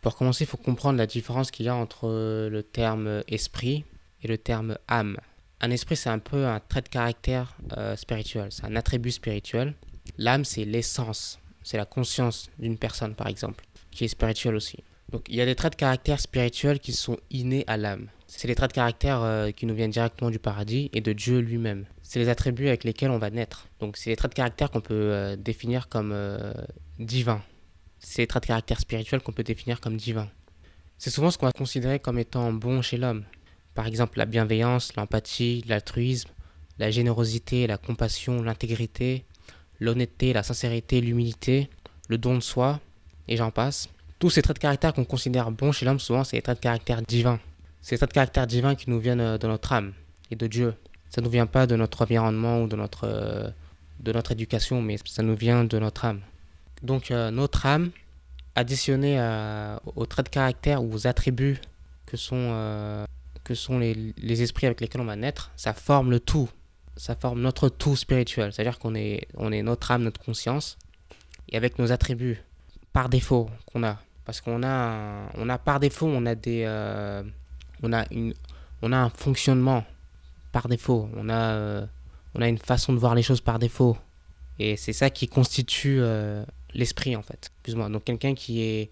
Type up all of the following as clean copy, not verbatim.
Pour commencer, il faut comprendre la différence qu'il y a entre le terme esprit et le terme âme. Un esprit, c'est un peu un trait de caractère spirituel, c'est un attribut spirituel. L'âme, c'est l'essence, c'est la conscience d'une personne, par exemple, qui est spirituelle aussi. Donc, il y a des traits de caractère spirituels qui sont innés à l'âme. C'est les traits de caractère qui nous viennent directement du paradis et de Dieu lui-même. C'est les attributs avec lesquels on va naître. Donc, c'est les traits de caractère qu'on peut définir comme divins. C'est les traits de caractère spirituels qu'on peut définir comme divins. C'est souvent ce qu'on va considérer comme étant bon chez l'homme. Par exemple, la bienveillance, l'empathie, l'altruisme, la générosité, la compassion, l'intégrité, l'honnêteté, la sincérité, l'humilité, le don de soi, et j'en passe. Tous ces traits de caractère qu'on considère bons chez l'homme, souvent, c'est les traits de caractère divins. C'est les traits de caractère divins qui nous viennent de notre âme et de Dieu. Ça ne nous vient pas de notre environnement ou de notre éducation, mais ça nous vient de notre âme. Donc, notre âme, additionnée aux traits de caractère ou aux attributs que sont les esprits avec lesquels on va naître, ça forme le tout. Ça forme notre tout spirituel. C'est-à-dire on est notre âme, notre conscience, et avec nos attributs, par défaut, qu'on a. Parce on a par défaut, on a un fonctionnement par défaut. On a une façon de voir les choses par défaut. Et c'est ça qui constitue l'esprit, en fait. Plus ou moins. Donc quelqu'un qui est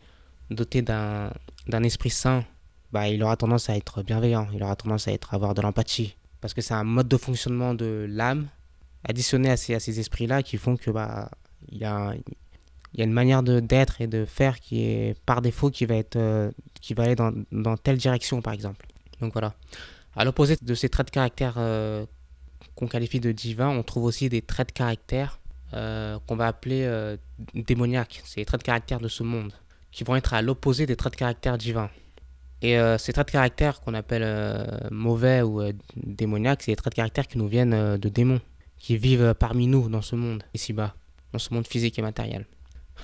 doté d'un esprit sain, bah, il aura tendance à être bienveillant, il aura tendance à avoir de l'empathie. Parce que c'est un mode de fonctionnement de l'âme additionné à ces esprits-là qui font que bah, il y a une manière d'être et de faire qui est par défaut qui va aller dans telle direction, par exemple. Donc voilà. À l'opposé de ces traits de caractère qu'on qualifie de divins, on trouve aussi des traits de caractère qu'on va appeler démoniaques. C'est les traits de caractère de ce monde, qui vont être à l'opposé des traits de caractère divins. Et ces traits de caractère qu'on appelle mauvais ou démoniaques, c'est les traits de caractère qui nous viennent de démons, qui vivent parmi nous dans ce monde, ici-bas, dans ce monde physique et matériel.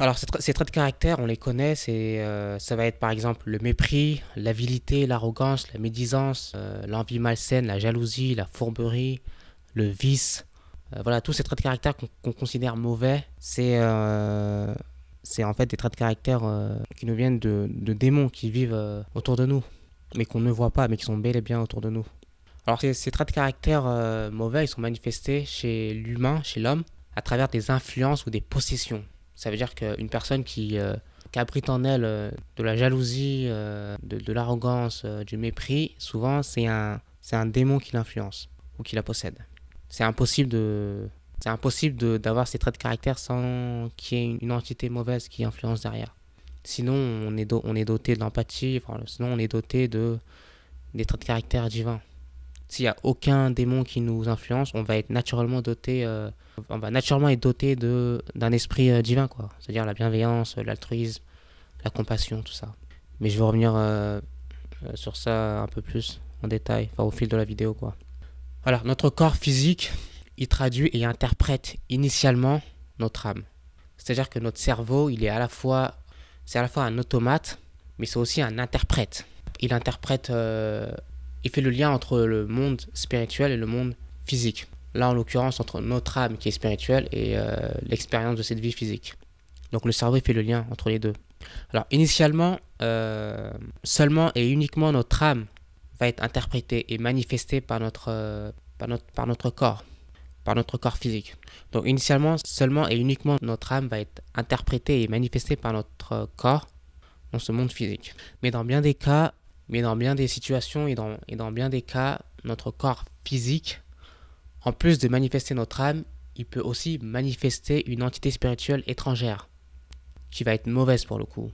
Alors ces traits de caractère, on les connaît, ça va être par exemple le mépris, l'avidité, l'arrogance, la médisance, l'envie malsaine, la jalousie, la fourberie, le vice. Voilà, tous ces traits de caractère qu'on considère mauvais, c'est en fait des traits de caractère qui nous viennent de démons qui vivent autour de nous, mais qu'on ne voit pas, mais qui sont bel et bien autour de nous. Alors ces traits de caractère mauvais, ils sont manifestés chez l'humain, chez l'homme, à travers des influences ou des possessions. Ça veut dire qu'une personne qui abrite en elle de la jalousie, de l'arrogance, du mépris, souvent c'est un démon qui l'influence ou qui la possède. C'est impossible d'avoir ces traits de caractère sans qu'il y ait une entité mauvaise qui influence derrière. Sinon, on est doté de l'empathie, sinon on est doté des traits de caractère divins. S'il n'y a aucun démon qui nous influence, on va naturellement être doté d'un esprit divin, quoi. C'est-à-dire la bienveillance, l'altruisme, la compassion, tout ça. Mais je vais revenir sur ça un peu plus en détail, au fil de la vidéo, quoi. Voilà, notre corps physique, il traduit et interprète initialement notre âme. C'est-à-dire que notre cerveau, c'est à la fois un automate, mais c'est aussi un interprète. Il interprète, il fait le lien entre le monde spirituel et le monde physique. Là, en l'occurrence, entre notre âme qui est spirituelle et l'expérience de cette vie physique. Donc le cerveau, il fait le lien entre les deux. Alors, initialement, seulement et uniquement notre âme va être interprétée et manifestée par notre corps, par notre corps physique. Donc initialement, seulement et uniquement notre âme va être interprétée et manifestée par notre corps dans ce monde physique. Mais dans bien des situations et dans bien des cas, notre corps physique, en plus de manifester notre âme, il peut aussi manifester une entité spirituelle étrangère, qui va être mauvaise pour le coup.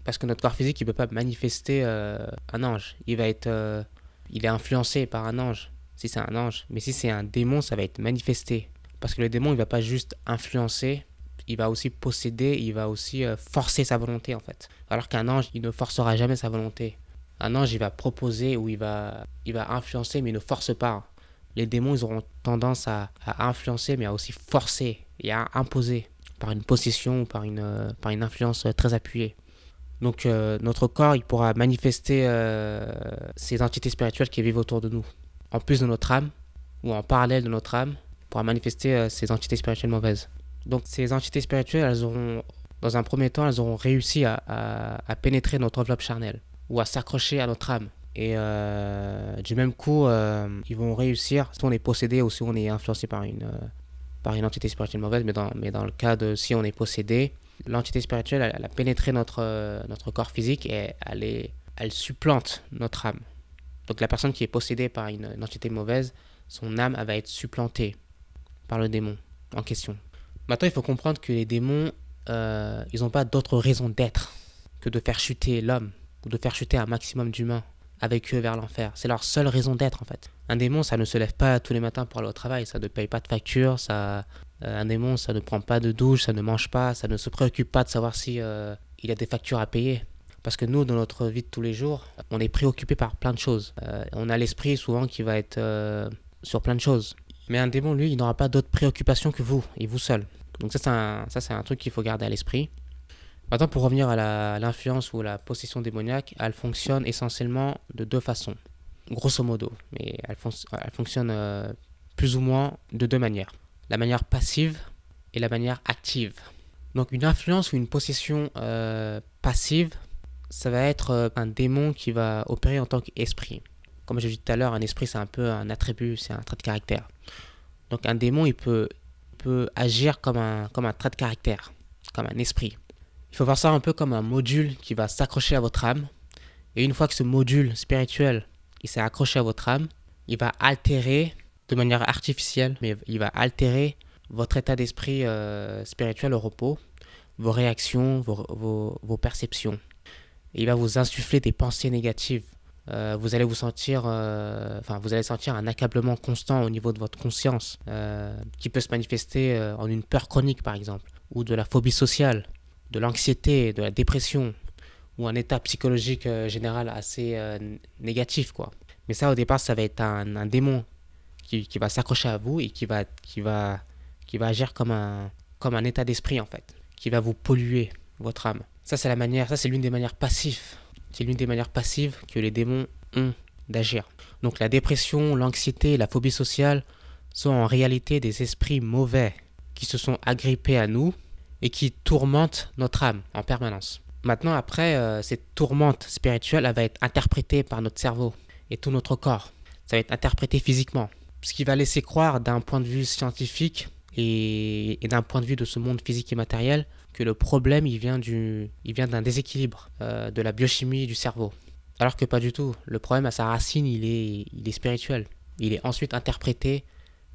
Parce que notre corps physique, il ne peut pas manifester un ange. Il est influencé par un ange, si c'est un ange. Mais si c'est un démon, ça va être manifesté. Parce que le démon, il ne va pas juste influencer, il va aussi posséder, il va aussi forcer sa volonté en fait. Alors qu'un ange, il ne forcera jamais sa volonté. Un ange, il va proposer ou il va influencer, mais il ne force pas. Les démons, ils auront tendance à influencer, mais à aussi forcer et à imposer par une possession ou par une influence très appuyée. Donc notre corps, il pourra manifester ces entités spirituelles qui vivent autour de nous. En plus de notre âme, ou en parallèle de notre âme, il pourra manifester ces entités spirituelles mauvaises. Donc ces entités spirituelles, elles auront Dans un premier temps, elles auront réussi à pénétrer notre enveloppe charnelle ou à s'accrocher à notre âme. Et du même coup, ils vont réussir, si on est possédé ou si on est influencé par une entité spirituelle mauvaise, mais dans le cas de si on est possédé, l'entité spirituelle, elle a pénétré notre corps physique et elle supplante notre âme. Donc la personne qui est possédée par une entité mauvaise, son âme elle va être supplantée par le démon en question. Maintenant, il faut comprendre que les démons, ils n'ont pas d'autre raison d'être que de faire chuter l'homme ou de faire chuter un maximum d'humains avec eux vers l'enfer. C'est leur seule raison d'être en fait. Un démon, ça ne se lève pas tous les matins pour aller au travail, ça ne paye pas de facture, un démon, ça ne prend pas de douche, ça ne mange pas, ça ne se préoccupe pas de savoir si il y a des factures à payer. Parce que nous, dans notre vie de tous les jours, on est préoccupé par plein de choses. On a l'esprit souvent qui va être sur plein de choses. Mais un démon, lui, il n'aura pas d'autres préoccupations que vous, et vous seul. Donc ça, c'est un truc qu'il faut garder à l'esprit. Maintenant, pour revenir à l'influence ou la possession démoniaque, elle fonctionne essentiellement de deux façons, grosso modo. Mais elle fonctionne plus ou moins de deux manières. La manière passive et la manière active. Donc une influence ou une possession passive, ça va être un démon qui va opérer en tant qu'esprit. Comme j'ai dit tout à l'heure, un esprit, c'est un peu un attribut, c'est un trait de caractère. Donc un démon, il peut agir comme un trait de caractère, comme un esprit. Il faut voir ça un peu comme un module qui va s'accrocher à votre âme. Et une fois que ce module spirituel il s'est accroché à votre âme, il va altérer de manière artificielle, mais il va altérer votre état d'esprit spirituel au repos, vos réactions, vos perceptions. Et il va vous insuffler des pensées négatives. Vous allez sentir un accablement constant au niveau de votre conscience, qui peut se manifester en une peur chronique par exemple, ou de la phobie sociale, de l'anxiété, de la dépression, ou un état psychologique général assez négatif, quoi. Mais ça, au départ, ça va être un démon qui va s'accrocher à vous et qui va agir comme un état d'esprit, en fait, qui va vous polluer votre âme. Ça, c'est l'une des manières passives. C'est l'une des manières passives que les démons ont d'agir. Donc la dépression, l'anxiété, la phobie sociale sont en réalité des esprits mauvais qui se sont agrippés à nous et qui tourmentent notre âme en permanence. Maintenant, après, cette tourmente spirituelle, elle va être interprétée par notre cerveau et tout notre corps. Ça va être interprété physiquement. Ce qui va laisser croire d'un point de vue scientifique et d'un point de vue de ce monde physique et matériel que le problème, il vient d'un déséquilibre de la biochimie du cerveau. Alors que pas du tout. Le problème, à sa racine, il est spirituel. Il est ensuite interprété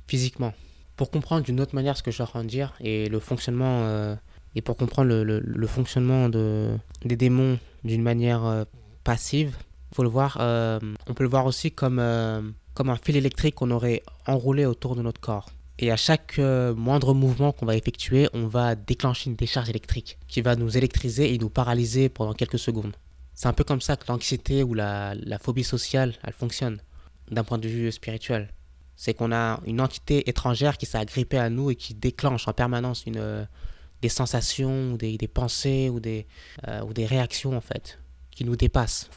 physiquement. Pour comprendre d'une autre manière ce que je suis en train de dire et le fonctionnement et pour comprendre le fonctionnement des démons d'une manière passive, on peut le voir aussi comme un fil électrique qu'on aurait enroulé autour de notre corps. Et à chaque moindre mouvement qu'on va effectuer, on va déclencher une décharge électrique qui va nous électriser et nous paralyser pendant quelques secondes. C'est un peu comme ça que l'anxiété ou la phobie sociale, elle fonctionne d'un point de vue spirituel. C'est qu'on a une entité étrangère qui s'est agrippée à nous et qui déclenche en permanence des sensations, ou des pensées ou des réactions en fait, qui nous dépassent.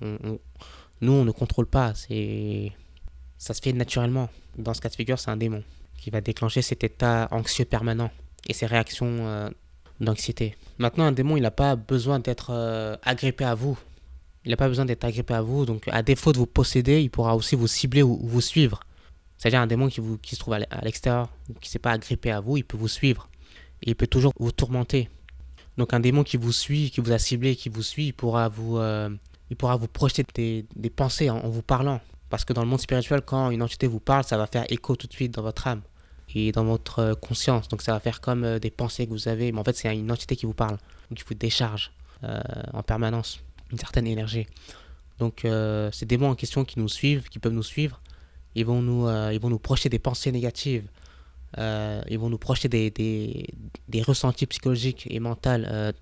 Nous, on ne contrôle pas, ça se fait naturellement. Dans ce cas de figure, c'est un démon qui va déclencher cet état anxieux permanent et ces réactions d'anxiété. Maintenant, un démon, il n'a pas besoin d'être agrippé à vous. Il n'a pas besoin d'être agrippé à vous, donc à défaut de vous posséder, il pourra aussi vous cibler ou vous suivre. C'est-à-dire un démon qui se trouve à l'extérieur, qui ne s'est pas agrippé à vous, il peut vous suivre. Et il peut toujours vous tourmenter. Donc un démon qui vous suit, qui vous a ciblé, qui vous suit, il pourra vous projeter des pensées en vous parlant. Parce que dans le monde spirituel, quand une entité vous parle, ça va faire écho tout de suite dans votre âme et dans votre conscience. Donc ça va faire comme des pensées que vous avez. Mais en fait, c'est une entité qui vous parle. Donc il vous décharge en permanence une certaine énergie. Donc ces démons en question qui nous suivent, qui peuvent nous suivre, ils vont nous projeter des pensées négatives. Ils vont nous projeter des ressentis psychologiques et mentaux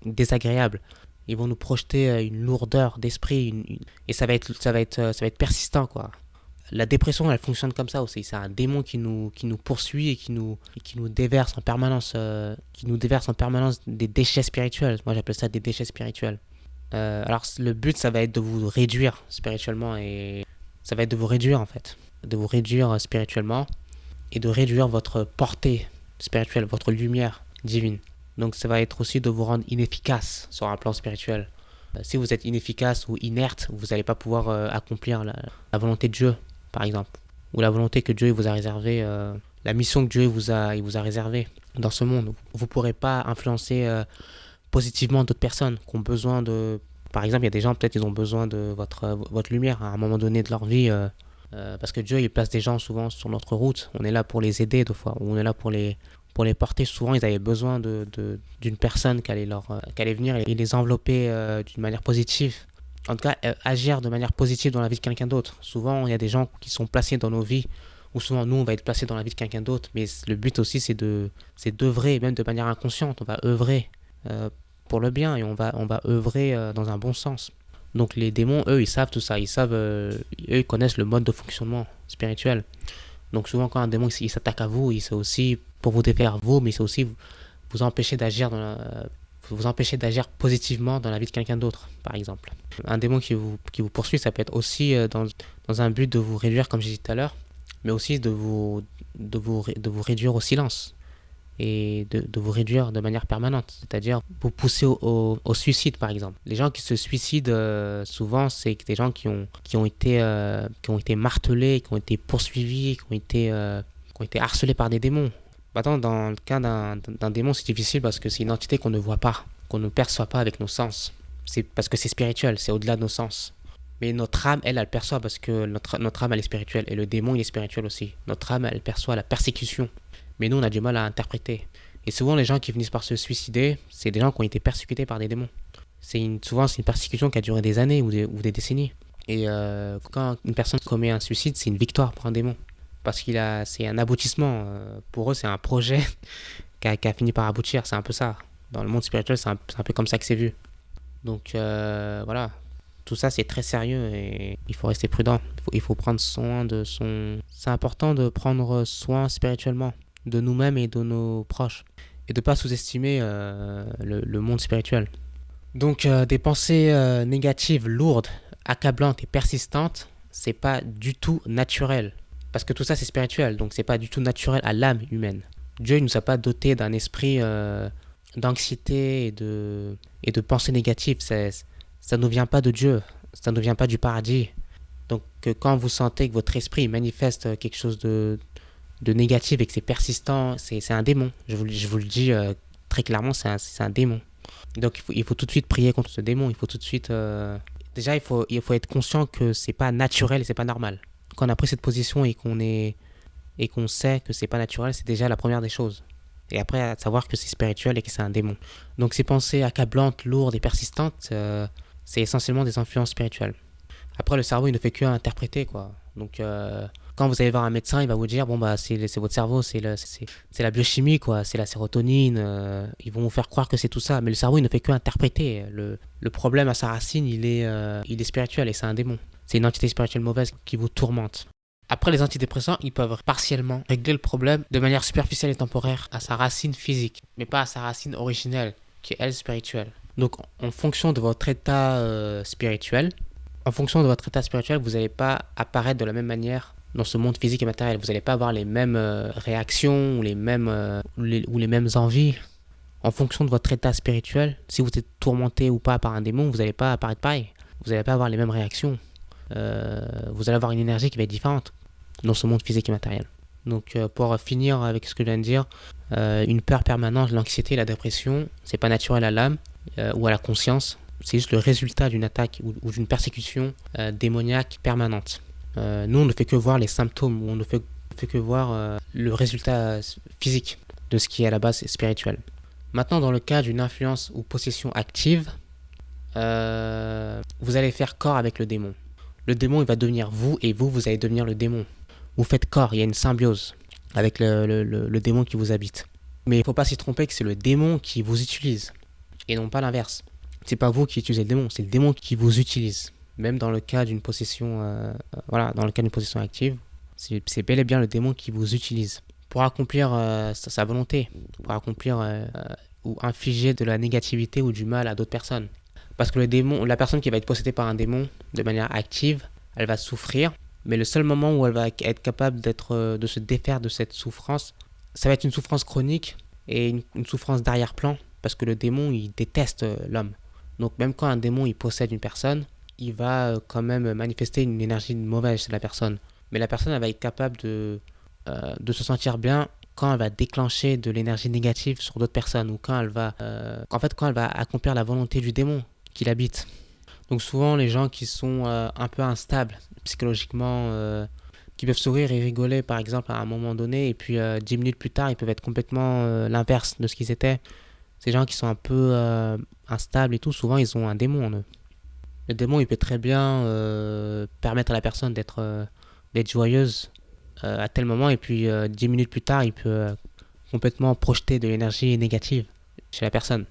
désagréables. Ils vont nous projeter une lourdeur d'esprit et ça va être persistant, quoi. La dépression, elle fonctionne comme ça aussi. C'est un démon qui nous poursuit et qui nous déverse en permanence des déchets spirituels. Moi, j'appelle ça des déchets spirituels. Alors, le but, ça va être de vous réduire spirituellement et ça va être de vous réduire en fait, de vous réduire spirituellement et de réduire votre portée spirituelle, votre lumière divine. Donc ça va être aussi de vous rendre inefficace sur un plan spirituel. Si vous êtes inefficace ou inerte, vous n'allez pas pouvoir accomplir la volonté de Dieu, par exemple. Ou la volonté que Dieu vous a réservée, la mission que Dieu il vous a réservée dans ce monde. Vous ne pourrez pas influencer positivement d'autres personnes qui ont besoin de... Par exemple, il y a des gens, peut-être, ils ont besoin de votre lumière à un moment donné de leur vie. Parce que Dieu, il place des gens souvent sur notre route. On est là pour les aider, des fois. Ou on est là pour les porter. Souvent, ils avaient besoin d'une personne qui allait venir et les envelopper d'une manière positive. En tout cas, agir de manière positive dans la vie de quelqu'un d'autre. Souvent, il y a des gens qui sont placés dans nos vies, ou souvent, nous, on va être placés dans la vie de quelqu'un d'autre. Mais le but aussi, c'est d'œuvrer, même de manière inconsciente. On va œuvrer pour le bien et on va œuvrer dans un bon sens. Donc les démons, eux, ils savent tout ça. Eux, ils connaissent le mode de fonctionnement spirituel. Donc souvent, quand un démon il s'attaque à vous, c'est aussi pour vous défaire vous, mais c'est aussi vous empêcher vous empêcher d'agir positivement dans la vie de quelqu'un d'autre, par exemple. Un démon qui vous poursuit, ça peut être aussi dans un but de vous réduire, comme j'ai dit tout à l'heure, mais aussi de vous réduire au silence et de vous réduire de manière permanente, c'est-à-dire vous pousser au suicide, par exemple. Les gens qui se suicident, souvent, c'est des gens qui ont été martelés, qui ont été poursuivis, qui ont été harcelés par des démons. Maintenant, dans le cas d'un démon, c'est difficile parce que c'est une entité qu'on ne voit pas, qu'on ne perçoit pas avec nos sens. C'est parce que c'est spirituel, c'est au-delà de nos sens. Mais notre âme, elle perçoit parce que notre âme, elle est spirituelle. Et le démon, il est spirituel aussi. Notre âme, elle perçoit la persécution. Mais nous, on a du mal à interpréter. Et souvent, les gens qui finissent par se suicider, c'est des gens qui ont été persécutés par des démons. Souvent, c'est une persécution qui a duré des années ou des décennies. Et quand une personne commet un suicide, c'est une victoire pour un démon. Parce c'est un aboutissement. Pour eux, c'est un projet qui a fini par aboutir. C'est un peu ça. Dans le monde spirituel, c'est un peu comme ça que c'est vu. Donc, voilà. Tout ça, c'est très sérieux et il faut rester prudent. Il faut prendre soin de son... C'est important de prendre soin spirituellement de nous-mêmes et de nos proches. Et de ne pas sous-estimer le monde spirituel. Donc, des pensées négatives, lourdes, accablantes et persistantes, c'est pas du tout naturel. Parce que tout ça, c'est spirituel. Donc, c'est pas du tout naturel à l'âme humaine. Dieu ne nous a pas dotés d'un esprit d'anxiété et de pensées négatives. Ça ne nous vient pas de Dieu. Ça ne nous vient pas du paradis. Donc, quand vous sentez que votre esprit manifeste quelque chose de négatif et que c'est persistant, c'est un démon. Je vous le dis très clairement, c'est un démon. Donc il faut tout de suite prier contre ce démon. Il faut tout de suite... Déjà, il faut être conscient que c'est pas naturel et c'est pas normal. Quand on a pris cette position et qu'on sait que c'est pas naturel, c'est déjà la première des choses. Et après, à savoir que c'est spirituel et que c'est un démon. Donc ces pensées accablantes, lourdes et persistantes, c'est essentiellement des influences spirituelles. Après, le cerveau, il ne fait que interpréter, quoi. Donc... quand vous allez voir un médecin, il va vous dire, bon, bah, c'est votre cerveau, c'est la biochimie, quoi, c'est la sérotonine. Ils vont vous faire croire que c'est tout ça. Mais le cerveau, il ne fait que interpréter. Le problème à sa racine, il est spirituel et c'est un démon. C'est une entité spirituelle mauvaise qui vous tourmente. Après, les antidépresseurs, ils peuvent partiellement régler le problème de manière superficielle et temporaire à sa racine physique, mais pas à sa racine originelle, qui est, elle, spirituelle. Donc, en fonction de votre état spirituel, vous n'allez pas apparaître de la même manière dans ce monde physique et matériel. Vous n'allez pas avoir les mêmes réactions ou les mêmes envies. En fonction de votre état spirituel, si vous êtes tourmenté ou pas par un démon, vous n'allez pas apparaître pareil. Vous n'allez pas avoir les mêmes réactions. Vous allez avoir une énergie qui va être différente dans ce monde physique et matériel. Donc pour finir avec ce que je viens de dire, une peur permanente, l'anxiété, la dépression, c'est pas naturel à l'âme ou à la conscience. C'est juste le résultat d'une attaque ou d'une persécution démoniaque permanente. Nous, on ne fait que voir les symptômes, ou on ne fait que voir le résultat physique de ce qui est à la base spirituel. Maintenant, dans le cas d'une influence ou possession active, vous allez faire corps avec le démon. Le démon, il va devenir vous et vous allez devenir le démon. Vous faites corps, il y a une symbiose avec le démon qui vous habite. Mais il ne faut pas s'y tromper que c'est le démon qui vous utilise et non pas l'inverse. C'est pas vous qui utilisez le démon, c'est le démon qui vous utilise. Même dans le cas d'une possession, dans le cas d'une possession active, c'est bel et bien le démon qui vous utilise pour accomplir sa volonté, pour accomplir ou infliger de la négativité ou du mal à d'autres personnes. Parce que la personne qui va être possédée par un démon de manière active, elle va souffrir, mais le seul moment où elle va être capable de se défaire de cette souffrance, ça va être une souffrance chronique et une souffrance d'arrière-plan, parce que le démon, il déteste l'homme. Donc même quand un démon, il possède une personne, il va quand même manifester une énergie mauvaise chez la personne. Mais la personne, elle va être capable de se sentir bien quand elle va déclencher de l'énergie négative sur d'autres personnes, ou quand elle va accomplir la volonté du démon qui l'habite. Donc souvent, les gens qui sont un peu instables psychologiquement, qui peuvent sourire et rigoler par exemple à un moment donné, et puis 10 minutes plus tard, ils peuvent être complètement l'inverse de ce qu'ils étaient. Ces gens qui sont un peu instables et tout, souvent ils ont un démon en eux. Le démon, il peut très bien permettre à la personne d'être joyeuse à tel moment, et puis 10 minutes plus tard, il peut complètement projeter de l'énergie négative chez la personne.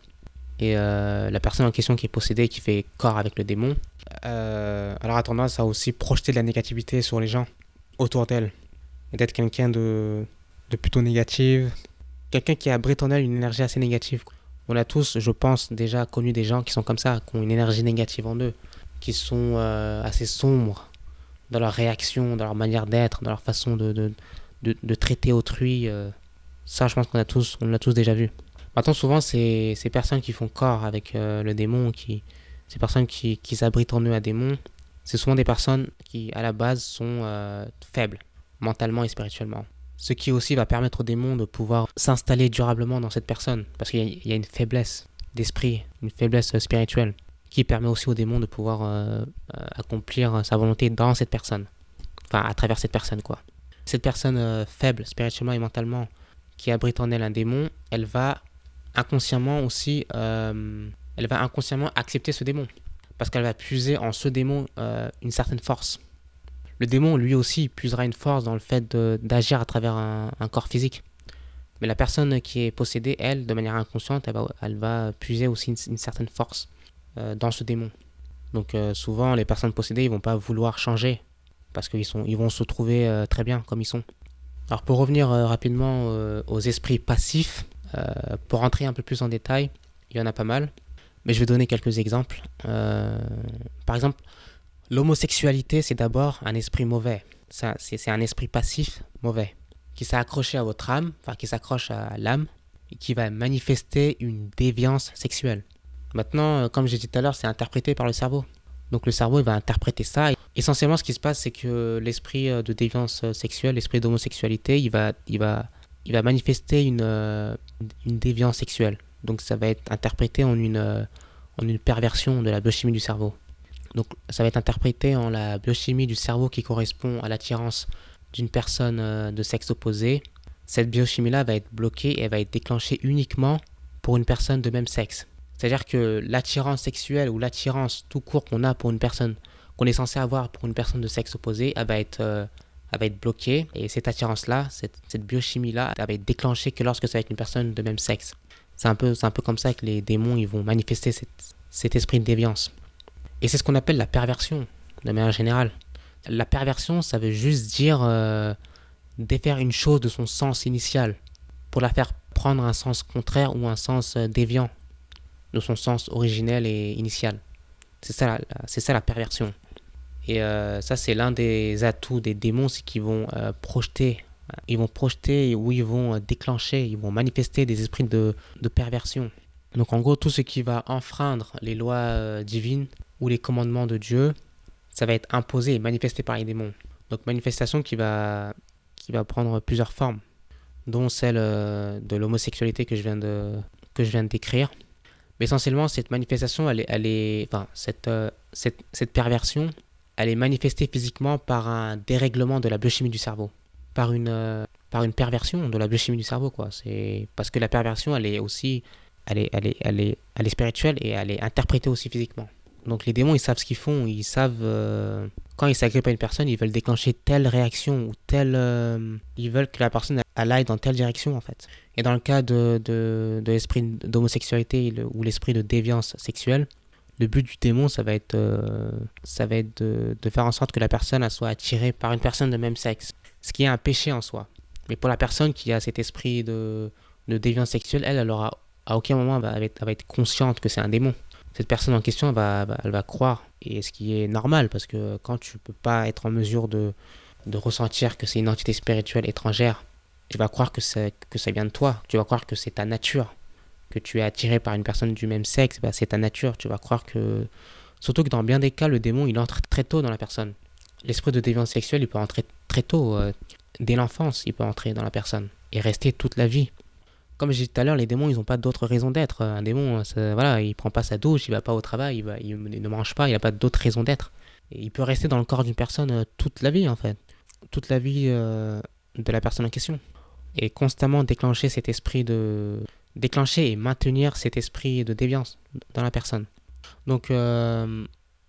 Et la personne en question qui est possédée, qui fait corps avec le démon, alors a tendance à aussi projeter de la négativité sur les gens autour d'elle. Et d'être quelqu'un de plutôt négatif, quelqu'un qui abrite en elle une énergie assez négative. On a tous, je pense, déjà connu des gens qui sont comme ça, qui ont une énergie négative en eux, qui sont assez sombres dans leur réaction, dans leur manière d'être, dans leur façon de traiter autrui. Ça, je pense on l'a tous déjà vu. Maintenant, souvent, ces personnes qui font corps avec le démon, ces personnes qui s'abritent en eux un démon, c'est souvent des personnes qui, à la base, sont faibles, mentalement et spirituellement. Ce qui aussi va permettre au démon de pouvoir s'installer durablement dans cette personne, parce qu'il y a une faiblesse d'esprit, une faiblesse spirituelle, qui permet aussi au démon de pouvoir accomplir sa volonté dans cette personne, enfin à travers cette personne quoi. Cette personne faible spirituellement et mentalement, qui abrite en elle un démon, elle va inconsciemment aussi, elle va inconsciemment accepter ce démon, parce qu'elle va puiser en ce démon une certaine force. Le démon, lui aussi, puisera une force dans le fait d'agir à travers un corps physique. Mais la personne qui est possédée, elle, de manière inconsciente, elle va puiser aussi une certaine force dans ce démon. Donc souvent, les personnes possédées, ils vont pas vouloir changer, parce ils vont se trouver très bien comme ils sont. Alors pour revenir rapidement aux esprits passifs, pour rentrer un peu plus en détail, il y en a pas mal, mais je vais donner quelques exemples. Par exemple, l'homosexualité, c'est d'abord un esprit mauvais. C'est un esprit passif mauvais, qui s'est accroché à votre âme, enfin qui s'accroche à l'âme, et qui va manifester une déviance sexuelle. Maintenant, comme j'ai dit tout à l'heure, c'est interprété par le cerveau. Donc le cerveau, il va interpréter ça. Et essentiellement, ce qui se passe, c'est que l'esprit de déviance sexuelle, l'esprit d'homosexualité, il va manifester une déviance sexuelle. Donc ça va être interprété en une perversion de la biochimie du cerveau. Donc ça va être interprété en la biochimie du cerveau qui correspond à l'attirance d'une personne de sexe opposé. Cette biochimie-là va être bloquée et elle va être déclenchée uniquement pour une personne de même sexe. C'est-à-dire que l'attirance sexuelle ou l'attirance tout court qu'on a pour une personne, qu'on est censé avoir pour une personne de sexe opposé, elle va être bloquée. Et cette attirance-là, cette biochimie-là, elle va être déclenchée que lorsque ça va être une personne de même sexe. C'est un peu comme ça que les démons ils vont manifester cet esprit de déviance. Et c'est ce qu'on appelle la perversion, de manière générale. La perversion, ça veut juste dire défaire une chose de son sens initial pour la faire prendre un sens contraire ou un sens déviant de son sens originel et initial. C'est ça la perversion. Et ça, c'est l'un des atouts des démons, c'est qu'ils vont projeter ou ils vont déclencher, ils vont manifester des esprits de perversion. Donc en gros, tout ce qui va enfreindre les lois divines ou les commandements de Dieu, ça va être imposé et manifesté par les démons. Donc manifestation qui va prendre plusieurs formes, dont celle de l'homosexualité que je viens de décrire. Mais essentiellement, cette manifestation, cette perversion, elle est manifestée physiquement par un dérèglement de la biochimie du cerveau, par une perversion de la biochimie du cerveau, quoi. C'est parce que la perversion, elle est spirituelle et elle est interprétée aussi physiquement. Donc les démons, ils savent ce qu'ils font, ils savent quand ils s'agrippent à une personne, ils veulent déclencher telle réaction ou ils veulent que la personne elle aille dans telle direction en fait. Et dans le cas de l'esprit d'homosexualité ou l'esprit de déviance sexuelle, le but du démon, ça va être de faire en sorte que la personne elle soit attirée par une personne de même sexe, ce qui est un péché en soi. Mais pour la personne qui a cet esprit de déviance sexuelle, elle aura à aucun moment elle va être consciente que c'est un démon. Cette personne en question, elle va croire, et ce qui est normal, parce que quand tu peux pas être en mesure de ressentir que c'est une entité spirituelle étrangère, tu vas croire que ça vient de toi. Tu vas croire que c'est ta nature. Que tu es attiré par une personne du même sexe, bah, c'est ta nature. Tu vas croire que... Surtout que dans bien des cas, le démon, il entre très tôt dans la personne. L'esprit de déviance sexuelle, il peut entrer très tôt. Dès l'enfance, il peut entrer dans la personne. Et rester toute la vie. Comme j'ai dit tout à l'heure, les démons, ils n'ont pas d'autres raisons d'être. Un démon, voilà, il prend pas sa douche, il va pas au travail, il ne mange pas, il n'a pas d'autres raisons d'être. Et il peut rester dans le corps d'une personne toute la vie, en fait. Toute la vie de la personne en question. Et constamment déclencher et maintenir cet esprit de déviance dans la personne. Donc,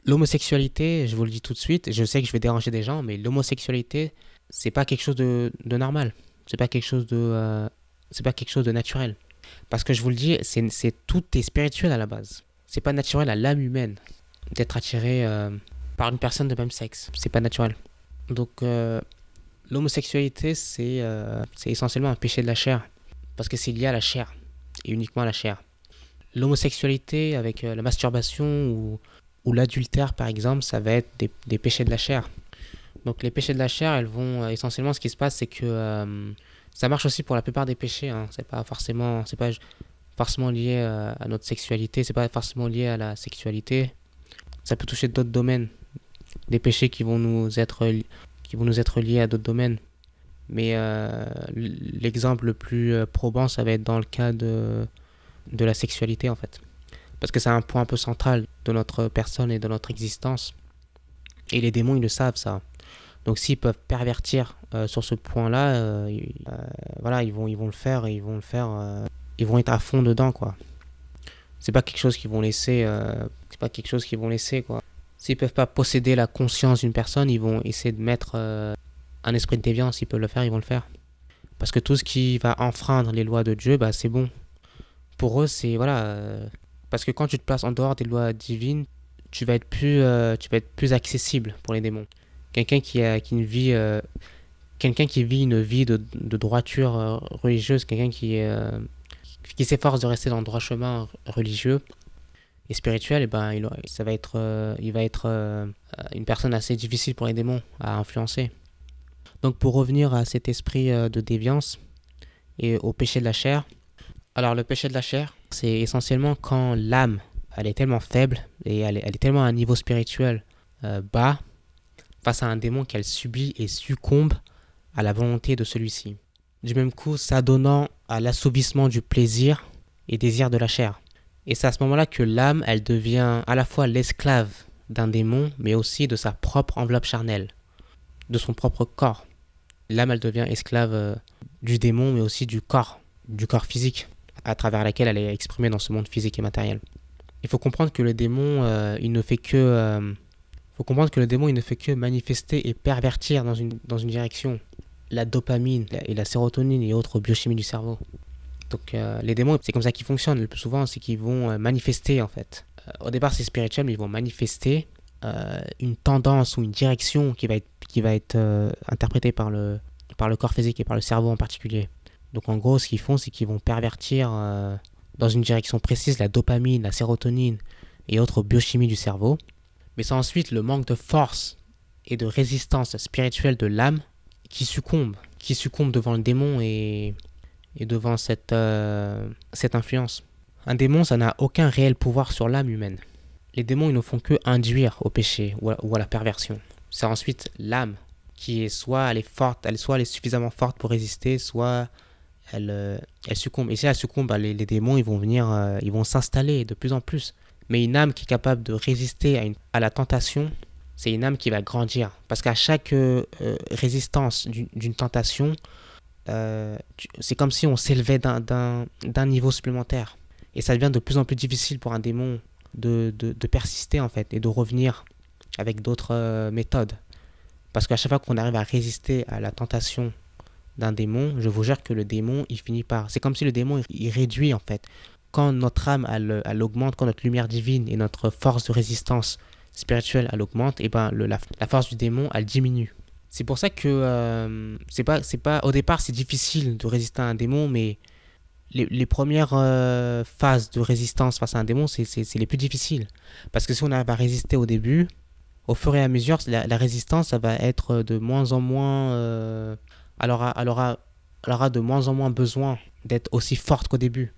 l'homosexualité, je vous le dis tout de suite, je sais que je vais déranger des gens, mais l'homosexualité, c'est pas quelque chose de normal. C'est pas quelque chose de naturel. Parce que je vous le dis, tout est spirituel à la base. C'est pas naturel à l'âme humaine d'être attiré par une personne de même sexe. C'est pas naturel. Donc, l'homosexualité, c'est essentiellement un péché de la chair. Parce que c'est lié à la chair. Et uniquement à la chair. L'homosexualité avec la masturbation ou l'adultère, par exemple, ça va être des péchés de la chair. Donc, les péchés de la chair, elles vont essentiellement, ce qui se passe, c'est que ça marche aussi pour la plupart des péchés. Hein. C'est pas forcément lié à notre sexualité. C'est pas forcément lié à la sexualité. Ça peut toucher d'autres domaines. Des péchés qui vont nous être liés à d'autres domaines. Mais l'exemple le plus probant, ça va être dans le cas de la sexualité, en fait. Parce que c'est un point un peu central de notre personne et de notre existence. Et les démons, ils le savent, ça. Donc s'ils peuvent pervertir sur ce point-là, voilà, ils vont le faire et ils vont être à fond dedans, quoi. C'est pas quelque chose qu'ils vont laisser, quoi. S'ils peuvent pas posséder la conscience d'une personne, ils vont essayer de mettre un esprit de déviance. S'ils peuvent le faire, ils vont le faire. Parce que tout ce qui va enfreindre les lois de Dieu, bah c'est bon. Pour eux, c'est voilà. Parce que quand tu te places en dehors des lois divines, tu vas être plus accessible pour les démons. Quelqu'un qui vit une vie de droiture religieuse, quelqu'un qui s'efforce de rester dans le droit chemin religieux et spirituel, et ben il va être une personne assez difficile pour les démons à influencer. Donc pour revenir à cet esprit de déviance et au péché de la chair, alors le péché de la chair, c'est essentiellement quand l'âme, elle est tellement faible et elle est tellement à un niveau spirituel bas face à un démon qu'elle subit et succombe à la volonté de celui-ci. Du même coup, s'adonnant à l'assouvissement du plaisir et désir de la chair. Et c'est à ce moment-là que l'âme, elle devient à la fois l'esclave d'un démon, mais aussi de sa propre enveloppe charnelle, de son propre corps. L'âme, elle devient esclave du démon, mais aussi du corps physique, à travers laquelle elle est exprimée dans ce monde physique et matériel. Il faut comprendre que le démon, il ne fait que manifester et pervertir dans une direction la dopamine et la sérotonine et autres biochimies du cerveau. Donc les démons, c'est comme ça qu'ils fonctionnent. Le plus souvent, c'est qu'ils vont manifester, en fait. Au départ, c'est spirituel, mais ils vont manifester une tendance ou une direction qui va être interprétée par le corps physique et par le cerveau en particulier. Donc en gros, ce qu'ils font, c'est qu'ils vont pervertir dans une direction précise la dopamine, la sérotonine et autres biochimies du cerveau. Mais c'est ensuite le manque de force et de résistance spirituelle de l'âme qui succombe devant le démon et devant cette influence. Un démon, ça n'a aucun réel pouvoir sur l'âme humaine. Les démons, ils ne font que induire au péché ou à la perversion. C'est ensuite l'âme qui est soit elle est suffisamment forte pour résister, soit elle succombe. Et si elle succombe, bah, les démons, ils vont venir, ils vont s'installer de plus en plus. Mais une âme qui est capable de résister à la tentation, c'est une âme qui va grandir. Parce qu'à chaque résistance d'une tentation, c'est comme si on s'élevait d'un niveau supplémentaire. Et ça devient de plus en plus difficile pour un démon de persister, en fait, et de revenir avec d'autres méthodes. Parce qu'à chaque fois qu'on arrive à résister à la tentation d'un démon, je vous jure que le démon, il finit par... C'est comme si le démon, il réduit, en fait. Quand notre âme, elle augmente, quand notre lumière divine et notre force de résistance spirituelle, elle augmente, et ben la force du démon, elle diminue. C'est pour ça que c'est pas au départ, c'est difficile de résister à un démon, mais les premières phases de résistance face à un démon, c'est les plus difficiles. Parce que si on arrive à résister au début, au fur et à mesure, la résistance, ça va être de moins en moins... elle aura elle aura de moins en moins besoin d'être aussi forte qu'au début.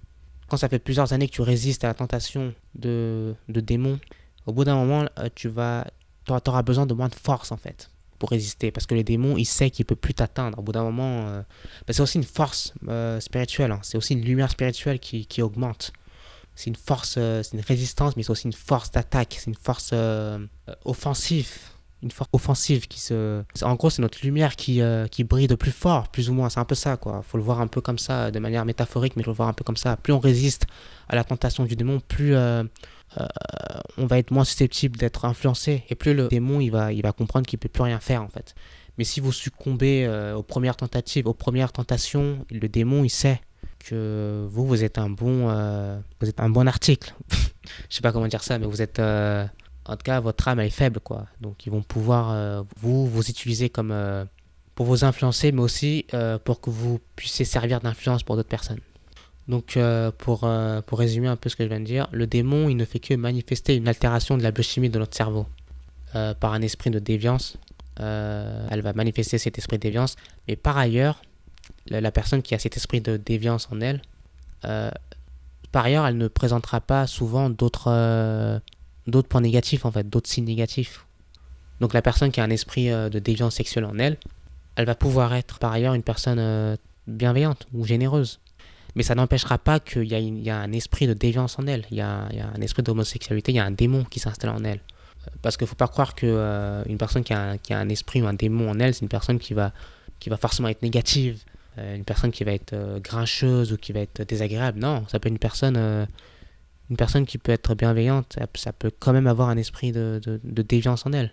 Quand ça fait plusieurs années que tu résistes à la tentation de démons, au bout d'un moment, tu auras besoin de moins de force en fait pour résister. Parce que le démon, il sait qu'il ne peut plus t'atteindre. Au bout d'un moment, c'est aussi une force spirituelle. Hein. C'est aussi une lumière spirituelle qui augmente. C'est une force, c'est une résistance, mais c'est aussi une force d'attaque. C'est une force offensive. Une force offensive En gros, c'est notre lumière qui brille de plus fort, plus ou moins. C'est un peu ça, quoi. Faut le voir un peu comme ça, de manière métaphorique, mais faut le voir un peu comme ça. Plus on résiste à la tentation du démon, plus on va être moins susceptible d'être influencé. Et plus le démon, il va comprendre qu'il peut plus rien faire, en fait. Mais si vous succombez aux premières tentatives, aux premières tentations, le démon, il sait que vous êtes un bon article. Je sais pas comment dire ça, mais vous êtes... en tout cas, votre âme elle est faible, quoi. Donc, ils vont pouvoir vous utiliser comme pour vous influencer, mais aussi pour que vous puissiez servir d'influence pour d'autres personnes. Donc, pour résumer un peu ce que je viens de dire, le démon, il ne fait que manifester une altération de la biochimie de notre cerveau par un esprit de déviance. Elle va manifester cet esprit de déviance, mais par ailleurs, la personne qui a cet esprit de déviance en elle, par ailleurs, elle ne présentera pas souvent d'autres points négatifs, en fait, d'autres signes négatifs. Donc la personne qui a un esprit de déviance sexuelle en elle, elle va pouvoir être par ailleurs une personne bienveillante ou généreuse. Mais ça n'empêchera pas qu'il y a un esprit de déviance en elle, il y a un esprit d'homosexualité, il y a un démon qui s'installe en elle. Parce qu'il ne faut pas croire qu'une personne qui a un esprit ou un démon en elle, c'est une personne qui va forcément être négative, une personne qui va être grincheuse ou qui va être désagréable. Non, ça peut être une personne qui peut être bienveillante, ça peut quand même avoir un esprit de déviance en elle.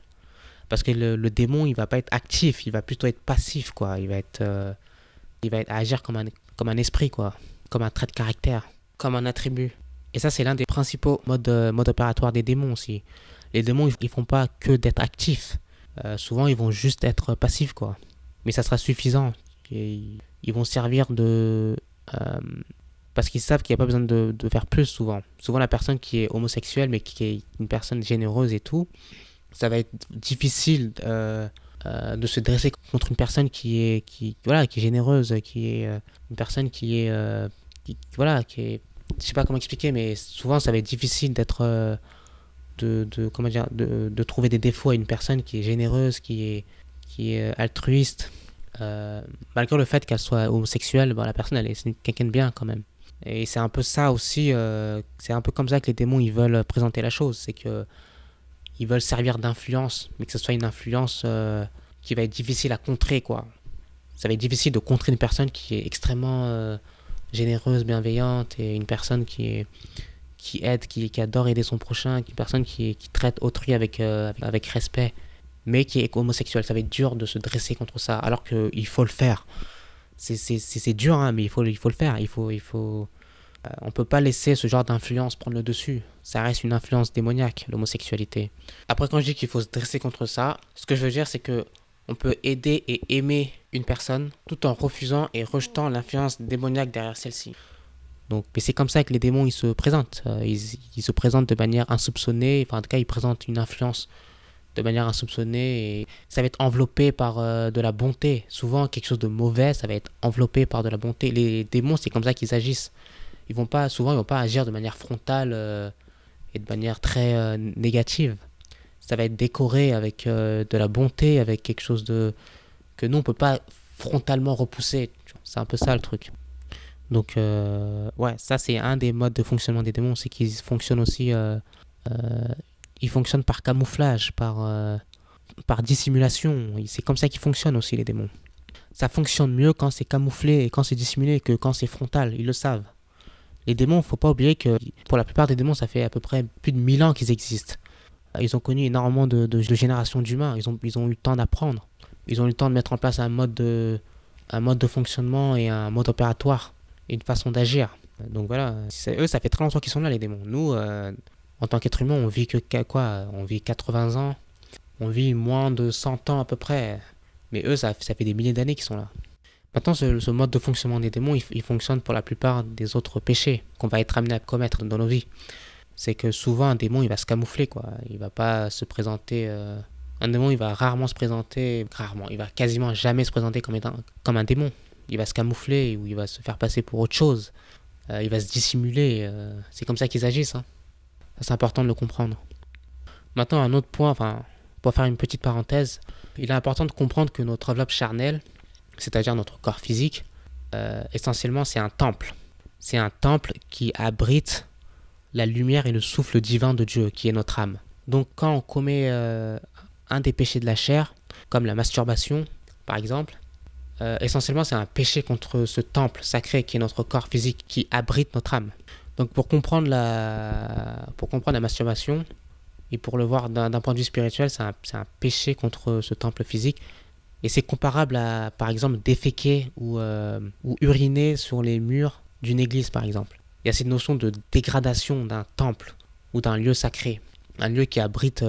Parce que le démon, il va pas être actif, il va plutôt être passif, quoi. Il va agir comme un esprit, quoi. Comme un trait de caractère, comme un attribut. Et ça, c'est l'un des principaux modes opératoires des démons aussi. Les démons, ils font pas que d'être actifs. Souvent, ils vont juste être passifs, quoi. Mais ça sera suffisant. Et ils vont servir parce qu'ils savent qu'il n'y a pas besoin de faire plus souvent. Souvent, la personne qui est homosexuelle, mais qui est une personne généreuse et tout, ça va être difficile de se dresser contre une personne qui est généreuse, qui est une personne qui est... je sais pas comment expliquer, mais souvent, ça va être difficile d'être... de trouver des défauts à une personne qui est généreuse, qui est altruiste. Malgré le fait qu'elle soit homosexuelle, la personne, c'est quelqu'un de bien quand même. Et c'est un peu ça aussi, c'est un peu comme ça que les démons, ils veulent présenter la chose. C'est que ils veulent servir d'influence, mais que ce soit une influence qui va être difficile à contrer, quoi. Ça va être difficile de contrer une personne qui est extrêmement généreuse, bienveillante, et une personne qui aide, qui adore aider son prochain, une personne qui traite autrui avec respect, mais qui est homosexuel. Ça va être dur de se dresser contre ça, alors qu'il faut le faire. C'est dur, hein, mais il faut le faire. On peut pas laisser ce genre d'influence prendre le dessus. Ça reste une influence démoniaque, l'homosexualité. Après, quand je dis qu'il faut se dresser contre ça, ce que je veux dire, c'est que on peut aider et aimer une personne tout en refusant et rejetant l'influence démoniaque derrière celle-ci. Donc, mais c'est comme ça que les démons ils se présentent. Ils se présentent de manière insoupçonnée. Enfin, en tout cas, ils présentent une influence de manière insoupçonnée et ça va être enveloppé par de la bonté. Souvent, quelque chose de mauvais, ça va être enveloppé par de la bonté. Les démons, c'est comme ça qu'ils agissent. Souvent, ils vont pas agir de manière frontale et de manière très négative. Ça va être décoré avec de la bonté, avec quelque chose que nous, on peut pas frontalement repousser. C'est un peu ça le truc. Donc, ouais, ça, c'est un des modes de fonctionnement des démons. C'est qu'ils fonctionnent aussi... ils fonctionnent par camouflage, par dissimulation. C'est comme ça qu'ils fonctionnent aussi, les démons. Ça fonctionne mieux quand c'est camouflé et quand c'est dissimulé que quand c'est frontal. Ils le savent. Les démons, faut pas oublier que pour la plupart des démons, ça fait à peu près plus de 1000 ans qu'ils existent. Ils ont connu énormément de générations d'humains. Ils ont eu le temps d'apprendre. Ils ont eu le temps de mettre en place un mode de fonctionnement et un mode opératoire et une façon d'agir. Donc voilà, eux, ça fait très longtemps qu'ils sont là, les démons. Nous, en tant qu'être humain, on vit on vit 80 ans. On vit moins de 100 ans à peu près. Mais eux, ça fait des milliers d'années qu'ils sont là. Maintenant, ce mode de fonctionnement des démons, il fonctionne pour la plupart des autres péchés qu'on va être amené à commettre dans nos vies. C'est que souvent, un démon, il va se camoufler, quoi. Il va pas se présenter... Un démon, il va rarement se présenter... Rarement. Il va quasiment jamais se présenter comme un démon. Il va se camoufler ou il va se faire passer pour autre chose. Il va se dissimuler. C'est comme ça qu'ils agissent, hein. Ça, c'est important de le comprendre. Maintenant, un autre point, enfin, pour faire une petite parenthèse, il est important de comprendre que notre enveloppe charnelle, c'est-à-dire notre corps physique, essentiellement, c'est un temple. C'est un temple qui abrite la lumière et le souffle divin de Dieu, qui est notre âme. Donc, quand on commet un des péchés de la chair, comme la masturbation, par exemple, essentiellement, c'est un péché contre ce temple sacré qui est notre corps physique, qui abrite notre âme. Donc, pour comprendre la masturbation, et pour le voir d'un point de vue spirituel, c'est un péché contre ce temple physique. Et c'est comparable à, par exemple, déféquer ou uriner sur les murs d'une église, par exemple. Il y a cette notion de dégradation d'un temple ou d'un lieu sacré. Un lieu qui abrite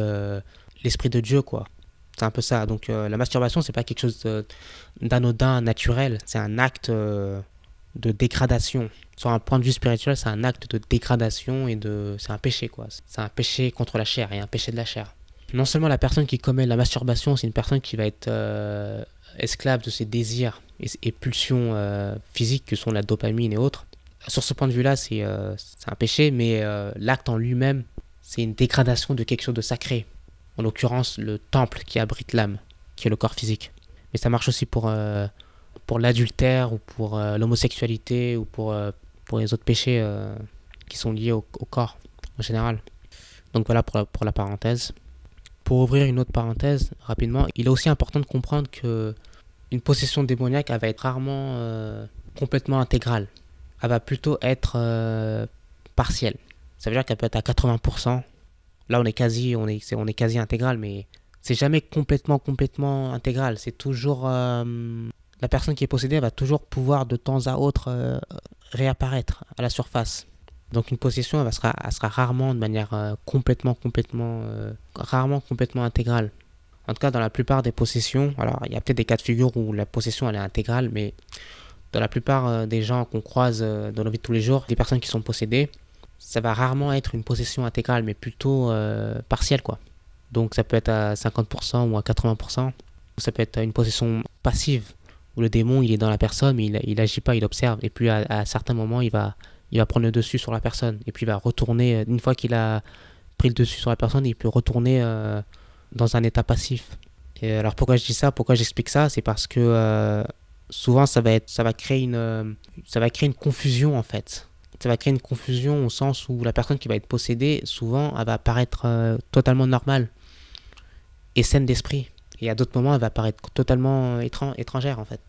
l'Esprit de Dieu, quoi. C'est un peu ça. Donc la masturbation, c'est pas quelque chose d'anodin, naturel. C'est un acte de dégradation. Sur un point de vue spirituel, c'est un acte de dégradation et c'est un péché, quoi. C'est un péché contre la chair et un péché de la chair. Non seulement la personne qui commet la masturbation, c'est une personne qui va être esclave de ses désirs et pulsions physiques que sont la dopamine et autres. Sur ce point de vue-là, c'est un péché, mais l'acte en lui-même, c'est une dégradation de quelque chose de sacré. En l'occurrence, le temple qui abrite l'âme, qui est le corps physique. Mais ça marche aussi pour l'adultère ou pour l'homosexualité ou pour les autres péchés qui sont liés au corps en général. Donc voilà pour la parenthèse. Pour ouvrir une autre parenthèse rapidement, il est aussi important de comprendre que une possession démoniaque elle va être rarement complètement intégrale. Elle va plutôt être partielle. Ça veut dire qu'elle peut être à 80%. Là, on est quasi intégral, mais c'est jamais complètement intégral. C'est toujours la personne qui est possédée va toujours pouvoir de temps à autre réapparaître à la surface. Donc une possession, elle sera rarement de manière rarement complètement intégrale. En tout cas, dans la plupart des possessions, alors il y a peut-être des cas de figure où la possession elle est intégrale, mais dans la plupart des gens qu'on croise dans nos vies de tous les jours, des personnes qui sont possédées, ça va rarement être une possession intégrale, mais plutôt partielle, quoi. Donc ça peut être à 50% ou à 80%. Ça peut être une possession passive, où le démon il est dans la personne, mais il agit pas, il observe. Et puis à certains moments, il va prendre le dessus sur la personne. Et puis il va retourner, une fois qu'il a pris le dessus sur la personne, il peut retourner dans un état passif. Et alors pourquoi je dis ça, pourquoi j'explique ça, c'est parce que souvent ça va créer une confusion en fait. Ça va créer une confusion au sens où la personne qui va être possédée, souvent, elle va apparaître totalement normale et saine d'esprit. Et à d'autres moments, elle va apparaître totalement étrangère, en fait.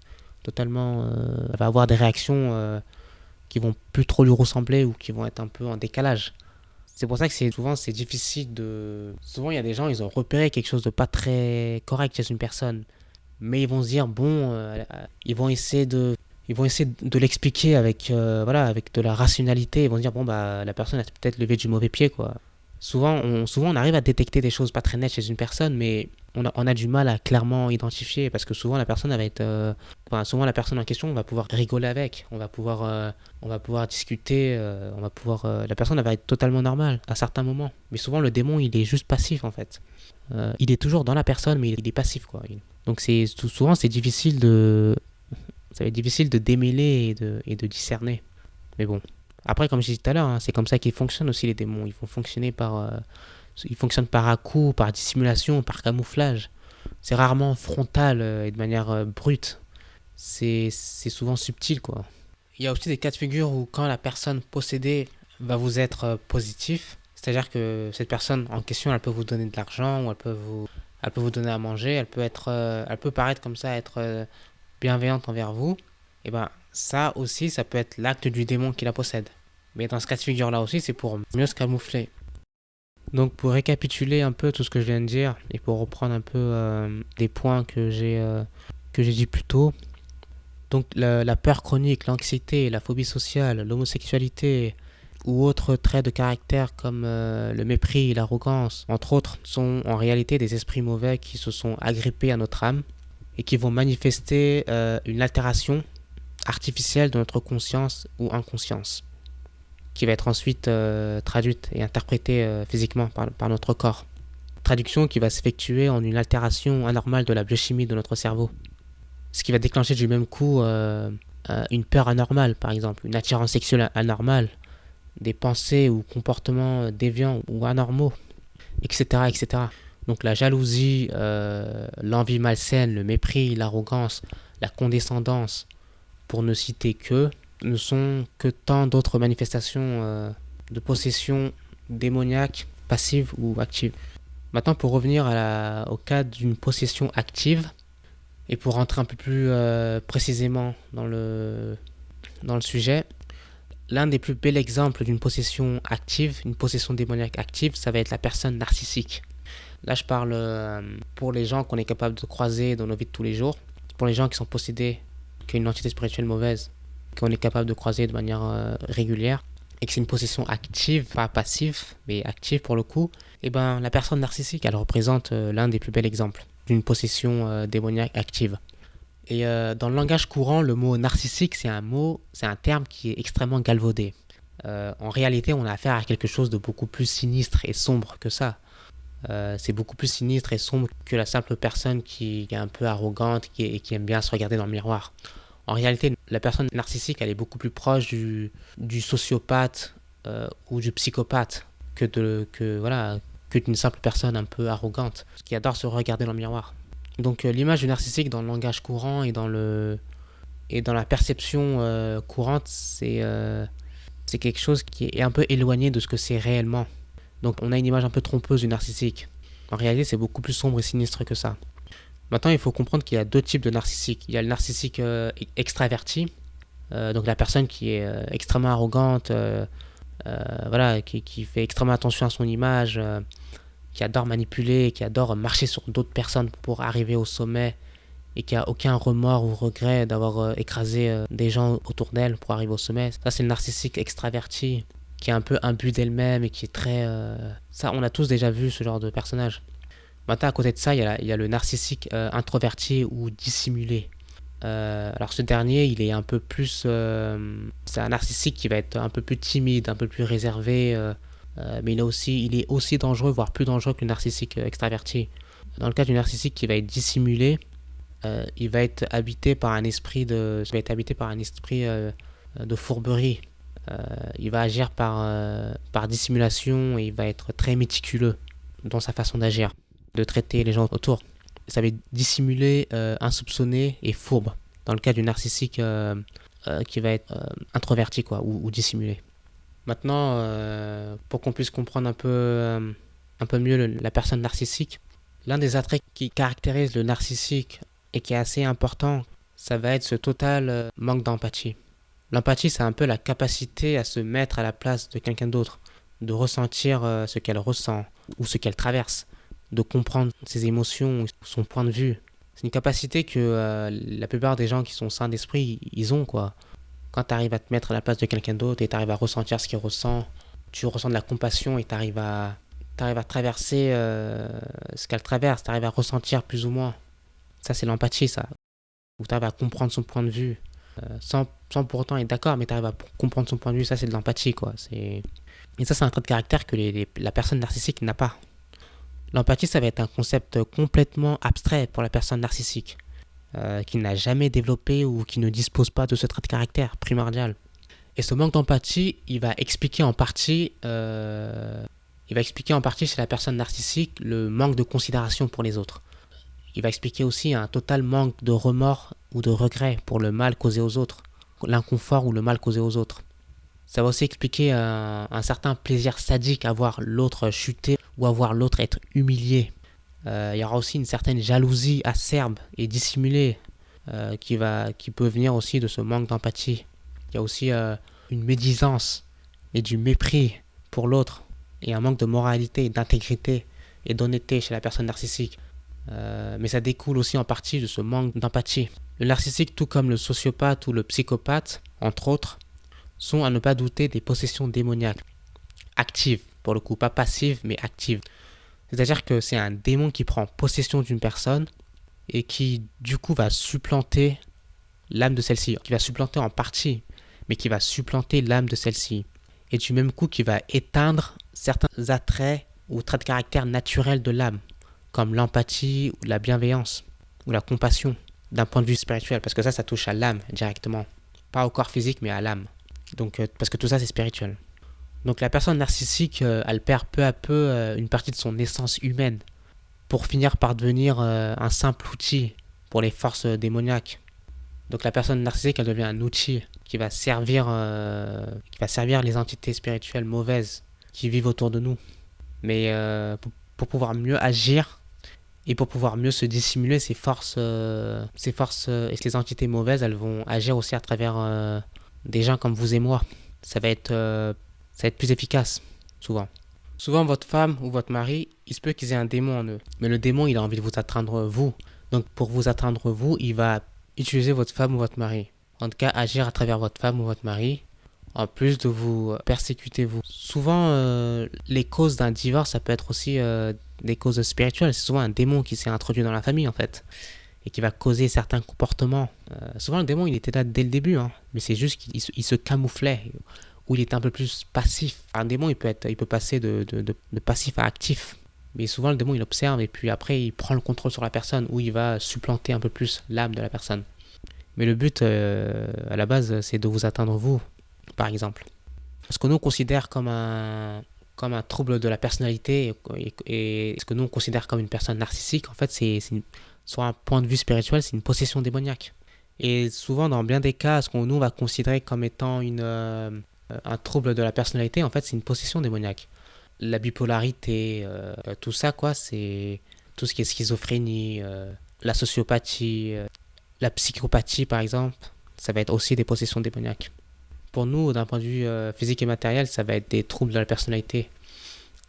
Totalement, elle va avoir des réactions qui vont plus trop lui ressembler ou qui vont être un peu en décalage. C'est pour ça que souvent, c'est difficile de... Souvent, il y a des gens, ils ont repéré quelque chose de pas très correct chez une personne. Mais ils vont se dire, ils vont essayer de l'expliquer avec de la rationalité. Ils vont se dire la personne a peut-être levé du mauvais pied, quoi. Souvent on arrive à détecter des choses pas très nettes chez une personne, mais on a du mal à clairement identifier parce que souvent la personne elle va être souvent la personne en question on va pouvoir rigoler avec, on va pouvoir discuter, la personne elle va être totalement normale à certains moments, mais souvent le démon il est juste passif en fait. Il est toujours dans la personne mais il est passif, quoi. Donc souvent c'est difficile de ça va être difficile de démêler et de discerner. Mais bon. Après, comme je disais tout à l'heure, hein, c'est comme ça qu'ils fonctionnent aussi les démons. Ils fonctionnent par à-coups, par dissimulation, par camouflage. C'est rarement frontal et de manière brute. C'est souvent subtil, quoi. Il y a aussi des cas de figure où quand la personne possédée va vous être positif, c'est-à-dire que cette personne en question, elle peut vous donner de l'argent ou elle peut vous donner à manger, elle peut paraître comme ça, être bienveillante envers vous, et ça aussi, ça peut être l'acte du démon qui la possède. Mais dans ce cas de figure-là aussi, c'est pour mieux se camoufler. Donc pour récapituler un peu tout ce que je viens de dire, et pour reprendre un peu des points que j'ai dit plus tôt, donc la peur chronique, l'anxiété, la phobie sociale, l'homosexualité, ou autres traits de caractère comme le mépris, l'arrogance, entre autres, sont en réalité des esprits mauvais qui se sont agrippés à notre âme, et qui vont manifester une altération artificielle de notre conscience ou inconscience, qui va être ensuite traduite et interprétée physiquement par notre corps. Traduction qui va s'effectuer en une altération anormale de la biochimie de notre cerveau. ce qui va déclencher du même coup une peur anormale, par exemple, une attirance sexuelle anormale, des pensées ou comportements déviants ou anormaux, etc., etc. Donc la jalousie, l'envie malsaine, le mépris, l'arrogance, la condescendance, pour ne citer que, ne sont que tant d'autres manifestations de possession démoniaque, passive ou active. Maintenant, pour revenir au cas d'une possession active, et pour rentrer un peu plus précisément dans le sujet, l'un des plus bels exemples d'une possession active, une possession démoniaque active, ça va être la personne narcissique. Là, je parle pour les gens qu'on est capable de croiser dans nos vies de tous les jours, pour les gens qui sont possédés, qui ont une entité spirituelle mauvaise, qu'on est capable de croiser de manière régulière, et que c'est une possession active, pas passive, mais active pour le coup, et ben la personne narcissique, elle représente l'un des plus bels exemples d'une possession démoniaque active. Et dans le langage courant, le mot narcissique, c'est un terme qui est extrêmement galvaudé. En réalité, on a affaire à quelque chose de beaucoup plus sinistre et sombre que ça. C'est beaucoup plus sinistre et sombre que la simple personne qui est un peu arrogante et qui aime bien se regarder dans le miroir. En réalité, la personne narcissique, elle est beaucoup plus proche du sociopathe ou du psychopathe que d'une simple personne un peu arrogante qui adore se regarder dans le miroir. Donc l'image du narcissique dans le langage courant et dans la perception courante, c'est quelque chose qui est un peu éloigné de ce que c'est réellement. Donc on a une image un peu trompeuse du narcissique. En réalité, c'est beaucoup plus sombre et sinistre que ça. Maintenant, il faut comprendre qu'il y a deux types de narcissiques. Il y a le narcissique extraverti, donc la personne qui est extrêmement arrogante, qui fait extrêmement attention à son image, qui adore manipuler, qui adore marcher sur d'autres personnes pour arriver au sommet et qui a aucun remords ou regret d'avoir écrasé des gens autour d'elle pour arriver au sommet. Ça, c'est le narcissique extraverti qui est un peu imbu d'elle-même et qui est très... Ça, on a tous déjà vu ce genre de personnage. Maintenant, à côté de ça, il y a le narcissique introverti ou dissimulé. Alors ce dernier, il est un peu plus... c'est un narcissique qui va être un peu plus timide, un peu plus réservé, mais il est aussi dangereux, voire plus dangereux que le narcissique extraverti. Dans le cas du narcissique qui va être dissimulé, il va être habité par un esprit de fourberie. Il va agir par dissimulation et il va être très méticuleux dans sa façon d'agir, de traiter les gens autour. Ça va être dissimulé, insoupçonné et fourbe dans le cas du narcissique qui va être introverti ou dissimulé. Maintenant, pour qu'on puisse comprendre un peu mieux la personne narcissique, l'un des attraits qui caractérise le narcissique et qui est assez important, ça va être ce total manque d'empathie. L'empathie, c'est un peu la capacité à se mettre à la place de quelqu'un d'autre, de ressentir ce qu'elle ressent ou ce qu'elle traverse, de comprendre ses émotions, son point de vue. C'est une capacité que la plupart des gens qui sont sains d'esprit, ils ont, quoi. Quand tu arrives à te mettre à la place de quelqu'un d'autre et tu arrives à ressentir ce qu'il ressent, tu ressens de la compassion et tu arrives à traverser ce qu'elle traverse, tu arrives à ressentir plus ou moins. Ça, c'est l'empathie, ça. Où tu arrives à comprendre son point de vue. Sans pour autant être d'accord, mais tu arrives à comprendre son point de vue, ça c'est de l'empathie, quoi. Et ça, c'est un trait de caractère que la personne narcissique n'a pas. L'empathie, ça va être un concept complètement abstrait pour la personne narcissique, qui n'a jamais développé ou qui ne dispose pas de ce trait de caractère primordial. Et ce manque d'empathie, il va expliquer en partie chez la personne narcissique le manque de considération pour les autres. Il va expliquer aussi un total manque de remords ou de regrets pour le mal causé aux autres, l'inconfort ou le mal causé aux autres. Ça va aussi expliquer un certain plaisir sadique à voir l'autre chuter ou à voir l'autre être humilié. Il y aura aussi une certaine jalousie acerbe et dissimulée qui peut venir aussi de ce manque d'empathie. Il y a aussi une médisance et du mépris pour l'autre et un manque de moralité, d'intégrité et d'honnêteté chez la personne narcissique. Mais ça découle aussi en partie de ce manque d'empathie. Le narcissique, tout comme le sociopathe ou le psychopathe, entre autres, sont à ne pas douter des possessions démoniaques. Actives, pour le coup, pas passives, mais actives. C'est-à-dire que c'est un démon qui prend possession d'une personne et qui, du coup, va supplanter l'âme de celle-ci. Qui va supplanter en partie, mais qui va supplanter l'âme de celle-ci. Et du même coup, qui va éteindre certains attraits ou traits de caractère naturels de l'âme, comme l'empathie ou la bienveillance ou la compassion. d'un point de vue spirituel, parce que ça touche à l'âme directement. Pas au corps physique, mais à l'âme. Donc, parce que tout ça, c'est spirituel. Donc la personne narcissique, elle perd peu à peu une partie de son essence humaine pour finir par devenir un simple outil pour les forces démoniaques. Donc la personne narcissique, elle devient un outil qui va servir les entités spirituelles mauvaises qui vivent autour de nous. Mais pour pouvoir mieux agir et pour pouvoir mieux se dissimuler, ces forces et ces entités mauvaises, elles vont agir aussi à travers des gens comme vous et moi. Ça va être plus efficace, souvent. Souvent, votre femme ou votre mari, il se peut qu'ils aient un démon en eux. Mais le démon, il a envie de vous atteindre vous. Donc, pour vous atteindre vous, il va utiliser votre femme ou votre mari. En tout cas, agir à travers votre femme ou votre mari, en plus de vous persécuter vous. Souvent, les causes d'un divorce, ça peut être aussi des causes spirituelles. C'est souvent un démon qui s'est introduit dans la famille, en fait, et qui va causer certains comportements. Souvent, le démon, il était là dès le début, hein, mais c'est juste qu'il se camouflait, où il est un peu plus passif. Un démon, il peut passer de passif à actif. Mais souvent, le démon, il observe et puis après, il prend le contrôle sur la personne, où il va supplanter un peu plus l'âme de la personne. Mais le but, à la base, c'est de vous atteindre vous, par exemple. Ce que nous, on considère comme un trouble de la personnalité et ce que nous, on considère comme une personne narcissique, en fait, sur un point de vue spirituel, c'est une possession démoniaque. Et souvent, dans bien des cas, ce qu'on nous va considérer comme étant un trouble de la personnalité, en fait, c'est une possession démoniaque. La bipolarité, tout ça, quoi, c'est tout ce qui est schizophrénie, la sociopathie, la psychopathie, par exemple, ça va être aussi des possessions démoniaques. Pour nous, d'un point de vue physique et matériel, ça va être des troubles de la personnalité.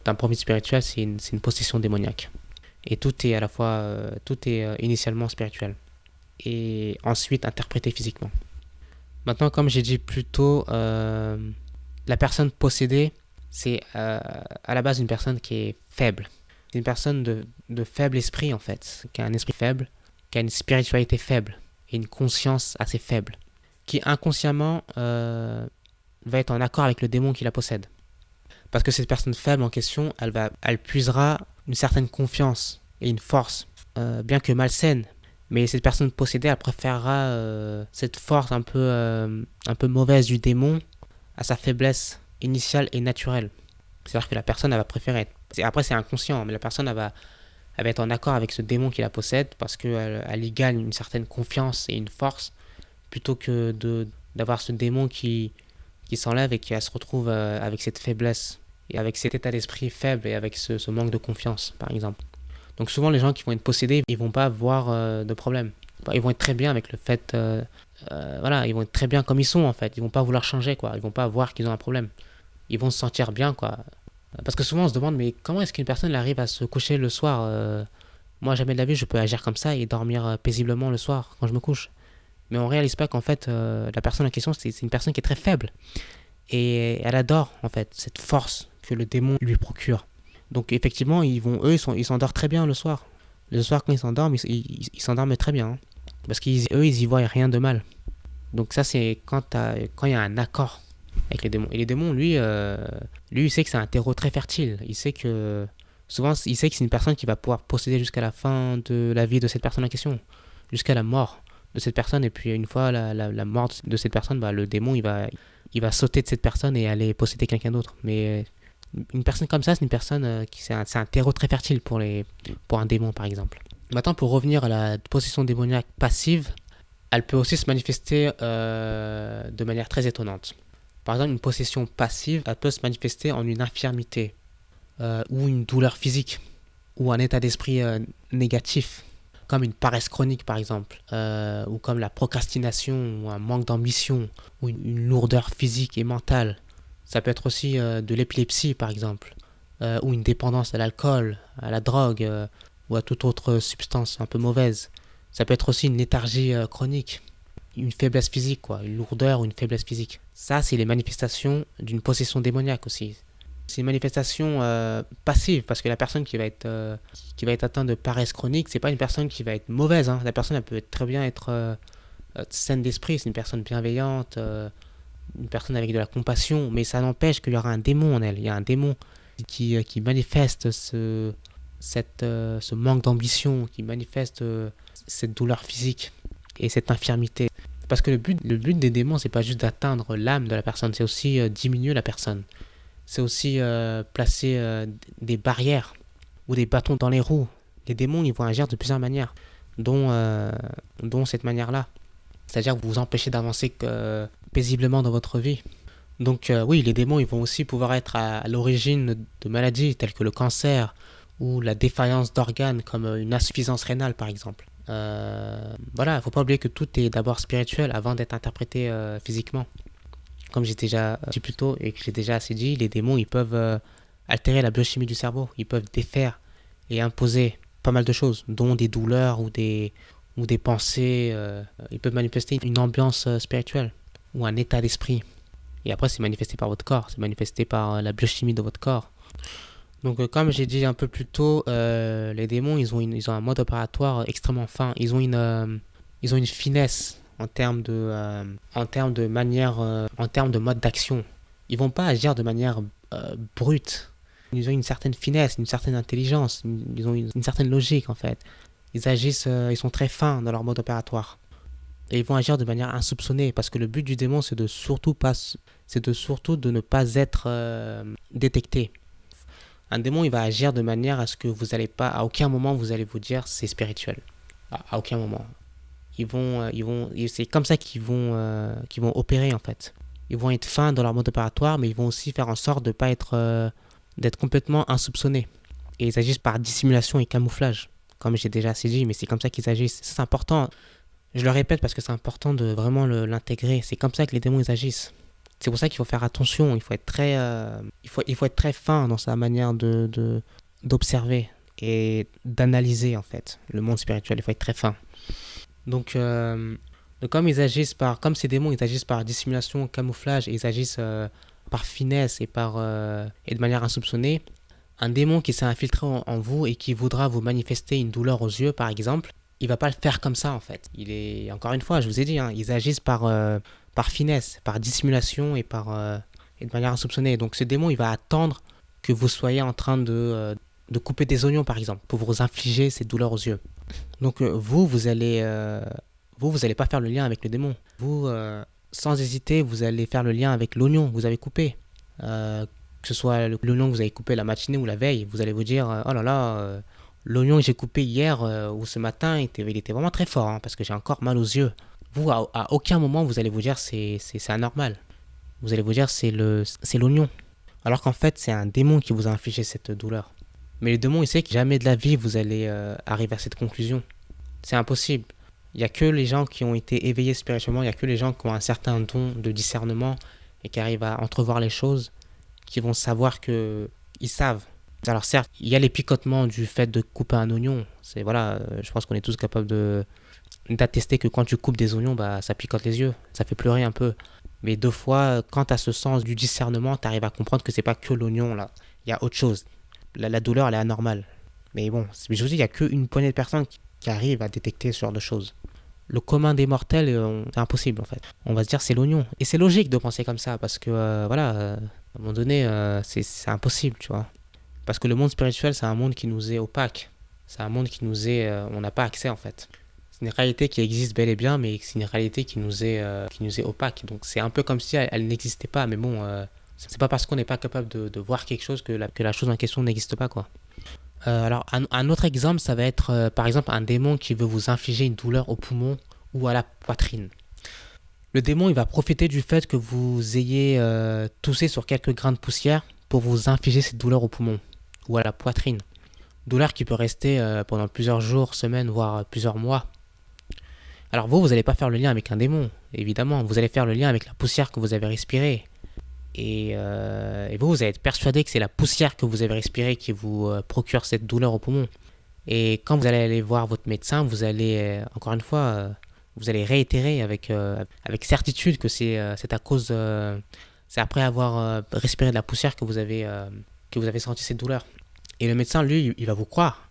D'un point de vue spirituel, c'est une possession démoniaque. Et tout est à la fois, initialement spirituel. Et ensuite interprété physiquement. Maintenant, comme j'ai dit plus tôt, la personne possédée, c'est à la base une personne qui est faible. C'est une personne de faible esprit, en fait, qui a un esprit faible, qui a une spiritualité faible et une conscience assez faible, qui inconsciemment va être en accord avec le démon qui la possède. Parce que cette personne faible en question, elle puisera une certaine confiance et une force, bien que malsaine. Mais cette personne possédée, elle préférera cette force un peu mauvaise du démon à sa faiblesse initiale et naturelle. C'est-à-dire que la personne, elle va préférer être... Après, c'est inconscient, mais la personne, elle va être en accord avec ce démon qui la possède parce qu'elle y gagne une certaine confiance et une force plutôt que d'avoir ce démon qui s'enlève et qui se retrouve avec cette faiblesse et avec cet état d'esprit faible et avec ce manque de confiance, par exemple. Donc souvent, les gens qui vont être possédés, ils vont pas avoir de problème. Ils vont être très bien avec le fait... voilà, ils vont être très bien comme ils sont, en fait. Ils vont pas vouloir changer, quoi. Ils vont pas voir qu'ils ont un problème. Ils vont se sentir bien, quoi. Parce que souvent, on se demande, mais comment est-ce qu'une personne arrive à se coucher le soir Moi, jamais de la vie, je peux agir comme ça et dormir paisiblement le soir quand je me couche. Mais on réalise pas qu'en fait, la personne en question, c'est une personne qui est très faible. Et elle adore, en fait, cette force que le démon lui procure. Donc effectivement, ils s'endorment très bien le soir. Le soir, quand ils s'endorment, ils s'endorment très bien. Hein. Parce ils y voient rien de mal. Donc ça, c'est quand il y a un accord avec les démons. Et les démons, lui, il sait que c'est un terreau très fertile. Il sait que il sait que c'est une personne qui va pouvoir posséder jusqu'à la fin de la vie de cette personne en question. Jusqu'à la mort de cette personne. Et puis une fois la mort de cette personne, le démon, il va sauter de cette personne et aller posséder quelqu'un d'autre. Mais... une personne comme ça, c'est une personne c'est un terreau très fertile pour un démon, par exemple. Maintenant, pour revenir à la possession démoniaque passive, elle peut aussi se manifester de manière très étonnante. Par exemple, une possession passive, elle peut se manifester en une infirmité ou une douleur physique ou un état d'esprit négatif, comme une paresse chronique, par exemple, ou comme la procrastination ou un manque d'ambition ou une lourdeur physique et mentale. Ça peut être aussi de l'épilepsie, par exemple, ou une dépendance à l'alcool, à la drogue, ou à toute autre substance un peu mauvaise. Ça peut être aussi une léthargie chronique, une faiblesse physique, quoi, une lourdeur ou une faiblesse physique. Ça, c'est les manifestations d'une possession démoniaque aussi. C'est une manifestation passive, parce que la personne qui va être atteinte de paresse chronique, c'est pas une personne qui va être mauvaise. Hein. La personne, elle peut très bien être saine d'esprit, c'est une personne bienveillante, une personne avec de la compassion, mais ça n'empêche qu'il y aura un démon en elle. Il y a un démon qui manifeste ce manque d'ambition, qui manifeste cette douleur physique. et cette infirmité. Parce que le but des démons, c'est pas juste d'atteindre l'âme de la personne, c'est aussi diminuer la personne. C'est aussi placer des barrières ou des bâtons dans les roues. Les démons, ils vont agir de plusieurs manières, dont cette manière-là. C'est-à-dire vous empêcher d'avancer paisiblement dans votre vie. Donc oui, les démons, ils vont aussi pouvoir être à l'origine de maladies telles que le cancer ou la défaillance d'organes comme une insuffisance rénale par exemple. Voilà, il ne faut pas oublier que tout est d'abord spirituel avant d'être interprété physiquement. Comme j'ai déjà dit plus tôt et que j'ai déjà assez dit, les démons, ils peuvent altérer la biochimie du cerveau. Ils peuvent défaire et imposer pas mal de choses, dont des douleurs ou des pensées. Ils peuvent manifester une ambiance spirituelle ou un état d'esprit. Et après, c'est manifesté par votre corps, c'est manifesté par la biochimie de votre corps. Donc, comme j'ai dit un peu plus tôt, les démons, ils ont un mode opératoire extrêmement fin. Ils ont une finesse en termes de manière, en termes de mode d'action. Ils vont pas agir de manière brute. Ils ont une certaine finesse, une certaine intelligence, ils ont une certaine logique en fait. Ils agissent, ils sont très fins dans leur mode opératoire. Et ils vont agir de manière insoupçonnée parce que le but du démon c'est de surtout de ne pas être détecté. Un démon il va agir de manière à ce que vous allez pas, à aucun moment vous allez vous dire c'est spirituel. À aucun moment. C'est comme ça qu'ils vont opérer en fait. Ils vont être fins dans leur mode opératoire, mais ils vont aussi faire en sorte de pas d'être complètement insoupçonnés. Et ils agissent par dissimulation et camouflage, comme j'ai déjà assez dit, mais c'est comme ça qu'ils agissent. C'est important. Je le répète parce que c'est important de vraiment l'intégrer. C'est comme ça que les démons ils agissent. C'est pour ça qu'il faut faire attention. Il faut être très fin dans sa manière d'observer et d'analyser en fait le monde spirituel. Il faut être très fin. Donc comme ces démons, ils agissent par dissimulation, camouflage, et ils agissent par finesse et de manière insoupçonnée. Un démon qui s'est infiltré en vous et qui voudra vous manifester une douleur aux yeux, par exemple, il va pas le faire comme ça en fait. Encore une fois, je vous ai dit, ils agissent par finesse, par dissimulation et de manière insoupçonnée. Donc ce démon, il va attendre que vous soyez en train de couper des oignons, par exemple, pour vous infliger ces douleurs aux yeux. Donc vous allez pas faire le lien avec le démon. Vous, sans hésiter, vous allez faire le lien avec l'oignon que vous avez coupé. Que ce soit l'oignon que vous avez coupé la matinée ou la veille, vous allez vous dire oh là là, l'oignon que j'ai coupé hier ou ce matin, il était vraiment très fort parce que j'ai encore mal aux yeux. Vous, à aucun moment, vous allez vous dire c'est anormal. Vous allez vous dire c'est l'oignon. Alors qu'en fait, c'est un démon qui vous a infligé cette douleur. Mais le démon, il sait que jamais de la vie, vous allez arriver à cette conclusion. C'est impossible. Il n'y a que les gens qui ont été éveillés spirituellement, il n'y a que les gens qui ont un certain don de discernement et qui arrivent à entrevoir les choses, qui vont savoir qu'ils savent. Alors certes, il y a les picotements du fait de couper un oignon. Je pense qu'on est tous capables d'attester que quand tu coupes des oignons, ça picote les yeux, ça fait pleurer un peu. Mais deux fois, quand tu as ce sens du discernement, tu arrives à comprendre que c'est pas que l'oignon là. Il y a autre chose. La douleur, elle est anormale. Mais bon, je vous dis, il n'y a qu'une poignée de personnes qui arrivent à détecter ce genre de choses. Le commun des mortels, c'est impossible en fait. On va se dire c'est l'oignon. Et c'est logique de penser comme ça parce que à un moment donné, c'est impossible, tu vois. Parce que le monde spirituel, c'est un monde qui nous est opaque. C'est un monde on n'a pas accès en fait. C'est une réalité qui existe bel et bien, mais c'est une réalité qui nous est opaque. Donc c'est un peu comme si elle n'existait pas. Mais bon, c'est pas parce qu'on n'est pas capable de voir quelque chose que la chose en question n'existe pas, quoi. Alors, un autre exemple, ça va être par exemple un démon qui veut vous infliger une douleur au poumon ou à la poitrine. Le démon, il va profiter du fait que vous ayez toussé sur quelques grains de poussière pour vous infliger cette douleur au poumon ou à la poitrine. Douleur qui peut rester pendant plusieurs jours, semaines, voire plusieurs mois. Alors vous n'allez pas faire le lien avec un démon, évidemment. Vous allez faire le lien avec la poussière que vous avez respirée. Et vous allez être persuadé que c'est la poussière que vous avez respirée qui vous procure cette douleur au poumon. Et quand vous allez aller voir votre médecin, vous allez, encore une fois, vous allez réitérer avec certitude que c'est à cause... c'est après avoir respiré de la poussière que vous avez senti cette douleur. Et le médecin, lui, il va vous croire.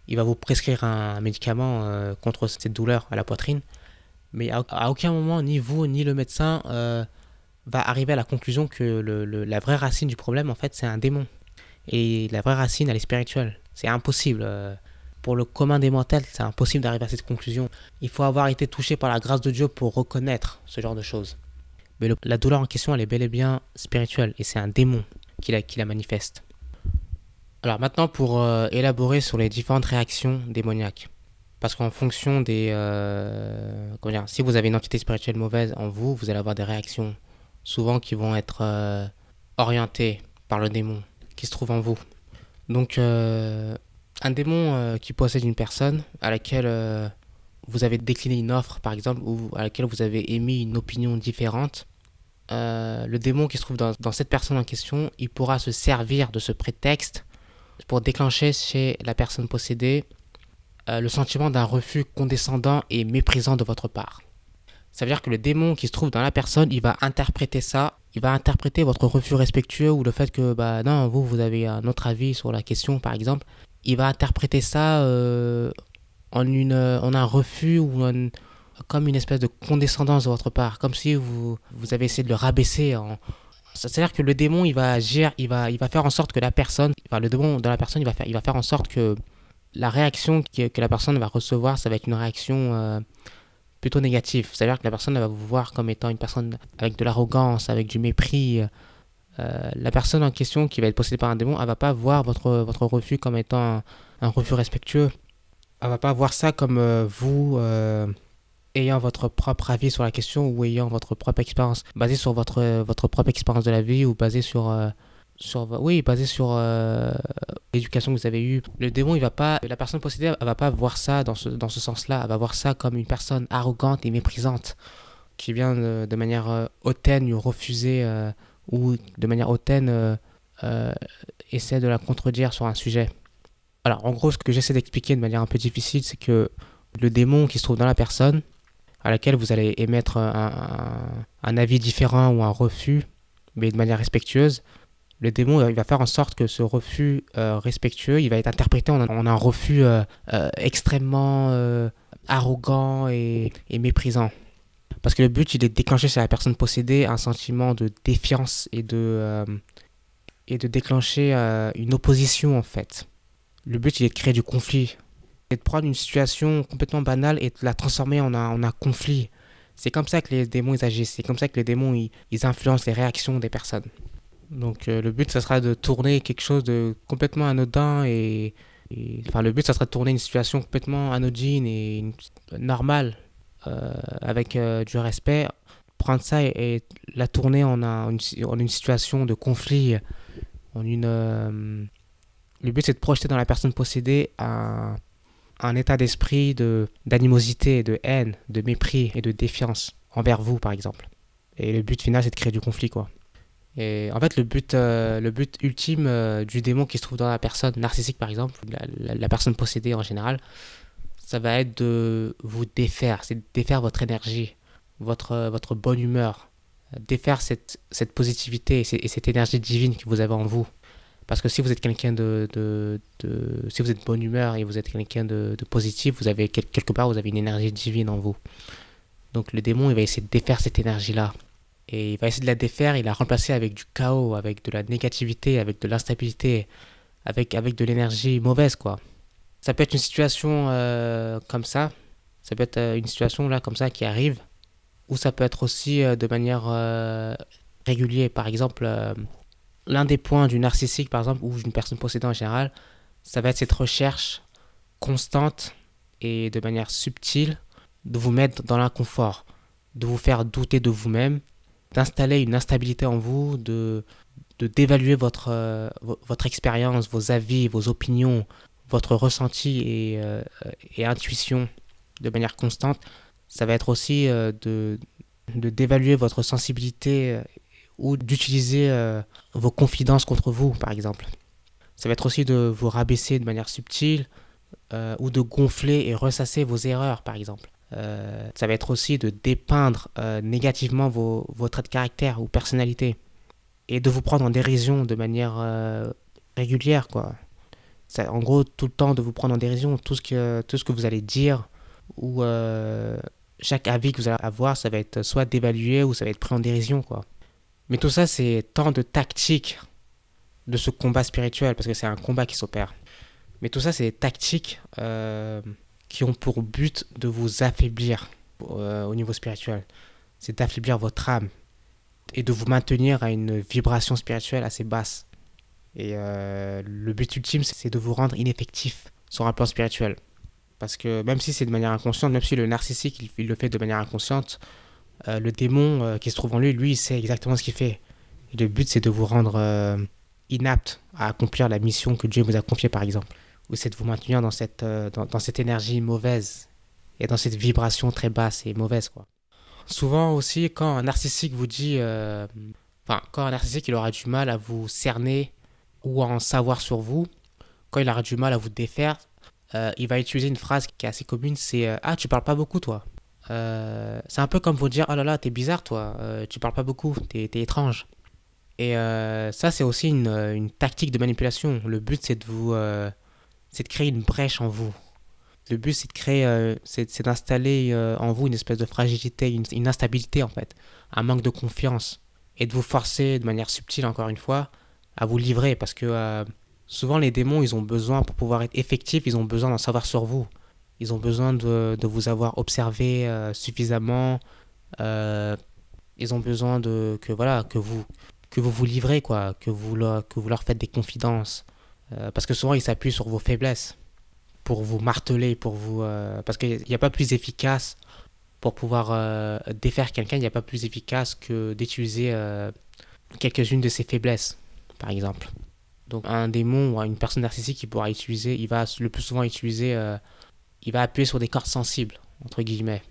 Il va vous prescrire un médicament contre cette douleur à la poitrine. Mais à aucun moment, ni vous, ni le médecin... va arriver à la conclusion que la vraie racine du problème, en fait, c'est un démon. Et la vraie racine, elle est spirituelle. C'est impossible. Pour le commun des mortels, c'est impossible d'arriver à cette conclusion. Il faut avoir été touché par la grâce de Dieu pour reconnaître ce genre de choses. Mais la douleur en question, elle est bel et bien spirituelle et c'est un démon qui la manifeste. Alors maintenant, pour élaborer sur les différentes réactions démoniaques. Parce qu'en fonction des... si vous avez une entité spirituelle mauvaise en vous, vous allez avoir des réactions souvent qui vont être orientées par le démon qui se trouve en vous. Donc, un démon qui possède une personne à laquelle vous avez décliné une offre, par exemple, ou à laquelle vous avez émis une opinion différente, le démon qui se trouve dans cette personne en question, il pourra se servir de ce prétexte pour déclencher chez la personne possédée le sentiment d'un refus condescendant et méprisant de votre part. Ça veut dire que le démon qui se trouve dans la personne, il va interpréter ça, il va interpréter votre refus respectueux ou le fait que, non, vous avez un autre avis sur la question, par exemple. Il va interpréter ça en un refus ou comme une espèce de condescendance de votre part, comme si vous avez essayé de le rabaisser. C'est-à-dire que le démon, il va agir, il va faire en sorte que la personne, le démon de la personne, il va faire en sorte que la réaction que la personne va recevoir, ça va être une réaction plutôt négative. C'est-à-dire que la personne va vous voir comme étant une personne avec de l'arrogance, avec du mépris. La personne en question qui va être possédée par un démon, elle va pas voir votre refus comme étant un refus respectueux. Elle va pas voir ça comme vous ayant votre propre avis sur la question ou ayant votre propre expérience basée sur votre propre expérience de la vie ou basée sur l'éducation que vous avez eue. Le démon, la personne possédée, elle va pas voir ça dans ce sens-là. Elle va voir ça comme une personne arrogante et méprisante qui vient de manière hautaine lui refuser ou de manière hautaine essaie de la contredire sur un sujet. Alors, en gros, ce que j'essaie d'expliquer de manière un peu difficile, c'est que le démon qui se trouve dans la personne, à laquelle vous allez émettre un avis différent ou un refus, mais de manière respectueuse, le démon, il va faire en sorte que ce refus respectueux, il va être interprété en un refus extrêmement arrogant et méprisant. Parce que le but, il est de déclencher chez la personne possédée un sentiment de défiance et de déclencher une opposition, en fait. Le but, il est de créer du conflit. Et de prendre une situation complètement banale et de la transformer en un conflit. C'est comme ça que les démons ils agissent. C'est comme ça que les démons ils influencent les réactions des personnes. Donc le but, ça sera de tourner quelque chose de complètement anodin le but, ça sera de tourner une situation complètement anodine et normale avec du respect. Prendre ça et la tourner en une situation de conflit. Le but, c'est de projeter dans la personne possédée un état d'esprit d'animosité, de haine, de mépris et de défiance envers vous, par exemple. Et le but final, c'est de créer du conflit, quoi. Et en fait, le but ultime du démon qui se trouve dans la personne narcissique, par exemple, la personne possédée en général, ça va être de vous défaire, c'est de défaire votre énergie, votre bonne humeur, défaire cette positivité et cette énergie divine que vous avez en vous. Parce que si vous êtes quelqu'un si vous êtes de bonne humeur et vous êtes quelqu'un de positif, vous avez quelque part, vous avez une énergie divine en vous. Donc le démon, il va essayer de défaire cette énergie-là. Et il va essayer de la défaire et la remplacer avec du chaos, avec de la négativité, avec de l'instabilité, avec de l'énergie mauvaise, quoi. Ça peut être une situation comme ça. Ça peut être une situation là comme ça qui arrive. Ou ça peut être aussi de manière régulière. Par exemple, l'un des points du narcissique, par exemple, ou d'une personne possédée en général, ça va être cette recherche constante et de manière subtile de vous mettre dans l'inconfort, de vous faire douter de vous-même, d'installer une instabilité en vous, de d'évaluer votre expérience, vos avis, vos opinions, votre ressenti et intuition de manière constante. Ça va être aussi d'évaluer votre sensibilité ou d'utiliser vos confidences contre vous, par exemple. Ça va être aussi de vous rabaisser de manière subtile ou de gonfler et ressasser vos erreurs, par exemple. Ça va être aussi de dépeindre négativement vos traits de caractère ou personnalité et de vous prendre en dérision de manière régulière, quoi. Ça, en gros, tout le temps de vous prendre en dérision, tout ce que vous allez dire ou chaque avis que vous allez avoir, ça va être soit dévalué ou ça va être pris en dérision, quoi. Mais tout ça, c'est tant de tactiques de ce combat spirituel, parce que c'est un combat qui s'opère. Mais tout ça, c'est des tactiques qui ont pour but de vous affaiblir au niveau spirituel. C'est d'affaiblir votre âme et de vous maintenir à une vibration spirituelle assez basse. Et le but ultime, c'est de vous rendre ineffectif sur un plan spirituel. Parce que même si c'est de manière inconsciente, même si le narcissique, il le fait de manière inconsciente, le démon qui se trouve en lui, lui, il sait exactement ce qu'il fait. Et le but, c'est de vous rendre inapte à accomplir la mission que Dieu vous a confiée, par exemple. Ou c'est de vous maintenir dans cette énergie mauvaise et dans cette vibration très basse et mauvaise, quoi. Souvent aussi, quand un narcissique vous dit... quand un narcissique, il aura du mal à vous cerner ou à en savoir sur vous, quand il aura du mal à vous défaire, il va utiliser une phrase qui est assez commune, c'est ah, tu parles pas beaucoup, toi. C'est un peu comme vous dire, oh là là, t'es bizarre, toi, tu parles pas beaucoup, t'es étrange. Et ça, c'est aussi une tactique de manipulation. Le but, c'est de créer une brèche en vous. Le but, c'est de créer, c'est d'installer en vous une espèce de fragilité, une instabilité, en fait, un manque de confiance. Et de vous forcer, de manière subtile, encore une fois, à vous livrer. Parce que souvent, les démons, ils ont besoin, pour pouvoir être effectifs, ils ont besoin d'en savoir sur vous. Ils ont besoin de vous avoir observé suffisamment. Euh, ils ont besoin que vous vous livrez, quoi, que vous leur faites des confidences. Parce que souvent, ils s'appuient sur vos faiblesses pour vous marteler, parce qu'il n'y a pas plus efficace pour pouvoir défaire quelqu'un, il n'y a pas plus efficace que d'utiliser quelques-unes de ses faiblesses, par exemple. Donc un démon ou une personne narcissique, il va le plus souvent utiliser, il va appuyer sur des cordes sensibles, entre guillemets,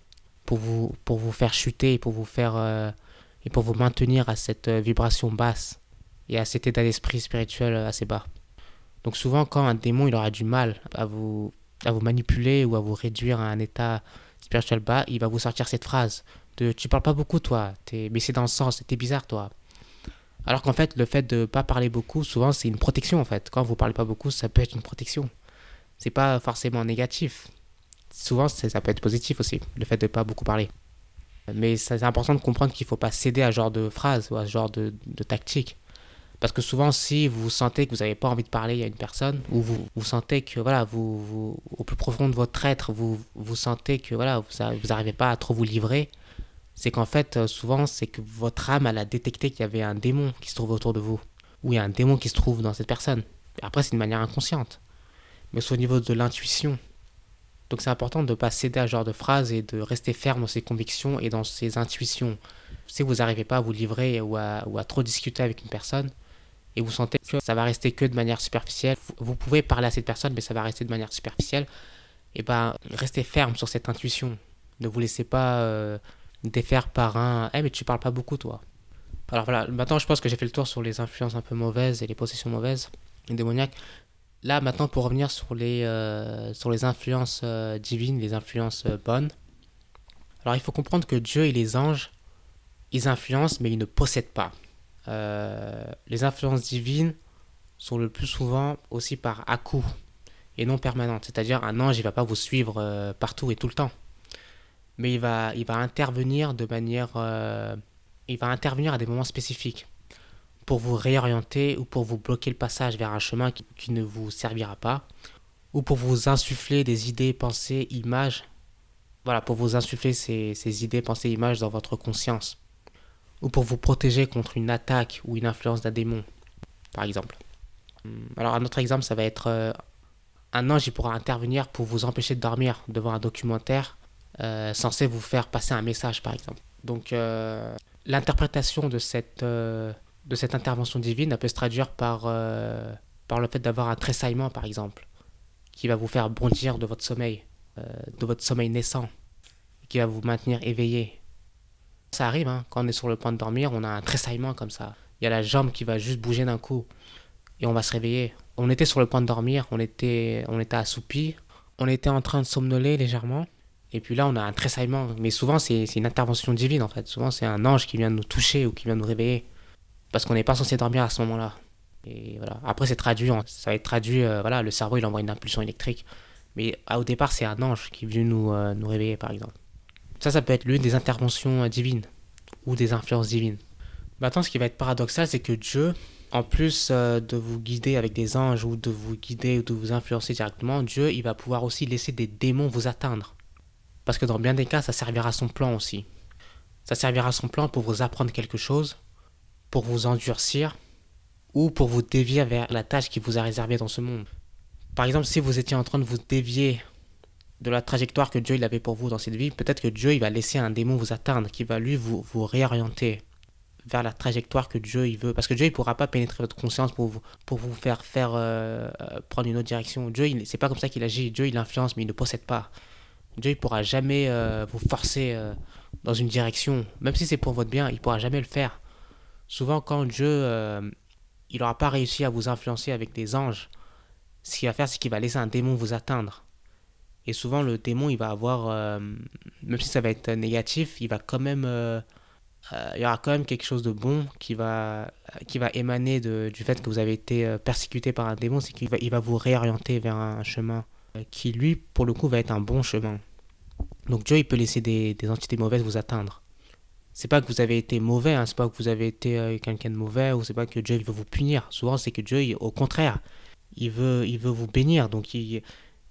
pour vous faire chuter et pour vous maintenir à cette vibration basse et à cet état d'esprit spirituel assez bas. Donc souvent, quand un démon il aura du mal à vous manipuler ou à vous réduire à un état spirituel bas, il va vous sortir cette phrase de tu parles pas beaucoup, toi, mais c'est dans le sens, t'es bizarre, toi. Alors qu'en fait, le fait de pas parler beaucoup, souvent c'est une protection, en fait. Quand vous parlez pas beaucoup, ça peut être une protection. C'est pas forcément négatif. Souvent, ça peut être positif aussi, le fait de pas beaucoup parler. Mais c'est important de comprendre qu'il faut pas céder à ce genre de phrase ou à ce genre de tactique. Parce que souvent, si vous sentez que vous n'avez pas envie de parler à une personne, ou vous sentez que, voilà, au plus profond de votre être, vous sentez que, voilà, vous n'arrivez pas à trop vous livrer, c'est qu'en fait, souvent, c'est que votre âme, elle a détecté qu'il y avait un démon qui se trouve autour de vous, ou il y a un démon qui se trouve dans cette personne. Après, c'est de manière inconsciente, mais c'est au niveau de l'intuition. Donc c'est important de ne pas céder à ce genre de phrases et de rester ferme dans ses convictions et dans ses intuitions. Si vous n'arrivez pas à vous livrer ou à trop discuter avec une personne, et vous sentez que ça va rester que de manière superficielle, vous pouvez parler à cette personne, mais ça va rester de manière superficielle, et ben restez ferme sur cette intuition. Ne vous laissez pas défaire par un mais tu parles pas beaucoup, toi. Alors voilà, maintenant je pense que j'ai fait le tour sur les influences un peu mauvaises et les possessions mauvaises et démoniaques. Là, maintenant, pour revenir sur les influences divines, les influences bonnes, alors il faut comprendre que Dieu et les anges, ils influencent, mais ils ne possèdent pas. Les influences divines sont le plus souvent aussi par à-coup et non permanentes. C'est-à-dire un ange, il va pas vous suivre partout et tout le temps. Mais il va intervenir il va intervenir à des moments spécifiques pour vous réorienter ou pour vous bloquer le passage vers un chemin qui ne vous servira pas ou pour vous insuffler des idées, pensées, images. Voilà, pour vous insuffler ces idées, pensées, images dans votre conscience ou pour vous protéger contre une attaque ou une influence d'un démon, par exemple. Alors un autre exemple, ça va être un ange, il pourra intervenir pour vous empêcher de dormir devant un documentaire censé vous faire passer un message, par exemple. Donc l'interprétation de cette intervention divine, elle peut se traduire par le fait d'avoir un tressaillement, par exemple, qui va vous faire bondir de votre sommeil naissant, qui va vous maintenir éveillé. Ça arrive, hein, quand on est sur le point de dormir, on a un tressaillement comme ça. Il y a la jambe qui va juste bouger d'un coup et on va se réveiller. On était sur le point de dormir, on était assoupi, on était en train de somnoler légèrement. Et puis là, on a un tressaillement. Mais souvent, c'est une intervention divine, en fait. Souvent, c'est un ange qui vient nous toucher ou qui vient nous réveiller. Parce qu'on n'est pas censé dormir à ce moment-là. Et voilà. Après, ça va être traduit, voilà, le cerveau, il envoie une impulsion électrique. Mais au départ, c'est un ange qui est venu nous réveiller, par exemple. Ça peut être l'une des interventions divines ou des influences divines. Maintenant, ce qui va être paradoxal, c'est que Dieu, En plus de vous guider avec des anges ou de vous guider ou de vous influencer directement, Dieu, il va pouvoir aussi laisser des démons vous atteindre. Parce que dans bien des cas, ça servira à son plan aussi. Ça servira à son plan pour vous apprendre quelque chose, pour vous endurcir ou pour vous dévier vers la tâche qui vous a réservée dans ce monde. Par exemple, si vous étiez en train de vous dévier de la trajectoire que Dieu il avait pour vous dans cette vie, peut-être que Dieu il va laisser un démon vous atteindre, qui va lui vous réorienter vers la trajectoire que Dieu il veut. Parce que Dieu il pourra pas pénétrer votre conscience pour vous faire prendre une autre direction. Dieu, c'est pas comme ça qu'il agit. Dieu il influence mais il ne possède pas. Dieu il pourra jamais vous forcer dans une direction. Même si c'est pour votre bien, il pourra jamais le faire. Souvent quand Dieu il n'aura pas réussi à vous influencer avec des anges, ce qu'il va faire c'est qu'il va laisser un démon vous atteindre. Et souvent, le démon, il va avoir, même si ça va être négatif, il va quand même, il y aura quand même quelque chose de bon qui va émaner du fait que vous avez été persécuté par un démon, c'est il va vous réorienter vers un chemin qui, lui, pour le coup, va être un bon chemin. Donc Dieu, il peut laisser des entités mauvaises vous atteindre. C'est pas que vous avez été mauvais, hein, c'est pas que vous avez été quelqu'un de mauvais, ou c'est pas que Dieu il veut vous punir. Souvent, c'est que Dieu, au contraire, il veut vous bénir. Donc,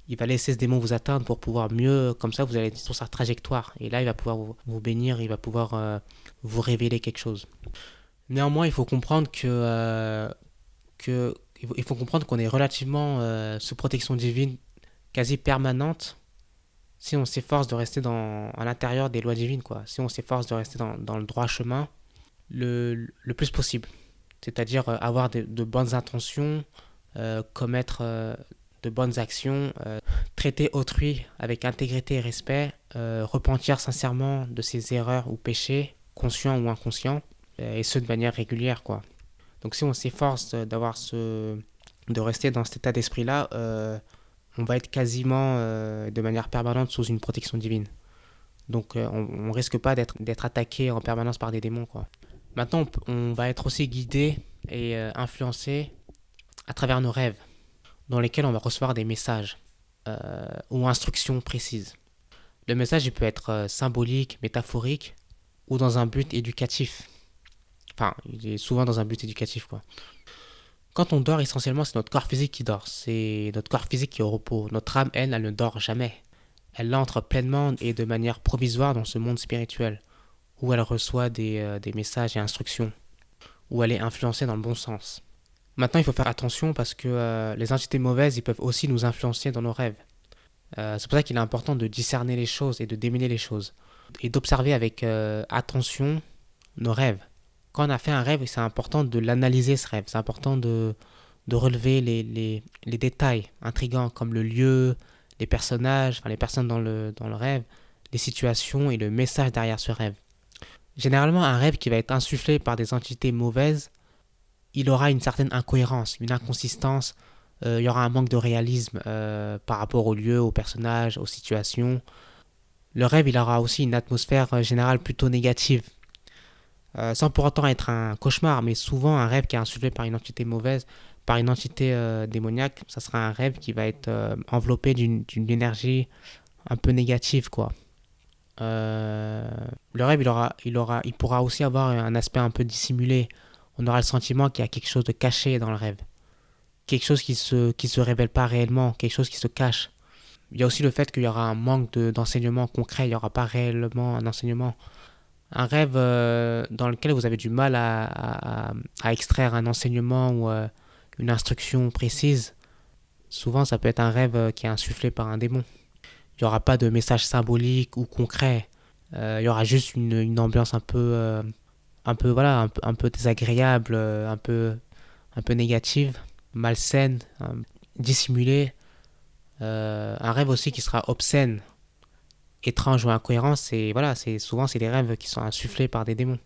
il va laisser ce démon vous atteindre pour pouvoir mieux, comme ça vous allez être sur sa trajectoire. Et là, il va pouvoir vous bénir, il va pouvoir vous révéler quelque chose. Néanmoins, il faut comprendre il faut comprendre qu'on est relativement sous protection divine quasi permanente si on s'efforce de rester à l'intérieur des lois divines, quoi. Si on s'efforce de rester dans le droit chemin le plus possible. C'est-à-dire avoir de bonnes intentions, commettre de bonnes actions, traiter autrui avec intégrité et respect, repentir sincèrement de ses erreurs ou péchés, conscients ou inconscients, et ce de manière régulière, quoi. Donc si on s'efforce de rester dans cet état d'esprit-là, on va être quasiment de manière permanente sous une protection divine. Donc on risque pas d'être attaqué en permanence par des démons, quoi. Maintenant, on va être aussi guidé et influencé à travers nos rêves, dans lesquels on va recevoir des messages ou instructions précises. Le message il peut être symbolique, métaphorique ou dans un but éducatif. Enfin, il est souvent dans un but éducatif, quoi. Quand on dort, essentiellement, c'est notre corps physique qui dort. C'est notre corps physique qui est au repos. Notre âme, elle ne dort jamais. Elle entre pleinement et de manière provisoire dans ce monde spirituel, où elle reçoit des messages et instructions, où elle est influencée dans le bon sens. Maintenant, il faut faire attention parce que les entités mauvaises, ils peuvent aussi nous influencer dans nos rêves. C'est pour ça qu'il est important de discerner les choses et de démêler les choses. Et d'observer avec attention nos rêves. Quand on a fait un rêve, c'est important de l'analyser ce rêve. C'est important de relever les détails intrigants comme le lieu, les personnages, enfin les personnes dans le rêve, les situations et le message derrière ce rêve. Généralement, un rêve qui va être insufflé par des entités mauvaises, il aura une certaine incohérence, une inconsistance, il y aura un manque de réalisme par rapport au lieu, aux personnages, aux situations. Le rêve, il aura aussi une atmosphère générale plutôt négative, sans pour autant être un cauchemar, mais souvent un rêve qui est insufflé par une entité mauvaise, par une entité démoniaque, ça sera un rêve qui va être enveloppé d'une énergie un peu négative, quoi. Le rêve, il pourra aussi avoir un aspect un peu dissimulé. On aura le sentiment qu'il y a quelque chose de caché dans le rêve, quelque chose qui se révèle pas réellement, quelque chose qui se cache. Il y a aussi le fait qu'il y aura un manque d'enseignement concret, il n'y aura pas réellement un enseignement. Un rêve dans lequel vous avez du mal à extraire un enseignement ou une instruction précise, souvent ça peut être un rêve qui est insufflé par un démon. Il n'y aura pas de message symbolique ou concret. Il y aura juste une ambiance voilà, un peu désagréable, un peu négative, malsaine, dissimulée. Un rêve aussi qui sera obscène, étrange ou incohérent, souvent c'est des rêves qui sont insufflés par des démons.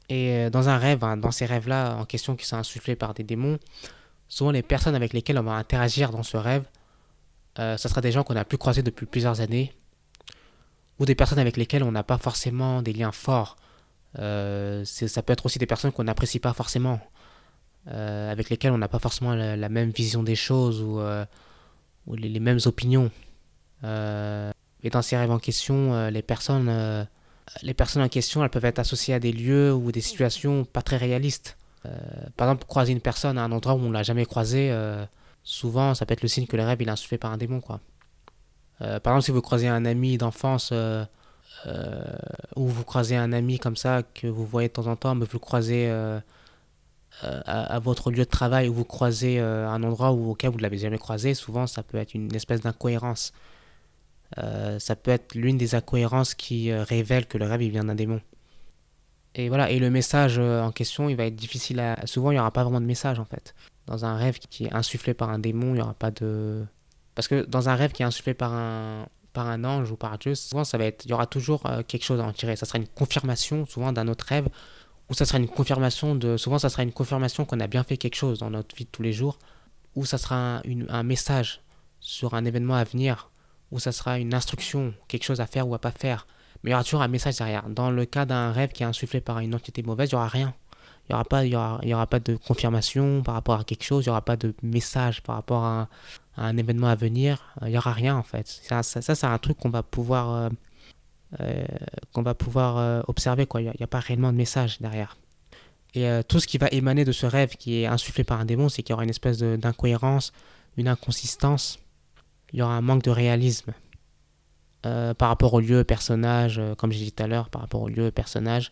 Et dans un rêve, hein, dans ces rêves-là en question qui sont insufflés par des démons, souvent les personnes avec lesquelles on va interagir dans ce rêve, ce sera des gens qu'on a pu croiser depuis plusieurs années, ou des personnes avec lesquelles on n'a pas forcément des liens forts. Ça peut être aussi des personnes qu'on n'apprécie pas forcément, avec lesquelles on n'a pas forcément la même vision des choses ou les mêmes opinions. Et dans ces rêves en question, les personnes en question, elles peuvent être associées à des lieux ou des situations pas très réalistes. Par exemple, croiser une personne à un endroit où on ne l'a jamais croisé, souvent ça peut être le signe que le rêve il est insufflé par un démon, quoi. Par exemple, si vous croisez un ami d'enfance euh, ou vous croisez un ami comme ça que vous voyez de temps en temps, mais vous le croisez à votre lieu de travail ou vous croisez un endroit auquel vous ne l'avez jamais croisé, souvent ça peut être une espèce d'incohérence. Ça peut être l'une des incohérences qui révèle que le rêve il vient d'un démon. Et voilà, et le message en question, il va être difficile à... Souvent, il n'y aura pas vraiment de message en fait. Dans un rêve qui est insufflé par un démon, il n'y aura pas de... Parce que dans un rêve qui est insufflé par un ange ou par Dieu, souvent ça va être... il y aura toujours quelque chose à en tirer. Ça sera une confirmation souvent d'un autre rêve, ou ça sera une confirmation de... Souvent ça sera une confirmation qu'on a bien fait quelque chose dans notre vie de tous les jours, ou ça sera un message sur un événement à venir, ou ça sera une instruction, quelque chose à faire ou à pas faire. Mais il y aura toujours un message derrière. Dans le cas d'un rêve qui est insufflé par une entité mauvaise, il n'y aura rien. Il y aura pas de confirmation par rapport à quelque chose, il n'y aura pas de message par rapport à un événement à venir, il n'y aura rien en fait. Ça c'est un truc euh, qu'on va pouvoir observer, quoi. Il n'y a pas réellement de message derrière. Et tout ce qui va émaner de ce rêve qui est insufflé par un démon, c'est qu'il y aura une espèce d'incohérence, une inconsistance, il y aura un manque de réalisme par rapport au lieu, personnage, comme j'ai dit tout à l'heure, par rapport au lieu, personnage.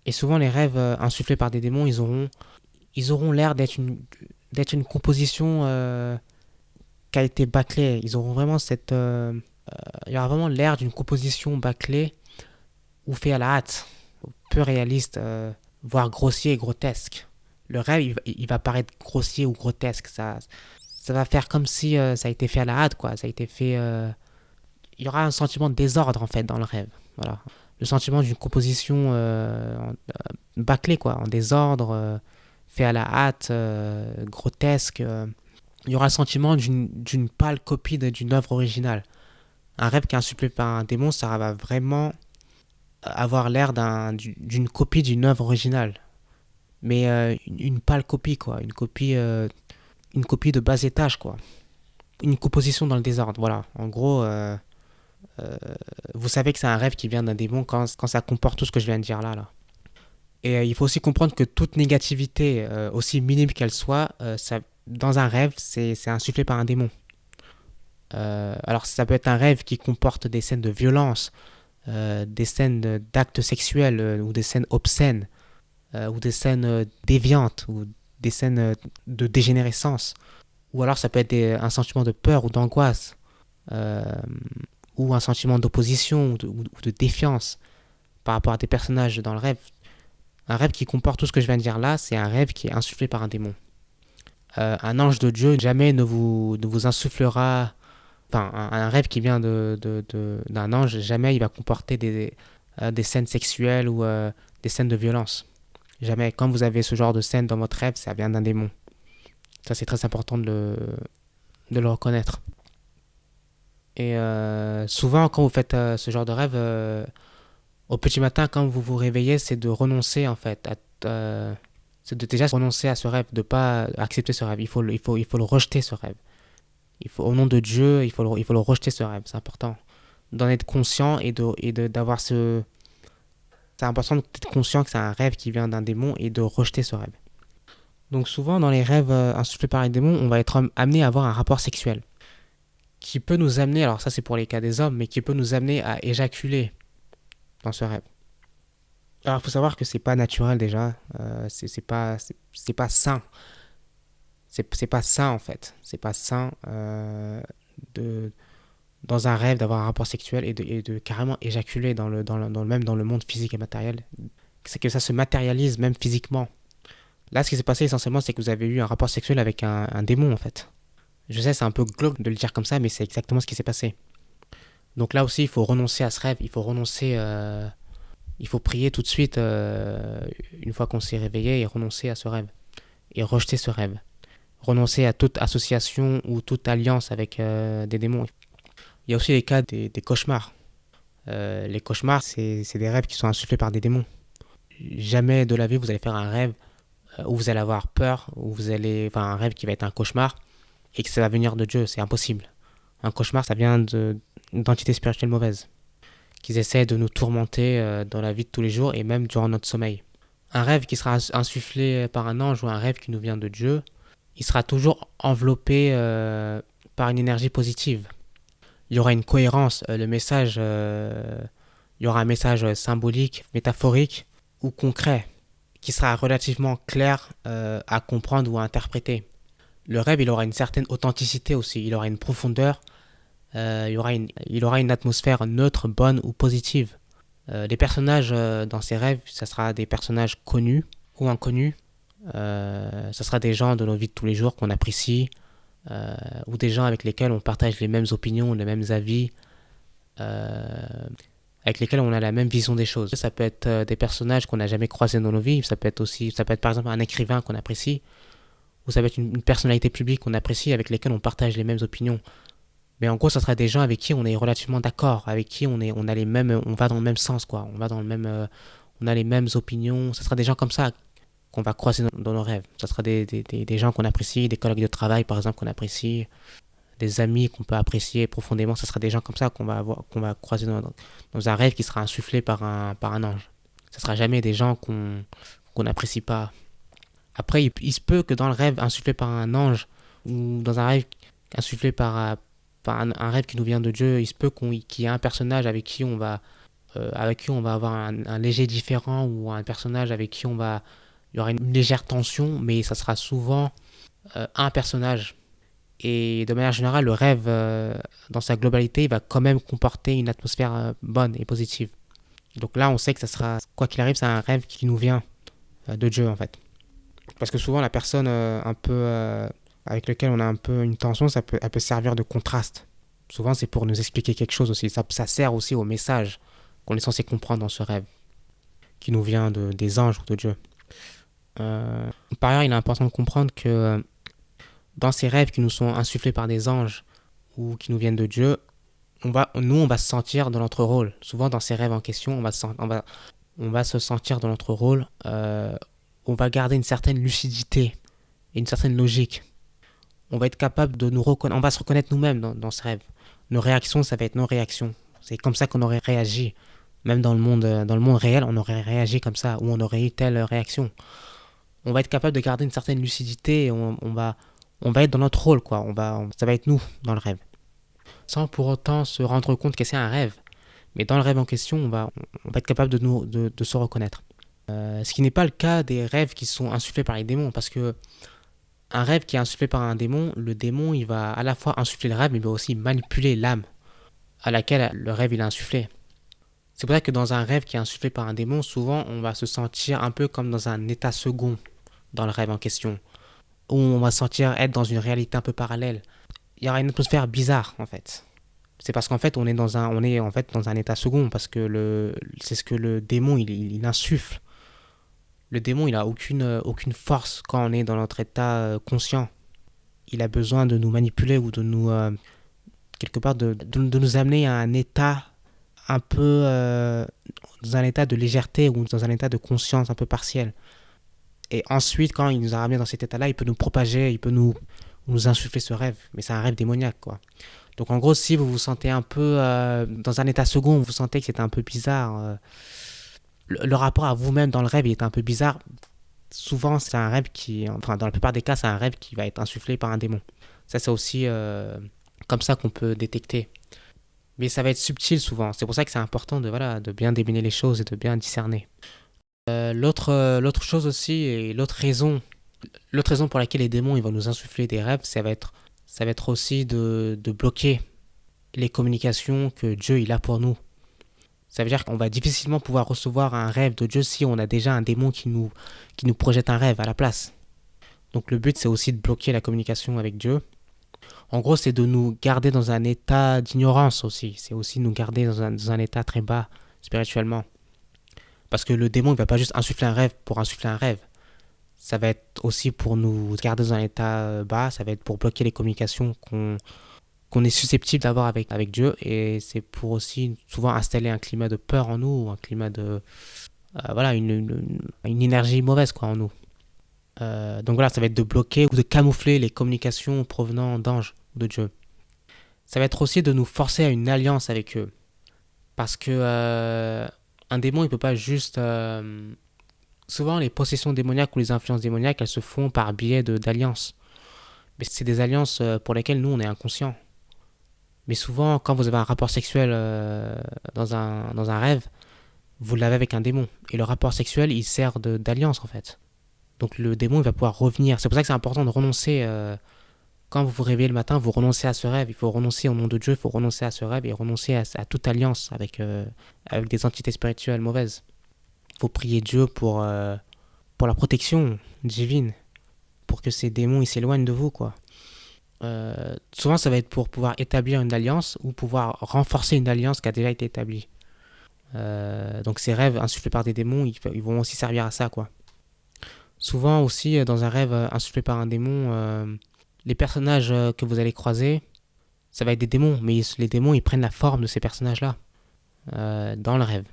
Et souvent, les rêves insufflés par des démons, ils auront l'air d'être une composition qui a été bâclée. Ils auront vraiment il y aura vraiment l'air d'une composition bâclée ou fait à la hâte, peu réaliste, voire grossier et grotesque. Le rêve, il va paraître grossier ou grotesque. Ça va faire comme si ça a été fait à la hâte, quoi. Ça a été fait. Il y aura un sentiment de désordre en fait dans le rêve. Voilà. Le sentiment d'une composition bâclée, quoi, en désordre, fait à la hâte, grotesque. Il y aura le sentiment d'une pâle copie d'une œuvre originale. Un rêve qui est insufflé par un démon, ça va vraiment avoir l'air d'une copie d'une œuvre originale. Mais une pâle copie, quoi. Une copie de bas étage, quoi. Une composition dans le désordre, voilà. En gros, vous savez que c'est un rêve qui vient d'un démon quand ça comporte tout ce que je viens de dire là. Et il faut aussi comprendre que toute négativité, aussi minime qu'elle soit, dans un rêve, c'est insufflé par un démon. Alors ça peut être un rêve qui comporte des scènes de violence, des scènes d'actes sexuels ou des scènes obscènes, ou des scènes déviantes, ou des scènes de dégénérescence. Ou alors ça peut être un sentiment de peur ou d'angoisse, euh, ou un sentiment d'opposition ou de défiance par rapport à des personnages dans le rêve. Un rêve qui comporte tout ce que je viens de dire là, c'est un rêve qui est insufflé par un démon. Un ange de Dieu jamais ne vous insufflera. Enfin, un rêve qui vient d'un ange, jamais il va comporter des scènes sexuelles ou des scènes de violence. Jamais. Quand vous avez ce genre de scène dans votre rêve, ça vient d'un démon. Ça, c'est très important de le reconnaître. Et souvent, quand vous faites ce genre de rêve, au petit matin, quand vous vous réveillez, c'est de renoncer en fait. C'est de déjà renoncer à ce rêve, de ne pas accepter ce rêve. Il faut le rejeter, ce rêve. Au nom de Dieu, il faut le rejeter, ce rêve. C'est important d'en être conscient d'avoir ce... C'est important d'être conscient que c'est un rêve qui vient d'un démon et de rejeter ce rêve. Donc souvent, dans les rêves insufflés par les démons, on va être amené à avoir un rapport sexuel qui peut nous amener, alors ça c'est pour les cas des hommes, mais qui peut nous amener à éjaculer dans ce rêve. Alors il faut savoir que c'est pas naturel déjà, c'est pas sain. C'est pas sain en fait. C'est pas sain de, dans un rêve d'avoir un rapport sexuel et de carrément éjaculer même dans le monde physique et matériel. C'est que ça se matérialise même physiquement. Là, ce qui s'est passé essentiellement, c'est que vous avez eu un rapport sexuel avec un démon en fait. Je sais, c'est un peu glauque de le dire comme ça, mais c'est exactement ce qui s'est passé. Donc là aussi, il faut renoncer à ce rêve, il faut prier tout de suite une fois qu'on s'est réveillé et renoncer à ce rêve et rejeter ce rêve. Renoncer à toute association ou toute alliance avec des démons. Il y a aussi les cas des cauchemars. Les cauchemars, c'est des rêves qui sont insufflés par des démons. Jamais de la vie vous allez faire un rêve où vous allez avoir peur, un rêve qui va être un cauchemar et que ça va venir de Dieu, c'est impossible. Un cauchemar, ça vient d'entités spirituelles mauvaises qui essaient de nous tourmenter dans la vie de tous les jours et même durant notre sommeil. Un rêve qui sera insufflé par un ange ou un rêve qui nous vient de Dieu, il sera toujours enveloppé par une énergie positive. Il y aura une cohérence, le message, il y aura un message symbolique, métaphorique ou concret qui sera relativement clair à comprendre ou à interpréter. Le rêve, il aura une certaine authenticité aussi, il aura une profondeur, il aura une atmosphère neutre, bonne ou positive. Les personnages dans ces rêves, ça sera des personnages connus ou inconnus. Ça sera des gens de nos vies de tous les jours qu'on apprécie, ou des gens avec lesquels on partage les mêmes opinions, les mêmes avis, euh, avec lesquels on a la même vision des choses. Ça peut être des personnages qu'on n'a jamais croisés dans nos vies, ça peut être par exemple un écrivain qu'on apprécie, ou ça peut être une personnalité publique qu'on apprécie, avec lesquels on partage les mêmes opinions. Mais en gros, ça sera des gens avec qui on est relativement d'accord, avec qui on a les mêmes, on va dans le même sens, quoi. On va dans le même, on a les mêmes opinions. Ça sera des gens comme ça qu'on va croiser dans nos rêves. Ça sera des gens qu'on apprécie, des collègues de travail, par exemple, qu'on apprécie, des amis qu'on peut apprécier profondément. Ça sera des gens comme ça qu'on va croiser dans un rêve qui sera insufflé par un ange. Ça sera jamais des gens qu'on n'apprécie pas. Après, il se peut que dans le rêve insufflé par un ange, ou dans un rêve insufflé par un rêve qui nous vient de Dieu, il se peut qu'il y ait un personnage avec qui on va avoir un léger différent, ou un personnage avec qui il y aura une légère tension, mais ça sera souvent un personnage. Et de manière générale, le rêve, dans sa globalité, il va quand même comporter une atmosphère bonne et positive. Donc là, on sait que ça sera, quoi qu'il arrive, c'est un rêve qui nous vient de Dieu, en fait. Parce que souvent, la personne un peu avec laquelle on a un peu une tension, elle peut servir de contraste. Souvent, c'est pour nous expliquer quelque chose aussi. Ça sert aussi au message qu'on est censé comprendre dans ce rêve, qui nous vient des anges ou de Dieu. Par ailleurs, il est important de comprendre que dans ces rêves qui nous sont insufflés par des anges ou qui nous viennent de Dieu, on va se sentir dans notre rôle. Souvent, dans ces rêves en question, on va se sentir dans notre rôle. On va garder une certaine lucidité et une certaine logique. On va être capable de nous reconnaître. On va se reconnaître nous-mêmes dans ces rêves. Nos réactions, ça va être nos réactions. C'est comme ça qu'on aurait réagi. Même dans le monde réel, on aurait réagi comme ça, ou on aurait eu telle réaction. On va être capable de garder une certaine lucidité et on va être dans notre rôle, quoi. Ça va être nous dans le rêve. Sans pour autant se rendre compte que c'est un rêve. Mais dans le rêve en question, on va être capable de se reconnaître. Ce qui n'est pas le cas des rêves qui sont insufflés par les démons, parce que un rêve qui est insufflé par un démon, le démon, il va à la fois insuffler le rêve, mais il va aussi manipuler l'âme à laquelle le rêve il a insufflé. C'est pour ça que dans un rêve qui est insufflé par un démon, souvent on va se sentir un peu comme dans un état second dans le rêve en question, où on va se sentir être dans une réalité un peu parallèle. Il y aura une atmosphère bizarre en fait. C'est parce qu'en fait on est en fait dans un état second, parce que c'est ce que le démon il insuffle. Le démon il a aucune force quand on est dans notre état conscient. Il a besoin de nous manipuler ou de nous quelque part de nous amener à un état un peu dans un état de légèreté ou dans un état de conscience un peu partiel. Et ensuite, quand il nous a ramené dans cet état-là, il peut nous propager, il peut nous insuffler ce rêve. Mais c'est un rêve démoniaque, quoi. Donc en gros, si vous vous sentez un peu dans un état second, vous sentez que c'est un peu bizarre, le rapport à vous-même dans le rêve il est un peu bizarre, souvent c'est un rêve enfin dans la plupart des cas, c'est un rêve qui va être insufflé par un démon. Ça c'est aussi comme ça qu'on peut détecter. Mais ça va être subtil souvent, c'est pour ça que c'est important de bien déminer les choses et de bien discerner. L'autre chose aussi, et l'autre raison pour laquelle les démons ils vont nous insuffler des rêves, ça va être aussi de bloquer les communications que Dieu il a pour nous. Ça veut dire qu'on va difficilement pouvoir recevoir un rêve de Dieu si on a déjà un démon qui nous projette un rêve à la place. Donc le but c'est aussi de bloquer la communication avec Dieu. En gros c'est de nous garder dans un état d'ignorance aussi. C'est aussi nous garder dans un état très bas spirituellement. Parce que le démon ne va pas juste insuffler un rêve pour insuffler un rêve. Ça va être aussi pour nous garder dans un état bas, ça va être pour bloquer les communications qu'on est susceptible d'avoir avec Dieu, et c'est pour aussi souvent installer un climat de peur en nous, un climat de... voilà, une énergie mauvaise quoi, en nous. Donc voilà, ça va être de bloquer ou de camoufler les communications provenant d'anges ou de Dieu. Ça va être aussi de nous forcer à une alliance avec eux. Parce que un démon, il peut pas juste Souvent, les possessions démoniaques ou les influences démoniaques, elles se font par biais d'alliances. Mais c'est des alliances pour lesquelles nous, on est inconscient. Mais souvent, quand vous avez un rapport sexuel dans un rêve, vous l'avez avec un démon. Et le rapport sexuel, il sert d'alliance en fait. Donc le démon, il va pouvoir revenir. C'est pour ça que c'est important de renoncer. Quand vous vous réveillez le matin, vous renoncez à ce rêve. Il faut renoncer au nom de Dieu, il faut renoncer à ce rêve et renoncer à toute alliance avec des entités spirituelles mauvaises. Il faut prier Dieu pour la protection divine, pour que ces démons ils s'éloignent de vous, quoi. Souvent, ça va être pour pouvoir établir une alliance ou pouvoir renforcer une alliance qui a déjà été établie. Donc ces rêves insufflés par des démons, ils vont aussi servir à ça, quoi. Souvent aussi, dans un rêve insufflé par un démon, les personnages que vous allez croiser, ça va être des démons, mais les démons, ils prennent la forme de ces personnages-là dans le rêve.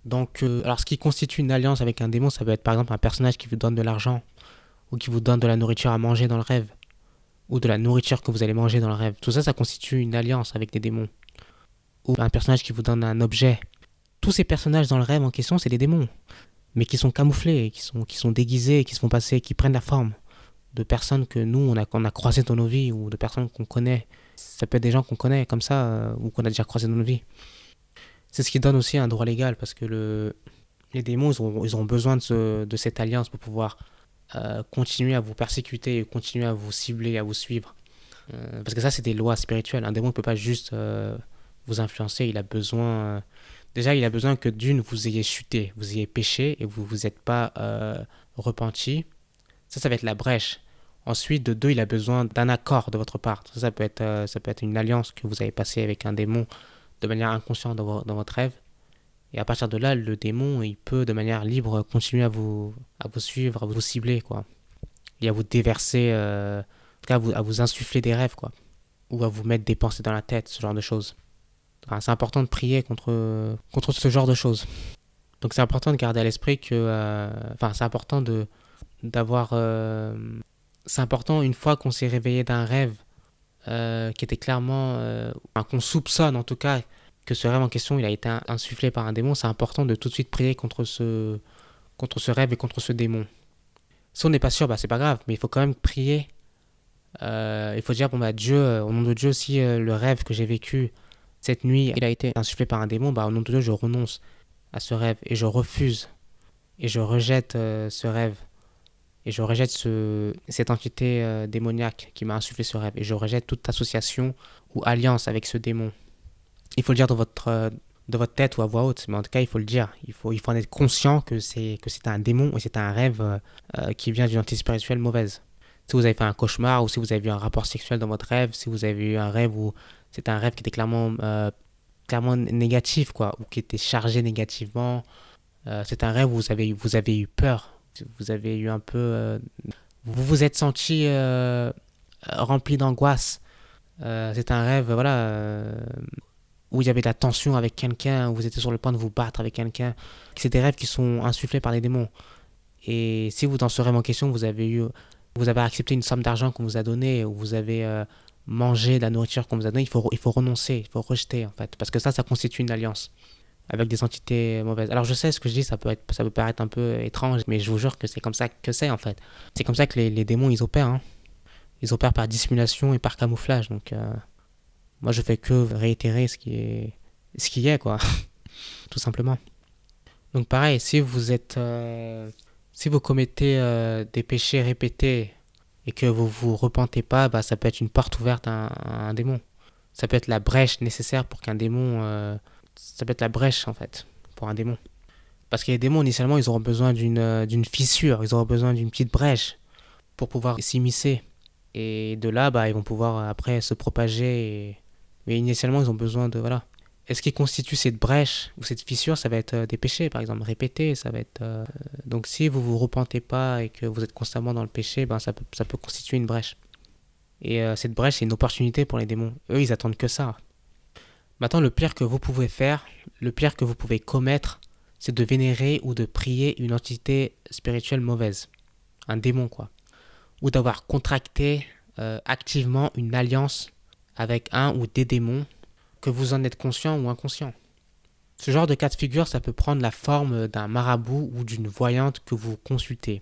Donc, alors ce qui constitue une alliance avec un démon, ça peut être par exemple un personnage qui vous donne de l'argent, ou qui vous donne de la nourriture à manger dans le rêve, ou de la nourriture que vous allez manger dans le rêve. Tout ça, ça constitue une alliance avec des démons. Ou un personnage qui vous donne un objet. Tous ces personnages dans le rêve en question, c'est des démons, mais qui sont camouflés, qui sont déguisés, qui se font passer, qui prennent la forme de personnes que nous, on a croisées dans nos vies, ou de personnes qu'on connaît. Ça peut être des gens qu'on connaît comme ça, ou qu'on a déjà croisés dans nos vies. C'est ce qui donne aussi un droit légal, parce que les démons, ils auront besoin de cette alliance pour pouvoir continuer à vous persécuter, continuer à vous cibler, à vous suivre. Parce que ça, c'est des lois spirituelles. Un démon ne peut pas juste vous influencer, il a besoin... déjà, il a besoin que d'une, vous ayez chuté, vous ayez péché, et vous ne vous êtes pas repenti. Ça va être la brèche. Ensuite, de deux, il a besoin d'un accord de votre part. Ça peut être une alliance que vous avez passée avec un démon de manière inconsciente dans votre rêve. Et à partir de là, le démon, il peut de manière libre continuer à vous suivre, à vous cibler, quoi. Et à vous déverser, en tout cas à vous insuffler des rêves, quoi. Ou à vous mettre des pensées dans la tête, ce genre de choses. Enfin, c'est important de prier contre ce genre de choses. Donc c'est important de garder à l'esprit que... enfin, c'est important d'avoir... c'est important, une fois qu'on s'est réveillé d'un rêve qui était clairement... enfin, qu'on soupçonne en tout cas que ce rêve en question il a été insufflé par un démon, c'est important de tout de suite prier contre ce rêve et contre ce démon. Si on n'est pas sûr, bah c'est pas grave, mais il faut quand même prier. Il faut dire, bon bah Dieu, au nom de Dieu, si le rêve que j'ai vécu cette nuit, il a été insufflé par un démon, bah au nom de Dieu, je renonce à ce rêve et je refuse et je rejette ce rêve. Et je rejette cette entité démoniaque qui m'a insufflé ce rêve. Et je rejette toute association ou alliance avec ce démon. Il faut le dire de votre tête ou à voix haute, mais en tout cas, il faut le dire. Il faut en être conscient que c'est un démon et c'est un rêve qui vient d'une entité spirituelle mauvaise. Si vous avez fait un cauchemar ou si vous avez eu un rapport sexuel dans votre rêve, si vous avez eu un rêve où c'est un rêve qui était clairement négatif, quoi, ou qui était chargé négativement, c'est un rêve où vous avez eu peur. Vous avez eu un peu... vous vous êtes senti rempli d'angoisse. C'est un rêve, voilà, où il y avait de la tension avec quelqu'un, où vous étiez sur le point de vous battre avec quelqu'un. C'est des rêves qui sont insufflés par les démons. Et si vous, dans ce rêve en question, vous avez accepté une somme d'argent qu'on vous a donnée, ou vous avez mangé de la nourriture qu'on vous a donnée, il faut renoncer, il faut rejeter, en fait. Parce que ça constitue une alliance avec des entités mauvaises. Alors je sais, ce que je dis, ça peut paraître un peu étrange, mais je vous jure que c'est comme ça que c'est, en fait. C'est comme ça que les démons, ils opèrent, hein. Ils opèrent par dissimulation et par camouflage. Donc moi, je fais que réitérer ce qui est, quoi. Tout simplement. Donc pareil, si vous commettez des péchés répétés et que vous vous repentez pas, bah, ça peut être une porte ouverte à un démon. Ça peut être la brèche nécessaire pour qu'un démon... ça peut être la brèche, en fait, pour un démon. Parce que les démons, initialement, ils auront besoin d'une fissure, ils auront besoin d'une petite brèche pour pouvoir s'immiscer. Et de là, bah, ils vont pouvoir après se propager. Mais initialement, ils ont besoin de... Voilà. Et ce qui constitue cette brèche ou cette fissure, ça va être des péchés, par exemple, répétés. Ça va être, donc si vous vous repentez pas et que vous êtes constamment dans le péché, ben, ça peut constituer une brèche. Et cette brèche, c'est une opportunité pour les démons. Eux, ils attendent que ça. Maintenant, le pire que vous pouvez faire, le pire que vous pouvez commettre, c'est de vénérer ou de prier une entité spirituelle mauvaise. Un démon, quoi. Ou d'avoir contracté activement une alliance avec un ou des démons, que vous en êtes conscient ou inconscient. Ce genre de cas de figure, ça peut prendre la forme d'un marabout ou d'une voyante que vous consultez.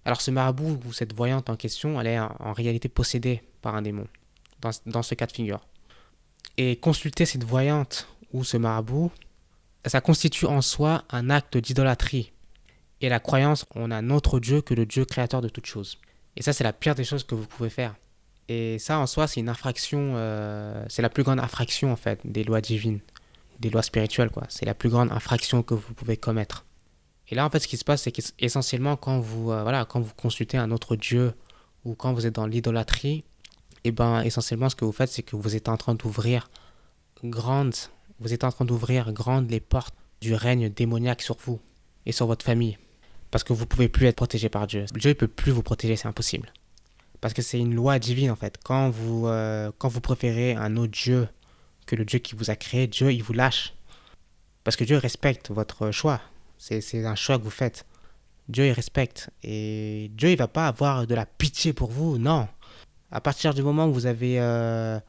Alors ce marabout ou cette voyante en question, elle est en réalité possédée par un démon, dans ce cas de figure. Et consulter cette voyante ou ce marabout, ça constitue en soi un acte d'idolâtrie et la croyance en un autre Dieu que le Dieu créateur de toutes choses. Et ça, c'est la pire des choses que vous pouvez faire. Et ça, en soi, c'est une infraction, c'est la plus grande infraction, en fait, des lois divines, des lois spirituelles, quoi. C'est la plus grande infraction que vous pouvez commettre. Et là, en fait, ce qui se passe, c'est qu'essentiellement, quand vous consultez un autre Dieu ou quand vous êtes dans l'idolâtrie, et ben, essentiellement, ce que vous faites, c'est que vous êtes en train d'ouvrir grandes, vous êtes en train d'ouvrir grandes les portes du règne démoniaque sur vous et sur votre famille. Parce que vous ne pouvez plus être protégé par Dieu. Dieu ne peut plus vous protéger, c'est impossible. Parce que c'est une loi divine, en fait. Quand vous préférez un autre Dieu que le Dieu qui vous a créé, Dieu, il vous lâche. Parce que Dieu respecte votre choix. C'est un choix que vous faites. Dieu, il respecte. Et Dieu, il ne va pas avoir de la pitié pour vous, non. À partir du moment où vous avez... à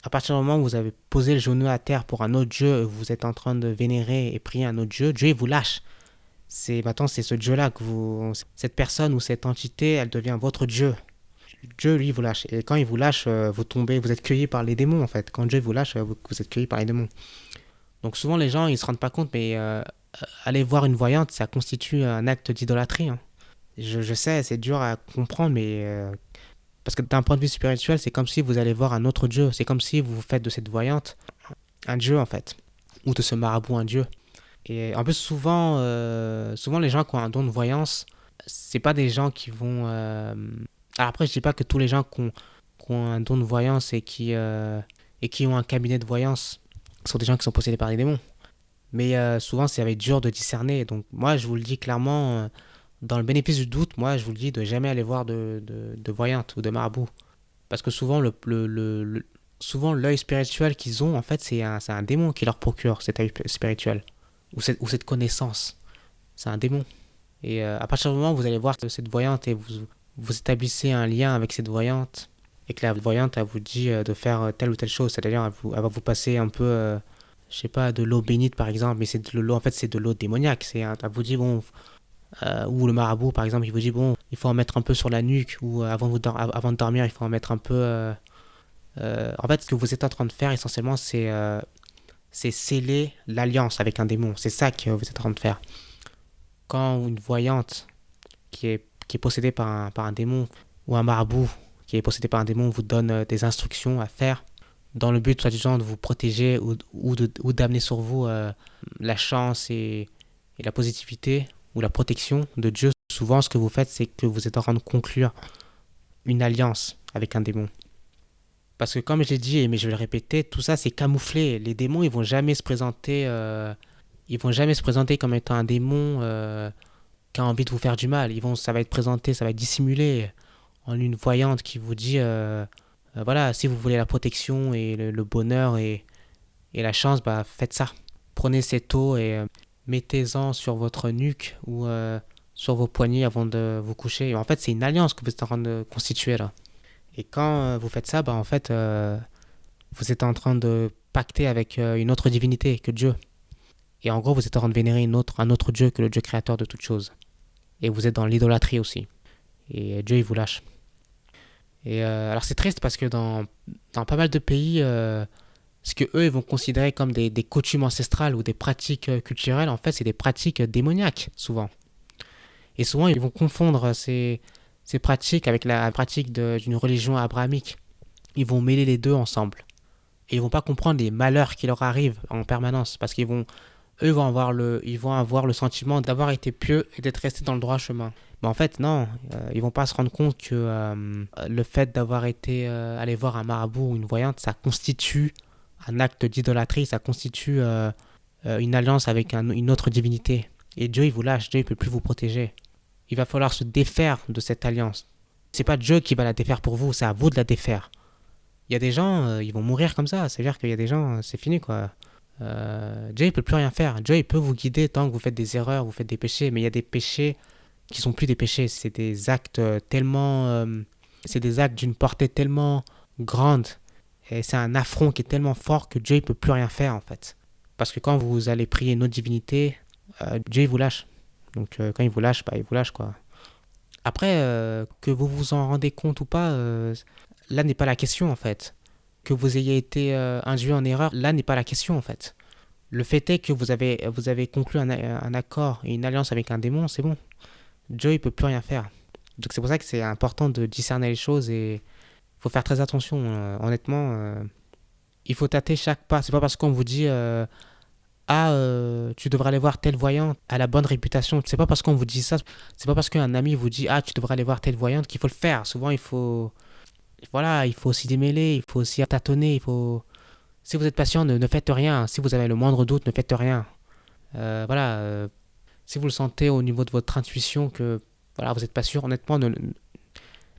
partir du moment où vous avez posé le genou à terre pour un autre Dieu, vous êtes en train de vénérer et prier un autre Dieu, Dieu, il vous lâche. Maintenant, c'est ce Dieu-là cette personne ou cette entité, elle devient votre Dieu. Dieu, lui, vous lâche. Et quand il vous lâche, vous êtes cueilli par les démons, en fait. Quand Dieu vous lâche, vous êtes cueilli par les démons. Donc souvent, les gens, ils se rendent pas compte, mais aller voir une voyante, ça constitue un acte d'idolâtrie. Hein. Je sais, c'est dur à comprendre, mais parce que d'un point de vue spirituel, c'est comme si vous allez voir un autre Dieu. C'est comme si vous faites de cette voyante un Dieu, en fait. Ou de ce marabout un Dieu. Et en plus, souvent les gens qui ont un don de voyance, c'est pas des gens qui vont... Alors après, je dis pas que tous les gens qui ont un don de voyance et qui ont un cabinet de voyance sont des gens qui sont possédés par des démons. Mais souvent, c'est avec dur de discerner. Donc moi, je vous le dis clairement, dans le bénéfice du doute, moi, je vous le dis de jamais aller voir de voyante ou de marabout. Parce que souvent, souvent l'œil spirituel qu'ils ont, en fait, c'est un démon qui leur procure cet œil spirituel. Ou cette connaissance. C'est un démon. Et à partir du moment où vous allez voir cette voyante et vous établissez un lien avec cette voyante, et que la voyante, elle vous dit de faire telle ou telle chose, c'est-à-dire elle va vous passer un peu, je sais pas, de l'eau bénite par exemple, mais c'est de l'eau, en fait c'est de l'eau démoniaque. Elle vous dit, bon, ou le marabout par exemple, il vous dit, bon, il faut en mettre un peu sur la nuque, ou avant de dormir, il faut en mettre un peu... en fait, ce que vous êtes en train de faire essentiellement, c'est sceller l'alliance avec un démon. C'est ça que vous êtes en train de faire. Quand une voyante qui est possédée par un démon, ou un marabout qui est possédé par un démon vous donne des instructions à faire, dans le but soi-disant de vous protéger ou d'amener sur vous la chance et la positivité ou la protection de Dieu, souvent ce que vous faites, c'est que vous êtes en train de conclure une alliance avec un démon. Parce que comme je l'ai dit, mais je vais le répéter, tout ça c'est camouflé. Les démons, ils vont jamais se présenter comme étant un démon qui a envie de vous faire du mal. Ça va être présenté, ça va être dissimulé en une voyante qui vous dit, voilà, si vous voulez la protection et le bonheur et la chance, bah faites ça. Prenez cette eau et mettez-en sur votre nuque ou sur vos poignets avant de vous coucher. Et en fait, c'est une alliance que vous êtes en train de constituer là. Et quand vous faites ça, bah, en fait, vous êtes en train de pacter avec une autre divinité que Dieu. Et en gros, vous êtes en train de vénérer un autre Dieu que le Dieu créateur de toutes choses. Et vous êtes dans l'idolâtrie aussi. Et Dieu, il vous lâche. Et alors, c'est triste parce que dans pas mal de pays, ce que eux ils vont considérer comme des coutumes ancestrales ou des pratiques culturelles, en fait, c'est des pratiques démoniaques, souvent. Et souvent, ils vont confondre ces pratiques avec la pratique d'une religion abrahamique. Ils vont mêler les deux ensemble. Et ils vont pas comprendre les malheurs qui leur arrivent en permanence. Parce eux, ils vont avoir le sentiment d'avoir été pieux et d'être restés dans le droit chemin. Mais en fait, non. Ils vont pas se rendre compte que le fait d'avoir été aller voir un marabout ou une voyante, ça constitue un acte d'idolâtrie, ça constitue une alliance avec une autre divinité. Et Dieu, il vous lâche. Dieu, il peut plus vous protéger. Il va falloir se défaire de cette alliance. C'est pas Dieu qui va la défaire pour vous, c'est à vous de la défaire. Il y a des gens, ils vont mourir comme ça. C'est-à-dire qu'il y a des gens, c'est fini quoi. Dieu, il peut plus rien faire. Dieu, il peut vous guider tant que vous faites des erreurs, vous faites des péchés. Mais il y a des péchés qui sont plus des péchés. C'est des actes c'est des actes d'une portée tellement grande. Et c'est un affront qui est tellement fort que Dieu, il peut plus rien faire en fait. Parce que quand vous allez prier une autre divinité, Dieu il vous lâche. Donc quand il vous lâche, il vous lâche quoi. Après, que vous vous en rendez compte ou pas, là n'est pas la question en fait. Que vous ayez été induit en erreur, là n'est pas la question en fait. Le fait est que vous avez conclu un accord et une alliance avec un démon, c'est bon. Dieu il peut plus rien faire. Donc c'est pour ça que c'est important de discerner les choses et il faut faire très attention. Honnêtement, il faut tâter chaque pas. C'est pas parce qu'on vous dit tu devrais aller voir tel voyante à la bonne réputation. C'est pas parce qu'on vous dit ça, c'est pas parce qu'un ami vous dit tu devrais aller voir telle voyante qu'il faut le faire. Souvent il faut aussi démêler, il faut aussi tâtonner, il faut si vous êtes patient, ne faites rien. Si vous avez le moindre doute, ne faites rien. Si vous le sentez au niveau de votre intuition que voilà, vous n'êtes pas sûr, honnêtement,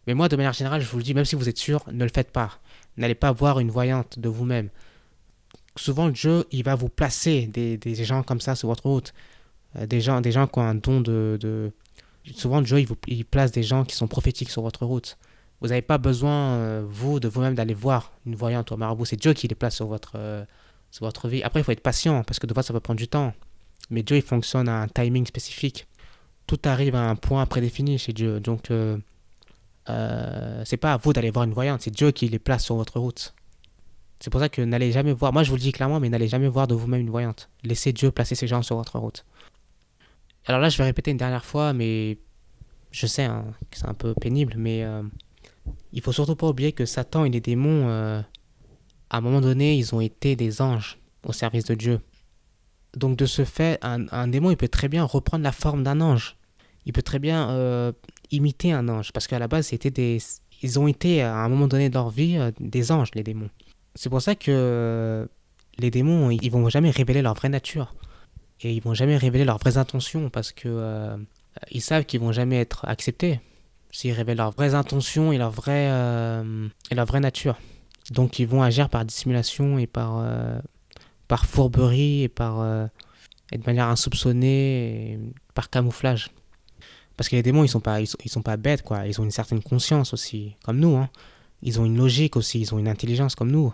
mais moi, de manière générale, je vous le dis, même si vous êtes sûr, ne le faites pas. N'allez pas voir une voyante de vous-même. Souvent, le jeu, il va vous placer des gens comme ça sur votre route. Des gens qui ont un don Souvent, le jeu, il place des gens qui sont prophétiques sur votre route. Vous n'avez pas besoin, vous, de vous-même, d'aller voir une voyante ou un marabout. C'est Dieu qui les place sur votre vie. Après, il faut être patient, parce que de fois, ça peut prendre du temps. Mais Dieu, il fonctionne à un timing spécifique. Tout arrive à un point prédéfini chez Dieu. Donc, c'est pas à vous d'aller voir une voyante, c'est Dieu qui les place sur votre route. C'est pour ça que n'allez jamais voir, moi je vous le dis clairement, mais n'allez jamais voir de vous-même une voyante. Laissez Dieu placer ces gens sur votre route. Alors là, je vais répéter une dernière fois, mais je sais que c'est un peu pénible, mais il faut surtout pas oublier que Satan et les démons, à un moment donné, ils ont été des anges au service de Dieu. Donc de ce fait, un démon, il peut très bien reprendre la forme d'un ange. Il peut très bien imiter un ange, parce qu'à la base, ils ont été, à un moment donné de leur vie, des anges, les démons. C'est pour ça que les démons, ils vont jamais révéler leur vraie nature. Et ils vont jamais révéler leurs vraies intentions, parce que ils savent qu'ils vont jamais être acceptés s'ils révèlent leurs vraies intentions et leur vraie nature. Donc ils vont agir par dissimulation et par fourberie et de manière insoupçonnée, et par camouflage. Parce que les démons, ils sont pas bêtes, quoi. Ils ont une certaine conscience aussi, comme nous, hein. Ils ont une logique aussi, ils ont une intelligence comme nous.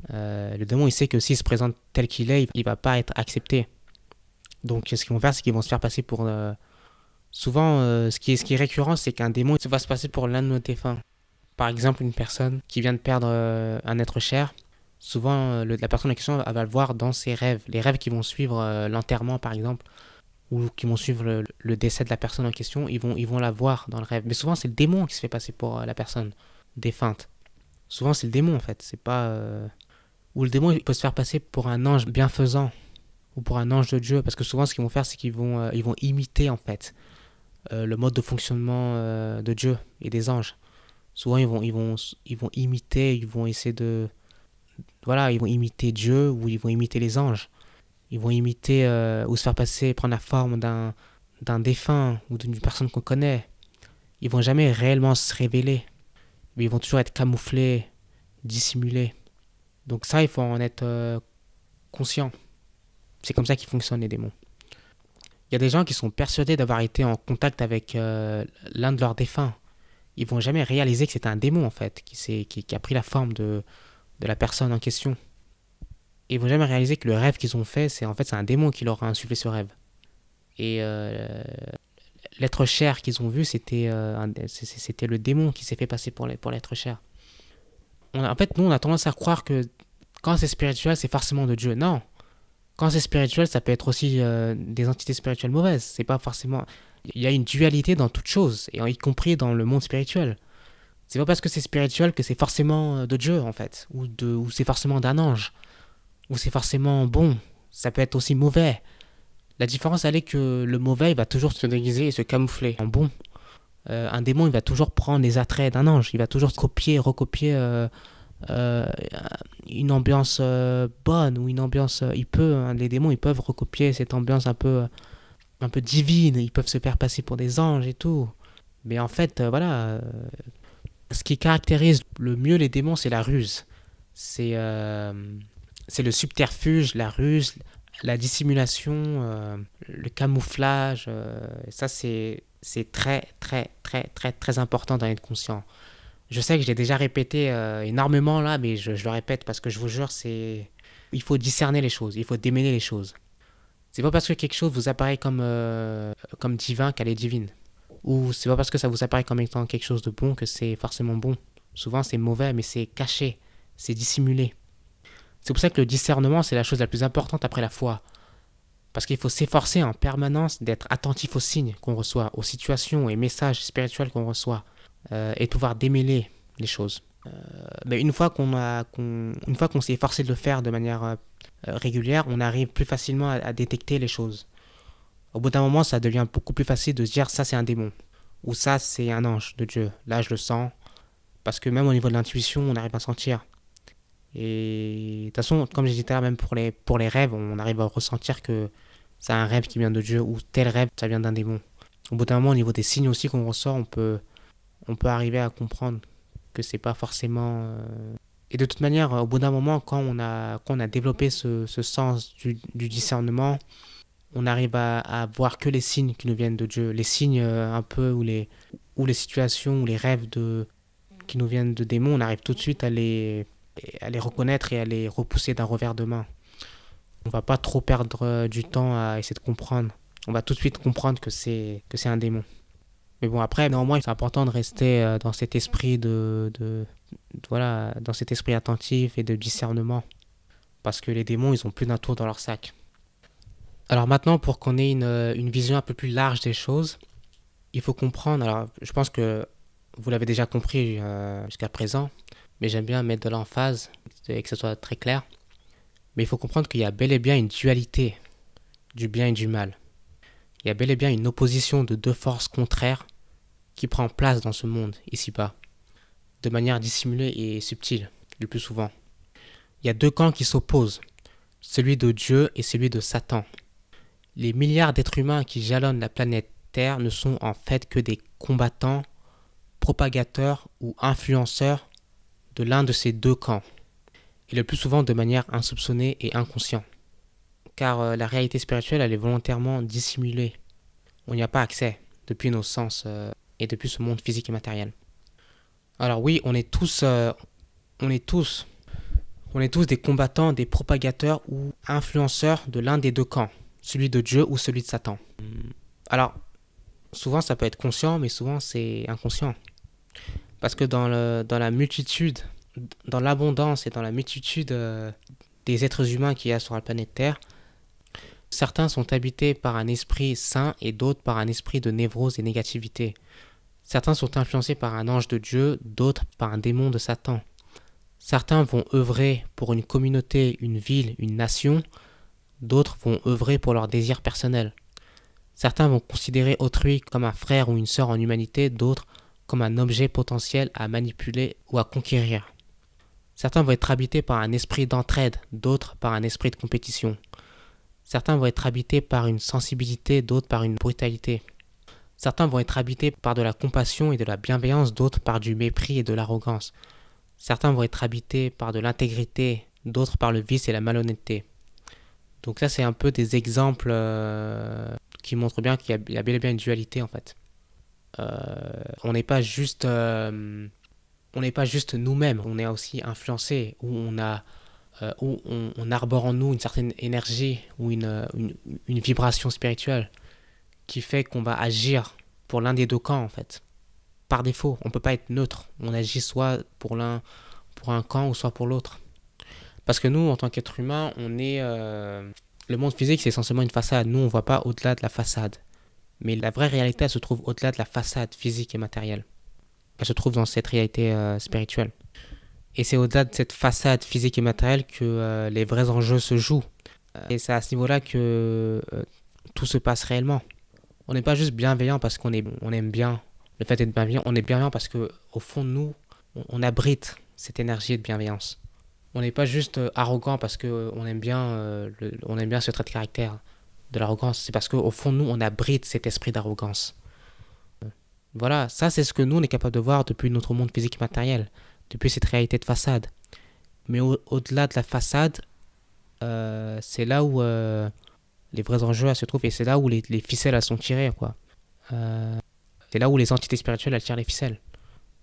Le démon, il sait que s'il se présente tel qu'il est, il va pas être accepté. Donc, ce qu'ils vont faire, c'est qu'ils vont se faire passer pour... Souvent, ce qui est récurrent, c'est qu'un démon va se passer pour l'un de nos défunts. Par exemple, une personne qui vient de perdre un être cher, souvent, la personne en question elle va le voir dans ses rêves. Les rêves qui vont suivre l'enterrement, par exemple, ou qui vont suivre le décès de la personne en question, ils vont la voir dans le rêve. Mais souvent, c'est le démon qui se fait passer pour la personne défunte. Souvent, c'est le démon, en fait. C'est pas... Ou le démon, il peut se faire passer pour un ange bienfaisant, ou pour un ange de Dieu, parce que souvent, ce qu'ils vont faire, c'est qu'ils vont imiter, en fait, le mode de fonctionnement de Dieu et des anges. Souvent, ils vont imiter, ils vont essayer de... Voilà, ils vont imiter Dieu, ou ils vont imiter les anges. Ils vont imiter ou se faire passer, prendre la forme d'un défunt ou d'une personne qu'on connaît. Ils vont jamais réellement se révéler, mais ils vont toujours être camouflés, dissimulés. Donc ça, il faut en être conscient. C'est comme ça qu'ils fonctionnent, les démons. Il y a des gens qui sont persuadés d'avoir été en contact avec l'un de leurs défunts. Ils vont jamais réaliser que c'est un démon, en fait, qui a pris la forme de la personne en question. Ils vont jamais réaliser que le rêve qu'ils ont fait, c'est un démon qui leur a insufflé ce rêve. Et l'être cher qu'ils ont vu, c'était le démon qui s'est fait passer pour l'être cher. En fait, nous, on a tendance à croire que quand c'est spirituel, c'est forcément de Dieu. Non. Quand c'est spirituel, ça peut être aussi des entités spirituelles mauvaises. C'est pas forcément... Il y a une dualité dans toute chose, et y compris dans le monde spirituel. C'est pas parce que c'est spirituel que c'est forcément de Dieu, en fait, ou c'est forcément d'un ange, ou c'est forcément bon. Ça peut être aussi mauvais. La différence, elle est que le mauvais, il va toujours se déguiser et se camoufler en bon. Un démon, il va toujours prendre les attraits d'un ange. Il va toujours recopier une ambiance bonne ou une ambiance... les démons, ils peuvent recopier cette ambiance un peu divine. Ils peuvent se faire passer pour des anges et tout. Mais en fait, ce qui caractérise le mieux les démons, c'est la ruse. C'est le subterfuge, la ruse, la dissimulation, le camouflage. Ça, c'est très, très, très, très, très important d'en être conscient. Je sais que je l'ai déjà répété énormément là, mais je le répète parce que je vous jure, c'est Il faut discerner les choses, il faut démêler les choses. C'est pas parce que quelque chose vous apparaît comme divin qu'elle est divine. Ou c'est pas parce que ça vous apparaît comme étant quelque chose de bon que c'est forcément bon. Souvent c'est mauvais, mais c'est caché, c'est dissimulé. C'est pour ça que le discernement, c'est la chose la plus importante après la foi. Parce qu'il faut s'efforcer en permanence d'être attentif aux signes qu'on reçoit, aux situations et messages spirituels qu'on reçoit, et de pouvoir démêler les choses. Mais une fois qu'on s'est efforcé de le faire de manière régulière, on arrive plus facilement à détecter les choses. Au bout d'un moment, ça devient beaucoup plus facile de se dire ça c'est un démon ou ça c'est un ange de Dieu. Là je le sens parce que même au niveau de l'intuition, on arrive à sentir. Et de toute façon, comme j'ai dit tout à l'heure, même pour les rêves, on arrive à ressentir que c'est un rêve qui vient de Dieu ou tel rêve ça vient d'un démon. Au bout d'un moment, au niveau des signes aussi qu'on ressort, on peut arriver à comprendre que c'est pas forcément. Et de toute manière, au bout d'un moment, quand on a développé ce sens du discernement, on arrive à voir que les signes qui nous viennent de Dieu, les signes un peu ou les situations ou les rêves qui nous viennent de démons, on arrive tout de suite à les reconnaître et à les repousser d'un revers de main. On va pas trop perdre du temps à essayer de comprendre. On va tout de suite comprendre que c'est un démon. Mais bon, après, néanmoins, c'est important de rester dans cet esprit voilà, dans cet esprit attentif et de discernement. Parce que les démons, ils ont plus d'un tour dans leur sac. Alors maintenant, pour qu'on ait une vision un peu plus large des choses, il faut comprendre, alors je pense que vous l'avez déjà compris jusqu'à présent, mais j'aime bien mettre de l'emphase et que ce soit très clair. Mais il faut comprendre qu'il y a bel et bien une dualité du bien et du mal. Il y a bel et bien une opposition de deux forces contraires qui prend place dans ce monde, ici-bas, de manière dissimulée et subtile, le plus souvent. Il y a deux camps qui s'opposent, celui de Dieu et celui de Satan. Les milliards d'êtres humains qui jalonnent la planète Terre ne sont en fait que des combattants, propagateurs ou influenceurs de l'un de ces deux camps, et le plus souvent de manière insoupçonnée et inconsciente. Car la réalité spirituelle, elle est volontairement dissimulée. On n'y a pas accès depuis nos sens et depuis ce monde physique et matériel. Alors oui, on est tous des combattants, des propagateurs ou influenceurs de l'un des deux camps, celui de Dieu ou celui de Satan. Alors, souvent ça peut être conscient, mais souvent c'est inconscient. Parce que dans la multitude, dans l'abondance et dans la multitude des êtres humains qu'il y a sur la planète Terre, certains sont habités par un esprit saint et d'autres par un esprit de névrose et négativité. Certains sont influencés par un ange de Dieu, d'autres par un démon de Satan. Certains vont œuvrer pour une communauté, une ville, une nation, d'autres vont œuvrer pour leurs désirs personnels. Certains vont considérer autrui comme un frère ou une sœur en humanité, d'autres comme un objet potentiel à manipuler ou à conquérir. Certains vont être habités par un esprit d'entraide, d'autres par un esprit de compétition. Certains vont être habités par une sensibilité, d'autres par une brutalité. Certains vont être habités par de la compassion et de la bienveillance, d'autres par du mépris et de l'arrogance. Certains vont être habités par de l'intégrité, d'autres par le vice et la malhonnêteté. Donc ça, c'est un peu des exemples qui montrent bien qu'il y a bel et bien une dualité en fait. On n'est pas juste nous-mêmes, on est aussi influencé, où on arbore en nous une certaine énergie ou une vibration spirituelle qui fait qu'on va agir pour l'un des deux camps en fait. Par défaut, on ne peut pas être neutre. On agit soit pour un camp ou soit pour l'autre. Parce que nous, en tant qu'être humain, le monde physique, c'est essentiellement une façade. Nous, on ne voit pas au-delà de la façade. Mais la vraie réalité, elle se trouve au-delà de la façade physique et matérielle. Elle se trouve dans cette réalité spirituelle. Et c'est au-delà de cette façade physique et matérielle que les vrais enjeux se jouent. Et c'est à ce niveau-là que tout se passe réellement. On n'est pas juste bienveillant parce qu'on aime bien le fait d'être bienveillant. On est bienveillant parce qu'au fond de nous, on abrite cette énergie de bienveillance. On n'est pas juste arrogant parce qu'on aime bien ce trait de caractère de l'arrogance. C'est parce qu'au fond de nous, on abrite cet esprit d'arrogance. Voilà, ça c'est ce que nous, on est capable de voir depuis notre monde physique et matériel, depuis cette réalité de façade. Mais au-delà de la façade, c'est là où les vrais enjeux se trouvent et c'est là où les ficelles elles sont tirées, quoi. C'est là où les entités spirituelles elles tirent les ficelles.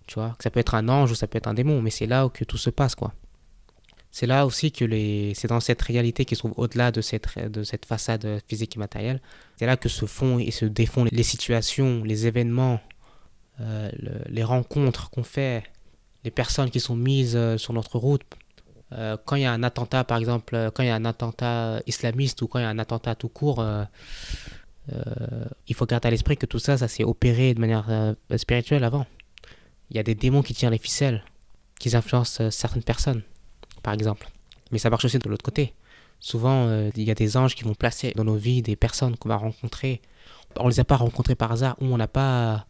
Tu vois, que ça peut être un ange ou ça peut être un démon, mais c'est là où que tout se passe, quoi. C'est là aussi que c'est dans cette réalité qui se trouve au-delà de cette façade physique et matérielle. C'est là que se font et se défont les situations, les événements, les rencontres qu'on fait, les personnes qui sont mises sur notre route. Quand il y a un attentat, par exemple, quand il y a un attentat islamiste ou quand il y a un attentat tout court, il faut garder à l'esprit que tout ça, ça s'est opéré de manière spirituelle avant. Il y a des démons qui tirent les ficelles, qui influencent certaines personnes, par exemple. Mais ça marche aussi de l'autre côté. Souvent, il y a des anges qui vont placer dans nos vies des personnes qu'on va rencontrer. On ne les a pas rencontrées par hasard, ou on n'a pas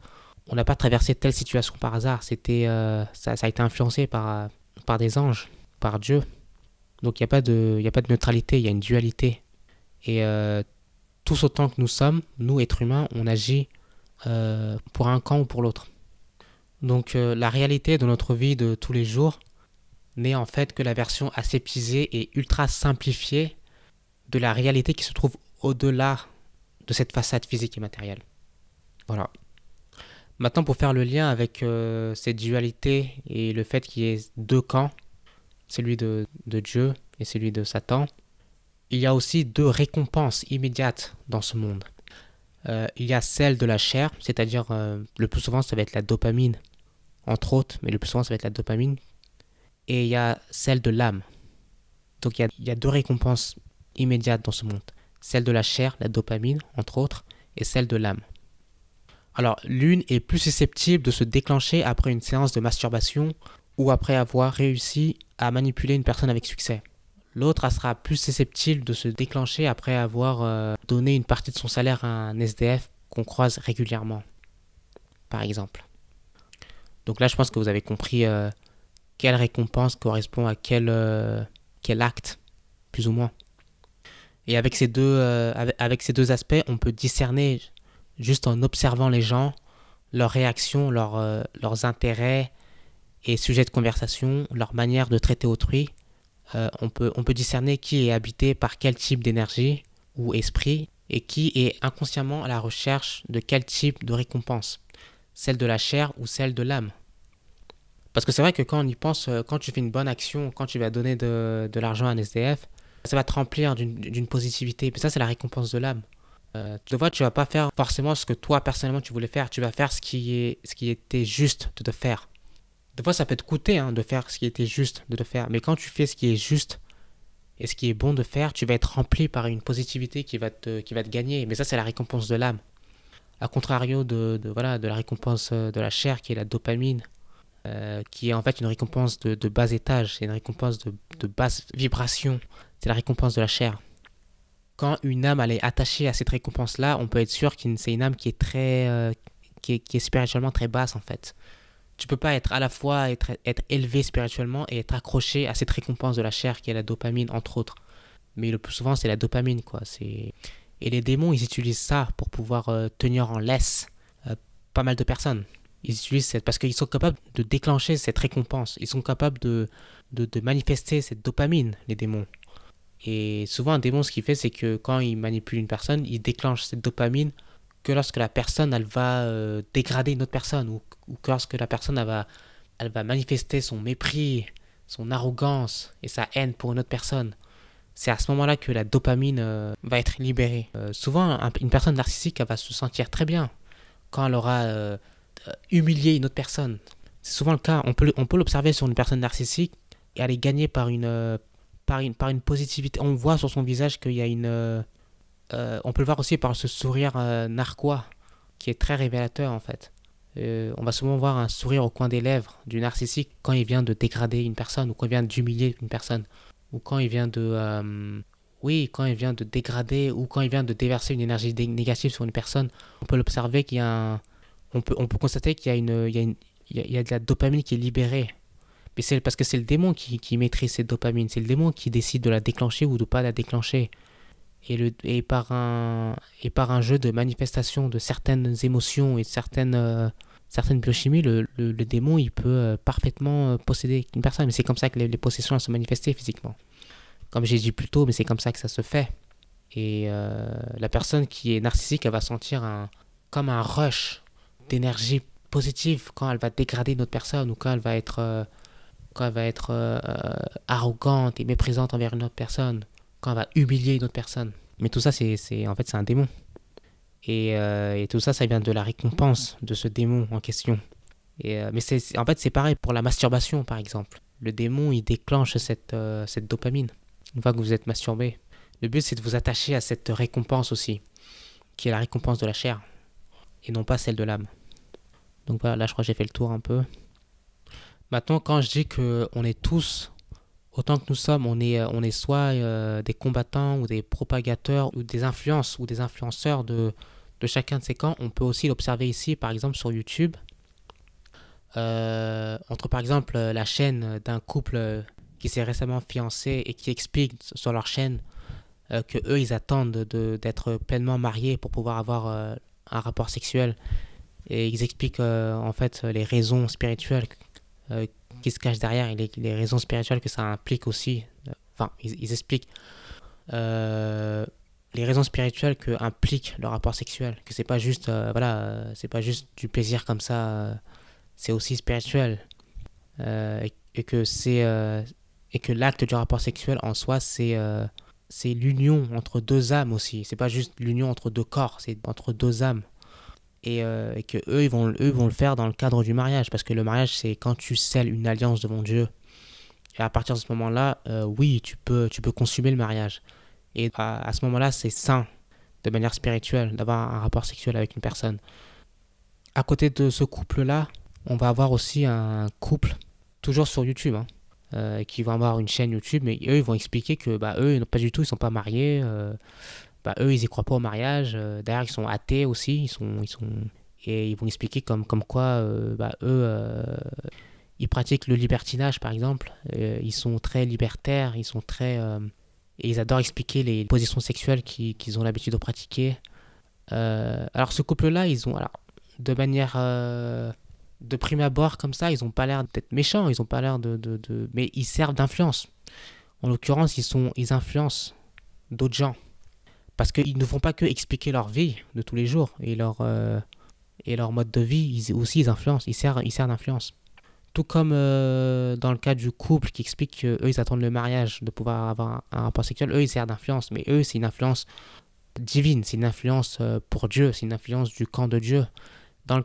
traversé telle situation par hasard. Ça a été influencé par des anges, par Dieu. Donc il n'y a pas de neutralité, il y a une dualité. Et tous autant que nous sommes, nous êtres humains, on agit pour un camp ou pour l'autre. Donc la réalité de notre vie de tous les jours n'est en fait que la version aseptisée et ultra simplifiée de la réalité qui se trouve au-delà de cette façade physique et matérielle. Voilà. Maintenant, pour faire le lien avec cette dualité et le fait qu'il y ait deux camps, celui de Dieu et celui de Satan, il y a aussi deux récompenses immédiates dans ce monde. Il y a celle de la chair, c'est-à-dire le plus souvent ça va être la dopamine, entre autres, mais le plus souvent ça va être la dopamine. Et il y a celle de l'âme. Donc il y a deux récompenses immédiates dans ce monde. Celle de la chair, la dopamine, entre autres, et celle de l'âme. Alors l'une est plus susceptible de se déclencher après une séance de masturbation ou après avoir réussi à manipuler une personne avec succès. L'autre sera plus susceptible de se déclencher après avoir donné une partie de son salaire à un SDF qu'on croise régulièrement, par exemple. Donc là, je pense que vous avez compris quelle récompense correspond à quel acte, plus ou moins. Et avec avec ces deux aspects, on peut discerner, juste en observant les gens, leurs réactions, leurs intérêts et sujets de conversation, leur manière de traiter autrui. On peut discerner qui est habité par quel type d'énergie ou esprit et qui est inconsciemment à la recherche de quel type de récompense, celle de la chair ou celle de l'âme. Parce que c'est vrai que quand on y pense, quand tu fais une bonne action, quand tu vas donner de l'argent à un SDF, ça va te remplir d'une positivité. Mais ça, c'est la récompense de l'âme. Tu vois, tu vas pas faire forcément ce que toi, personnellement, tu voulais faire. Tu vas faire ce qui était juste de te faire. Des fois, ça peut te coûter de faire ce qui était juste de te faire. Mais quand tu fais ce qui est juste et ce qui est bon de faire, tu vas être rempli par une positivité qui va te gagner. Mais ça, c'est la récompense de l'âme. A contrario de la récompense de la chair, qui est la dopamine, qui est en fait une récompense de bas étage. C'est une récompense de basse vibration. C'est la récompense de la chair. Quand une âme elle est attachée à cette récompense-là, on peut être sûr que c'est une âme qui est qui est spirituellement très basse, en fait. Tu peux pas être à la fois être élevé spirituellement et être accroché à cette récompense de la chair qui est la dopamine, entre autres. Mais le plus souvent, c'est la dopamine, quoi. Et les démons, ils utilisent ça pour pouvoir tenir en laisse pas mal de personnes. Ils utilisent parce qu'ils sont capables de déclencher cette récompense. Ils sont capables de manifester cette dopamine, les démons. Et souvent, un démon, ce qu'il fait, c'est que quand il manipule une personne, il déclenche cette dopamine que lorsque la personne elle va dégrader une autre personne ou que lorsque la personne elle va manifester son mépris, son arrogance et sa haine pour une autre personne. C'est à ce moment-là que la dopamine va être libérée. Souvent, une personne narcissique elle va se sentir très bien quand elle aura humilié une autre personne. C'est souvent le cas. On peut l'observer sur une personne narcissique et elle est gagnée par une positivité. On voit sur son visage qu'il y a on peut le voir aussi par ce sourire narquois qui est très révélateur en fait. On va souvent voir un sourire au coin des lèvres du narcissique quand il vient de dégrader une personne ou quand il vient d'humilier une personne ou quand il vient quand il vient de dégrader ou quand il vient de déverser une énergie négative sur une personne. On peut l'observer on peut constater qu'il y a de la dopamine qui est libérée. Mais c'est parce que c'est le démon qui maîtrise cette dopamine. C'est le démon qui décide de la déclencher ou de ne pas la déclencher. Et par un jeu de manifestation de certaines émotions et de certaines biochimies, le démon il peut parfaitement posséder une personne. Mais c'est comme ça que les possessions se manifestent physiquement. Comme j'ai dit plus tôt, mais c'est comme ça que ça se fait. Et la personne qui est narcissique, elle va sentir comme un rush d'énergie positive quand elle va dégrader une autre personne ou quand quand elle va être arrogante et méprisante envers une autre personne, quand elle va humilier une autre personne. Mais tout ça, en fait, c'est un démon. Et tout ça, ça vient de la récompense de ce démon en question. Mais en fait, c'est pareil pour la masturbation, par exemple. Le démon, il déclenche cette dopamine une fois que vous êtes masturbé. Le but, c'est de vous attacher à cette récompense aussi, qui est la récompense de la chair, et non pas celle de l'âme. Donc voilà, là, je crois que j'ai fait le tour un peu. Maintenant, quand je dis qu'on est tous, autant que nous sommes, on est soit des combattants ou des propagateurs ou des influences ou des influenceurs de chacun de ces camps, on peut aussi l'observer ici, par exemple sur YouTube. Entre par exemple la chaîne d'un couple qui s'est récemment fiancé et qui explique sur leur chaîne que eux ils attendent d'être pleinement mariés pour pouvoir avoir un rapport sexuel, et ils expliquent en fait les raisons spirituelles euh, qui se cachent derrière, et les raisons spirituelles que ça implique aussi. Enfin, ils expliquent les raisons spirituelles que implique le rapport sexuel, que c'est pas juste c'est pas juste du plaisir comme ça, c'est aussi spirituel. Et que et que l'acte du rapport sexuel en soi, c'est l'union entre deux âmes aussi. C'est pas juste l'union entre deux corps, c'est entre deux âmes. Et que eux vont le faire dans le cadre du mariage, parce que le mariage, c'est quand tu scelles une alliance devant Dieu. Et à partir de ce moment-là, oui, tu peux consommer le mariage. Et à ce moment-là, c'est sain de manière spirituelle d'avoir un rapport sexuel avec une personne. À côté de ce couple-là, on va avoir aussi un couple, toujours sur YouTube, hein, qui vont avoir une chaîne YouTube, mais eux, ils vont expliquer que eux, pas du tout, ils sont pas mariés. Eux, ils y croient pas au mariage. D'ailleurs, ils sont athées aussi. Et ils vont expliquer comme quoi, ils pratiquent le libertinage, par exemple. Ils sont très libertaires, ils sont très... et ils adorent expliquer les positions sexuelles qu'ils ont l'habitude de pratiquer. Alors, ce couple-là, alors, de manière... de prime abord, comme ça, ils ont pas l'air d'être méchants, ils ont pas l'air mais ils servent d'influence. En l'occurrence, ils influencent d'autres gens. Parce qu'ils ne font pas que expliquer leur vie de tous les jours et leur mode de vie, ils influencent, ils servent d'influence. Tout comme dans le cas du couple qui explique qu'eux, ils attendent le mariage, de pouvoir avoir un rapport sexuel, eux, ils servent d'influence. Mais eux, c'est une influence divine, c'est une influence pour Dieu, c'est une influence du camp de Dieu. Dans le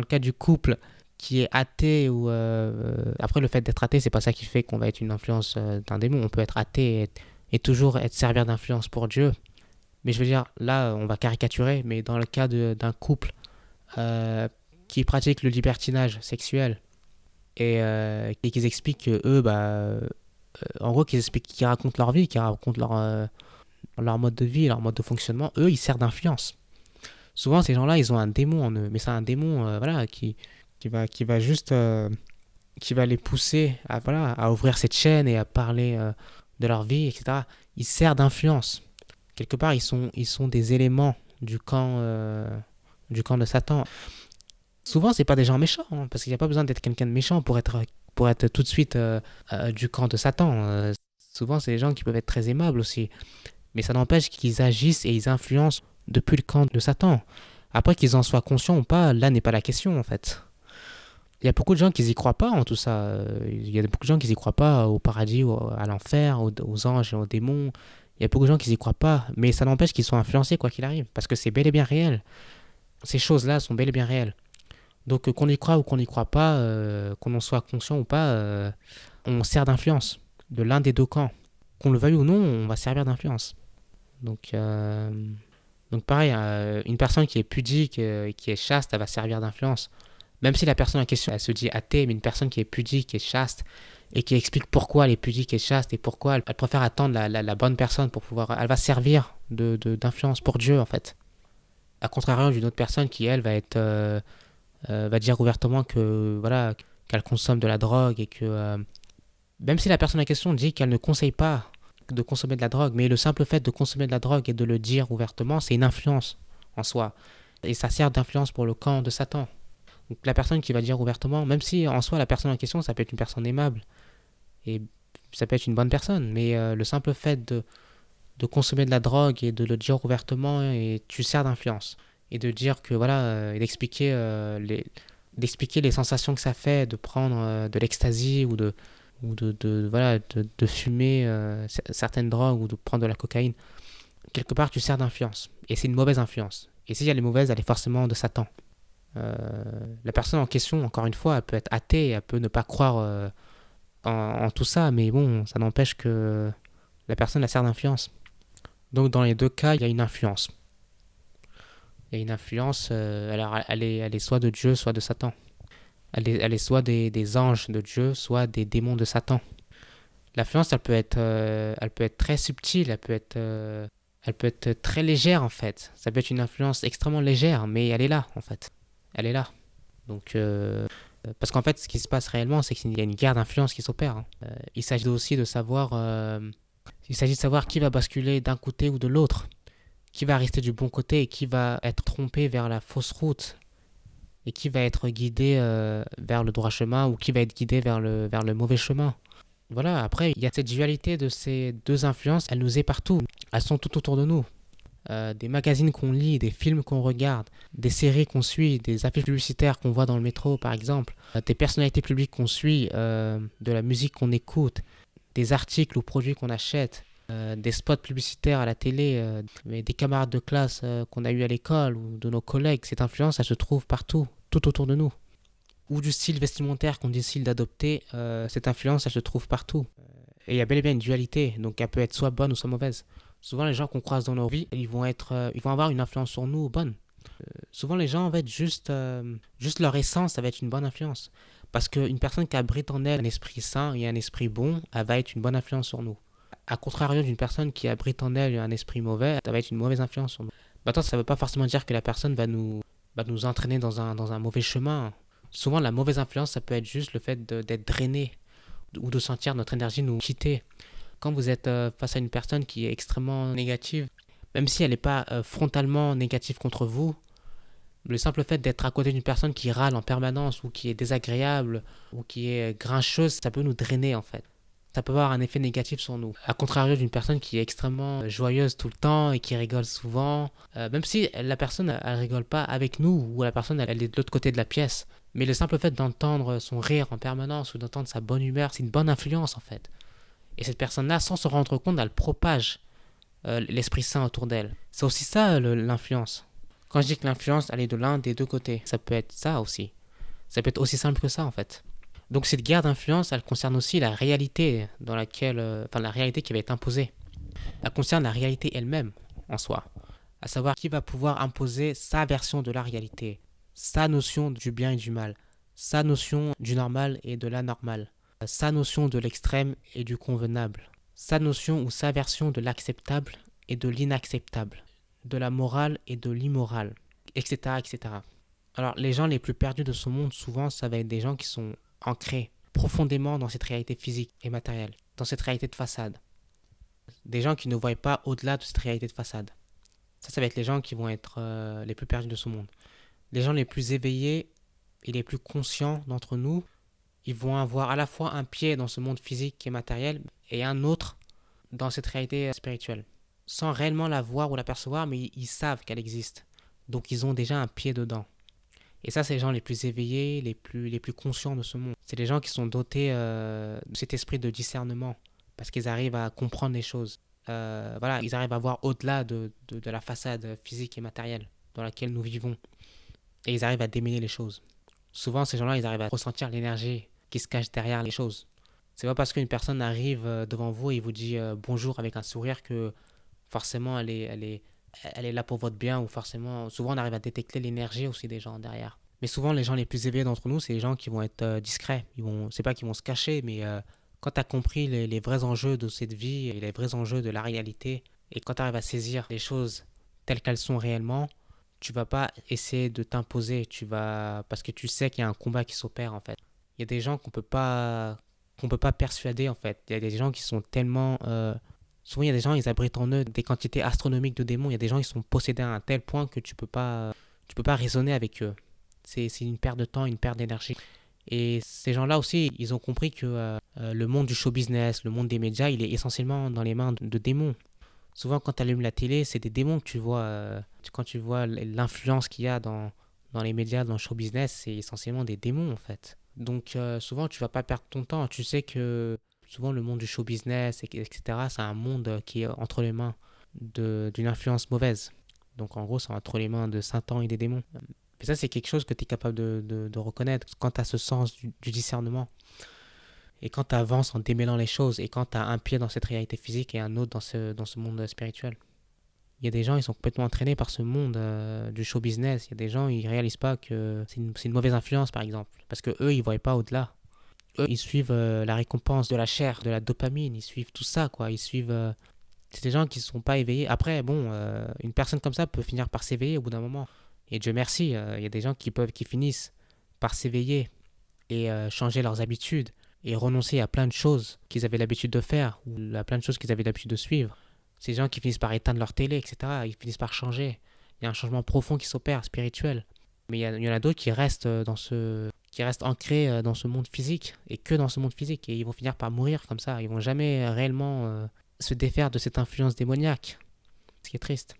cas du couple qui est athée, ou après, le fait d'être athée, c'est pas ça qui fait qu'on va être une influence d'un démon. On peut être athée et toujours servir d'influence pour Dieu. Mais je veux dire, là, on va caricaturer, mais dans le cas d'un couple qui pratique le libertinage sexuel et qu'ils expliquent que eux, en gros, qu'ils racontent leur vie, qu'ils racontent leur mode de vie, leur mode de fonctionnement, eux, ils servent d'influence. Souvent, ces gens-là, ils ont un démon en eux, mais c'est un démon qui va juste qui va les pousser à ouvrir cette chaîne et à parler de leur vie, etc. Ils servent d'influence. Quelque part, ils sont des éléments du camp de Satan. Souvent, c'est pas des gens méchants, hein, parce qu'il n'y a pas besoin d'être quelqu'un de méchant pour être tout de suite du camp de Satan. Souvent, c'est des gens qui peuvent être très aimables aussi. Mais ça n'empêche qu'ils agissent et ils influencent depuis le camp de Satan. Après, qu'ils en soient conscients ou pas, là n'est pas la question, en fait. Il y a beaucoup de gens qui n'y croient pas en tout ça. Il y a beaucoup de gens qui n'y croient pas au paradis, à l'enfer, aux anges et aux démons. Il y a beaucoup de gens qui n'y croient pas, mais ça n'empêche qu'ils sont influencés quoi qu'il arrive, parce que c'est bel et bien réel. Ces choses-là sont bel et bien réelles. Donc qu'on y croit ou qu'on n'y croit pas, qu'on en soit conscient ou pas, on sert d'influence de l'un des deux camps. Qu'on le veuille ou non, on va servir d'influence. Donc pareil, une personne qui est pudique, qui est chaste, elle va servir d'influence. Même si la personne en question, elle se dit athée, mais une personne qui est pudique et chaste, et qui explique pourquoi elle est pudique et chaste, et pourquoi elle préfère attendre la bonne personne pour pouvoir... Elle va servir d'influence pour Dieu, en fait. À contrario d'une autre personne qui, elle, va dire ouvertement qu'elle consomme de la drogue, et que... même si la personne en question dit qu'elle ne conseille pas de consommer de la drogue, mais le simple fait de consommer de la drogue et de le dire ouvertement, c'est une influence en soi. Et ça sert d'influence pour le camp de Satan. Donc la personne qui va dire ouvertement, même si en soi la personne en question, ça peut être une personne aimable, et ça peut être une bonne personne, mais le simple fait de consommer de la drogue et de le dire ouvertement, et tu sers d'influence. Et de dire que et d'expliquer d'expliquer les sensations que ça fait de prendre de l'ecstasy voilà, de fumer certaines drogues ou de prendre de la cocaïne. Quelque part, tu sers d'influence. Et c'est une mauvaise influence. Et si elle est mauvaise, elle est forcément de Satan. Euh, la personne en question, encore une fois, elle peut être athée, elle peut ne pas croire en tout ça, mais bon, ça n'empêche que la personne la sert d'influence. Donc dans les deux cas, il y a une influence. Il y a une influence, alors elle est soit de Dieu, soit de Satan. Elle est soit des anges de Dieu, soit des démons de Satan. L'influence, elle peut être très subtile, elle peut être très légère en fait. Ça peut être une influence extrêmement légère, mais elle est là en fait. Elle est là. Donc, parce qu'en fait, ce qui se passe réellement, c'est qu'il y a une guerre d'influence qui s'opère. Hein. Il s'agit aussi de savoir, il s'agit de savoir qui va basculer d'un côté ou de l'autre, qui va rester du bon côté et qui va être trompé vers la fausse route et qui va être guidé vers le droit chemin ou qui va être guidé vers le mauvais chemin. Voilà, après, il y a cette dualité de ces deux influences, elles nous est partout, elles sont tout autour de nous. Des magazines qu'on lit, des films qu'on regarde, des séries qu'on suit, des affiches publicitaires qu'on voit dans le métro par exemple, des personnalités publiques qu'on suit, de la musique qu'on écoute, des articles ou produits qu'on achète, des spots publicitaires à la télé, des camarades de classe qu'on a eu à l'école ou de nos collègues. Cette influence, elle se trouve partout, tout autour de nous. Ou du style vestimentaire qu'on décide d'adopter, cette influence, elle se trouve partout. Et il y a bel et bien une dualité, donc elle peut être soit bonne ou soit mauvaise. Souvent, les gens qu'on croise dans nos vies, ils vont avoir une influence sur nous bonne. Souvent, les gens, en fait, juste leur essence, ça va être une bonne influence. Parce qu'une personne qui abrite en elle un esprit sain et un esprit bon, elle va être une bonne influence sur nous. À contrario d'une personne qui abrite en elle un esprit mauvais, ça va être une mauvaise influence sur nous. Maintenant, ça ne veut pas forcément dire que la personne va nous entraîner dans un mauvais chemin. Souvent, la mauvaise influence, ça peut être juste le fait d'être drainé ou de sentir notre énergie nous quitter. Quand vous êtes face à une personne qui est extrêmement négative, même si elle n'est pas frontalement négative contre vous, le simple fait d'être à côté d'une personne qui râle en permanence ou qui est désagréable ou qui est grincheuse, ça peut nous drainer en fait. Ça peut avoir un effet négatif sur nous. À contrario d'une personne qui est extrêmement joyeuse tout le temps et qui rigole souvent, même si la personne elle rigole pas avec nous ou la personne elle est de l'autre côté de la pièce, mais le simple fait d'entendre son rire en permanence ou d'entendre sa bonne humeur, c'est une bonne influence en fait. Et cette personne-là, sans se rendre compte, elle propage l'Esprit Saint autour d'elle. C'est aussi ça l'influence. Quand je dis que l'influence, elle est de l'un des deux côtés, ça peut être ça aussi. Ça peut être aussi simple que ça en fait. Donc cette guerre d'influence, elle concerne aussi la réalité dans laquelle, la réalité qui va être imposée. Elle concerne la réalité elle-même en soi. À savoir qui va pouvoir imposer sa version de la réalité, sa notion du bien et du mal, sa notion du normal et de l'anormal, sa notion de l'extrême et du convenable, sa notion ou sa version de l'acceptable et de l'inacceptable, de la morale et de l'immorale, etc., etc. Alors, les gens les plus perdus de ce monde, souvent, ça va être des gens qui sont ancrés profondément dans cette réalité physique et matérielle, dans cette réalité de façade. Des gens qui ne voient pas au-delà de cette réalité de façade. Ça va être les gens qui vont être les plus perdus de ce monde. Les gens les plus éveillés et les plus conscients d'entre nous, ils vont avoir à la fois un pied dans ce monde physique et matériel et un autre dans cette réalité spirituelle. Sans réellement la voir ou la percevoir, mais ils savent qu'elle existe. Donc ils ont déjà un pied dedans. Et ça, c'est les gens les plus éveillés, les plus conscients de ce monde. C'est les gens qui sont dotés de cet esprit de discernement, parce qu'ils arrivent à comprendre les choses. Voilà, ils arrivent à voir au-delà de la façade physique et matérielle dans laquelle nous vivons. Et ils arrivent à démêler les choses. Souvent, ces gens-là, ils arrivent à ressentir l'énergie qui se cache derrière les choses. C'est pas parce qu'une personne arrive devant vous et vous dit bonjour avec un sourire que forcément elle est là pour votre bien, ou forcément, souvent on arrive à détecter l'énergie aussi des gens derrière. Mais souvent, les gens les plus éveillés d'entre nous, c'est les gens qui vont être discrets. C'est pas qu'ils vont se cacher, mais quand tu as compris les vrais enjeux de cette vie et les vrais enjeux de la réalité, et quand tu arrives à saisir les choses telles qu'elles sont réellement, tu vas pas essayer de t'imposer, parce que tu sais qu'il y a un combat qui s'opère en fait. Il y a des gens qu'on peut pas persuader en fait. Il y a des gens qui sont tellement souvent il y a des gens, ils abritent en eux des quantités astronomiques de démons. Il y a des gens qui sont possédés à un tel point que tu peux pas raisonner avec eux. C'est une perte de temps, une perte d'énergie. Et ces gens-là aussi, ils ont compris que le monde du show business, le monde des médias, il est essentiellement dans les mains de démons. Souvent, quand tu allumes la télé, c'est des démons que tu vois. Quand tu vois l'influence qu'il y a dans dans les médias, dans le show business, c'est essentiellement des démons en fait. Donc souvent tu vas pas perdre ton temps. Tu sais que souvent le monde du show business, etc., c'est un monde qui est entre les mains d'une influence mauvaise. Donc en gros, c'est entre les mains de Satan et des démons. Et ça, c'est quelque chose que tu es capable de reconnaître quand tu as ce sens du discernement. Et quand tu avances en démêlant les choses, et quand tu as un pied dans cette réalité physique et un autre dans ce monde spirituel. Il y a des gens, ils sont complètement entraînés par ce monde du show business. Il y a des gens, ils réalisent pas que c'est une mauvaise influence, par exemple. Parce que eux, ils voient pas au-delà. Eux, ils suivent la récompense de la chair, de la dopamine. Ils suivent tout ça, quoi. Ils suivent... c'est des gens qui ne sont pas éveillés. Après, bon, une personne comme ça peut finir par s'éveiller au bout d'un moment. Et Dieu merci, il y a des gens qui finissent par s'éveiller et changer leurs habitudes et renoncer à plein de choses qu'ils avaient l'habitude de faire ou à plein de choses qu'ils avaient l'habitude de suivre. Ces gens qui finissent par éteindre leur télé, etc., ils finissent par changer. Il y a un changement profond qui s'opère, spirituel. Mais il y en a d'autres qui restent ancrés dans ce monde physique et que dans ce monde physique. Et ils vont finir par mourir comme ça. Ils vont jamais réellement se défaire de cette influence démoniaque. Ce qui est triste.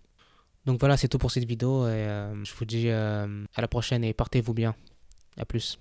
Donc voilà, c'est tout pour cette vidéo. Et je vous dis à la prochaine et portez-vous bien. À plus.